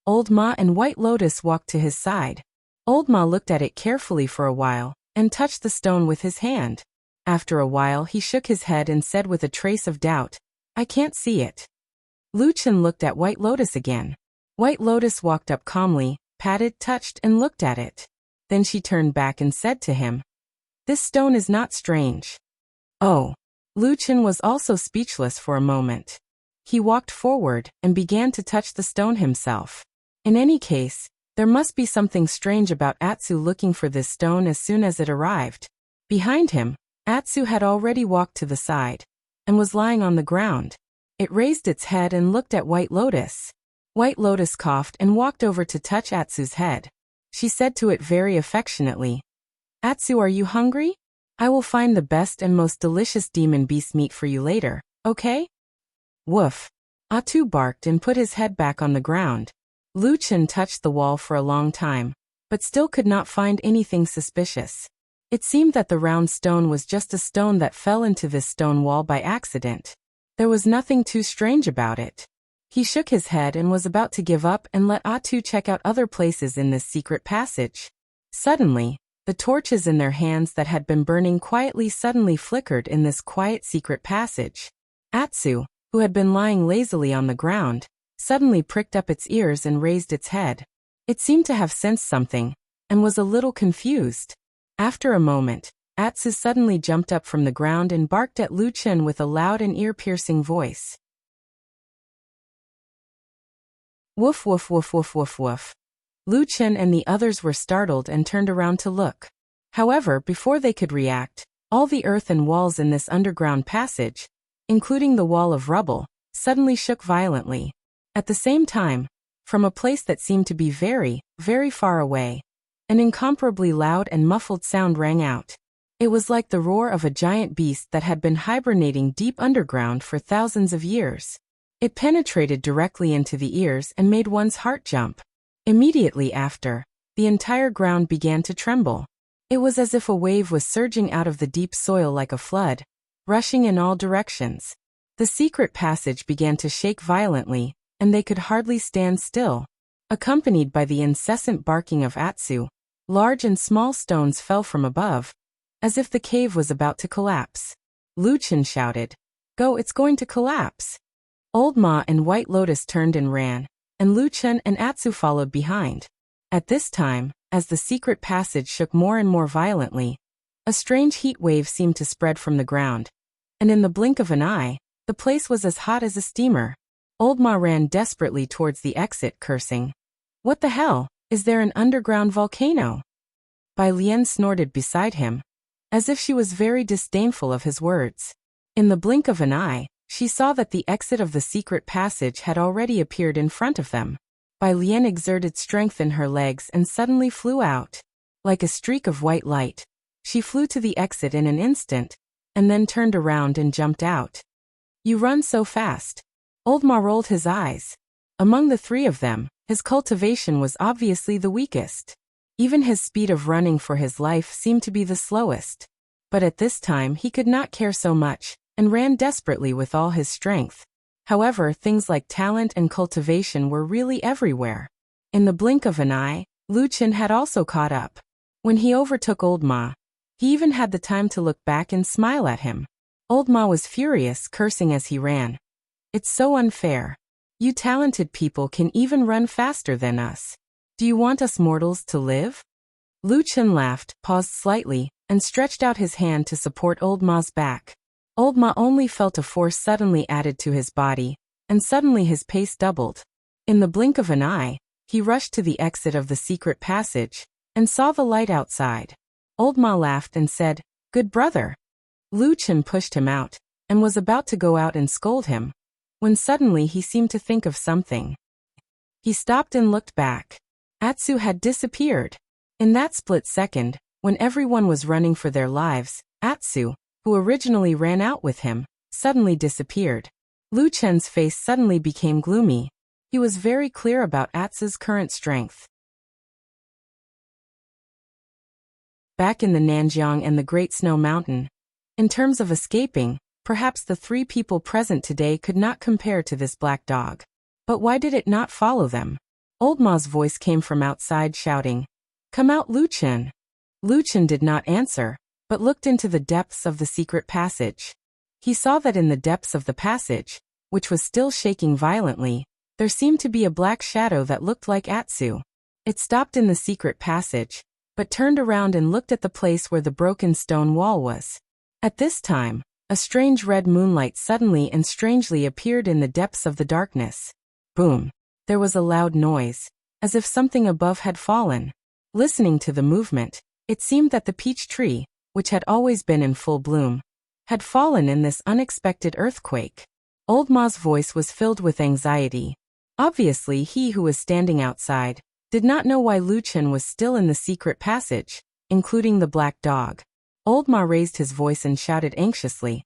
Old Ma and White Lotus walked to his side. Old Ma looked at it carefully for a while and touched the stone with his hand. After a while he shook his head and said with a trace of doubt, "I can't see it." Lu Chen looked at White Lotus again. White Lotus walked up calmly, patted, touched, and looked at it. Then she turned back and said to him, "This stone is not strange." Oh. Lu Chen was also speechless for a moment. He walked forward and began to touch the stone himself. In any case, there must be something strange about Atsu looking for this stone as soon as it arrived. Behind him, Atsu had already walked to the side and was lying on the ground. It raised its head and looked at White Lotus. White Lotus coughed and walked over to touch Atsu's head. She said to it very affectionately, "Atsu, are you hungry? I will find the best and most delicious demon beast meat for you later, okay?" Woof. Atsu barked and put his head back on the ground. Lu Chen touched the wall for a long time, but still could not find anything suspicious. It seemed that the round stone was just a stone that fell into this stone wall by accident. There was nothing too strange about it. He shook his head and was about to give up and let Atsu check out other places in this secret passage. Suddenly, the torches in their hands that had been burning quietly suddenly flickered in this quiet secret passage. Atsu, who had been lying lazily on the ground, suddenly pricked up its ears and raised its head. It seemed to have sensed something, and was a little confused. After a moment, Atsu suddenly jumped up from the ground and barked at Lu Chen with a loud and ear-piercing voice. Woof woof woof woof woof woof. Lu Chen and the others were startled and turned around to look. However, before they could react, all the earth and walls in this underground passage, including the wall of rubble, suddenly shook violently. At the same time, from a place that seemed to be very, very far away, an incomparably loud and muffled sound rang out. It was like the roar of a giant beast that had been hibernating deep underground for thousands of years. It penetrated directly into the ears and made one's heart jump. Immediately after, the entire ground began to tremble. It was as if a wave was surging out of the deep soil like a flood, rushing in all directions. The secret passage began to shake violently, and they could hardly stand still. Accompanied by the incessant barking of Atsu, large and small stones fell from above, as if the cave was about to collapse. Lu Chen shouted, "Go, it's going to collapse!" Old Ma and White Lotus turned and ran, and Lu Chen and Atsu followed behind. At this time, as the secret passage shook more and more violently, a strange heat wave seemed to spread from the ground, and in the blink of an eye, the place was as hot as a steamer. Old Ma ran desperately towards the exit, cursing, "What the hell? Is there an underground volcano?" Bai Lian snorted beside him, as if she was very disdainful of his words. In the blink of an eye, she saw that the exit of the secret passage had already appeared in front of them. Bai Lian exerted strength in her legs and suddenly flew out. Like a streak of white light, she flew to the exit in an instant, and then turned around and jumped out. "You run so fast." Old Ma rolled his eyes. Among the three of them, his cultivation was obviously the weakest. Even his speed of running for his life seemed to be the slowest. But at this time he could not care so much, and ran desperately with all his strength. However, things like talent and cultivation were really everywhere. In the blink of an eye, Lu Chen had also caught up. When he overtook Old Ma, he even had the time to look back and smile at him. Old Ma was furious, cursing as he ran. "It's so unfair. You talented people can even run faster than us. Do you want us mortals to live?" Lu Chen laughed, paused slightly, and stretched out his hand to support Old Ma's back. Old Ma only felt a force suddenly added to his body, and suddenly his pace doubled. In the blink of an eye, he rushed to the exit of the secret passage, and saw the light outside. Old Ma laughed and said, "Good brother." Lu Chen pushed him out, and was about to go out and scold him, when suddenly he seemed to think of something. He stopped and looked back. Atsu had disappeared. In that split second, when everyone was running for their lives, Atsu, who originally ran out with him, suddenly disappeared. Lu Chen's face suddenly became gloomy. He was very clear about Atsu's current strength. Back in the Nanjiang and the Great Snow Mountain. In terms of escaping, perhaps the 3 people present today could not compare to this black dog. But why did it not follow them? Old Ma's voice came from outside shouting, "Come out, Lu Chen!" Lu Chen did not answer, but looked into the depths of the secret passage. He saw that in the depths of the passage, which was still shaking violently, there seemed to be a black shadow that looked like Atsu. It stopped in the secret passage, but turned around and looked at the place where the broken stone wall was. At this time, a strange red moonlight suddenly and strangely appeared in the depths of the darkness. Boom! There was a loud noise, as if something above had fallen. Listening to the movement, it seemed that the peach tree, which had always been in full bloom, had fallen in this unexpected earthquake. Old Ma's voice was filled with anxiety. Obviously he who was standing outside did not know why Lu Chen was still in the secret passage, including the black dog. Old Ma raised his voice and shouted anxiously,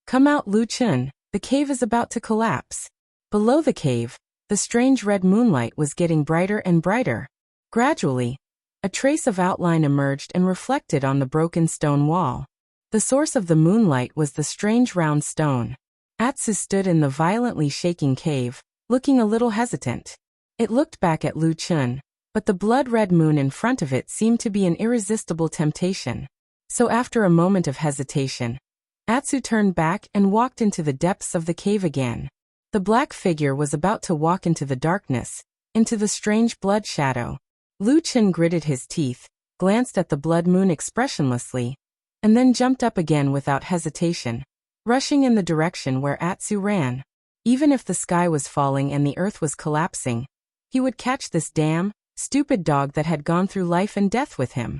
"Come out, Lu Chen, the cave is about to collapse." Below the cave, the strange red moonlight was getting brighter and brighter. Gradually, a trace of outline emerged and reflected on the broken stone wall. The source of the moonlight was the strange round stone. Atsu stood in the violently shaking cave, looking a little hesitant. It looked back at Lu Chen, but the blood-red moon in front of it seemed to be an irresistible temptation. So after a moment of hesitation, Atsu turned back and walked into the depths of the cave again. The black figure was about to walk into the darkness, into the strange blood shadow. Lu Chen gritted his teeth, glanced at the blood moon expressionlessly, and then jumped up again without hesitation, rushing in the direction where Atsu ran. Even if the sky was falling and the earth was collapsing, he would catch this damn, stupid dog that had gone through life and death with him.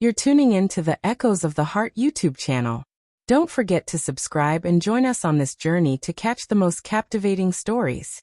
You're tuning in to the Echoes of the Heart YouTube channel. Don't forget to subscribe and join us on this journey to catch the most captivating stories.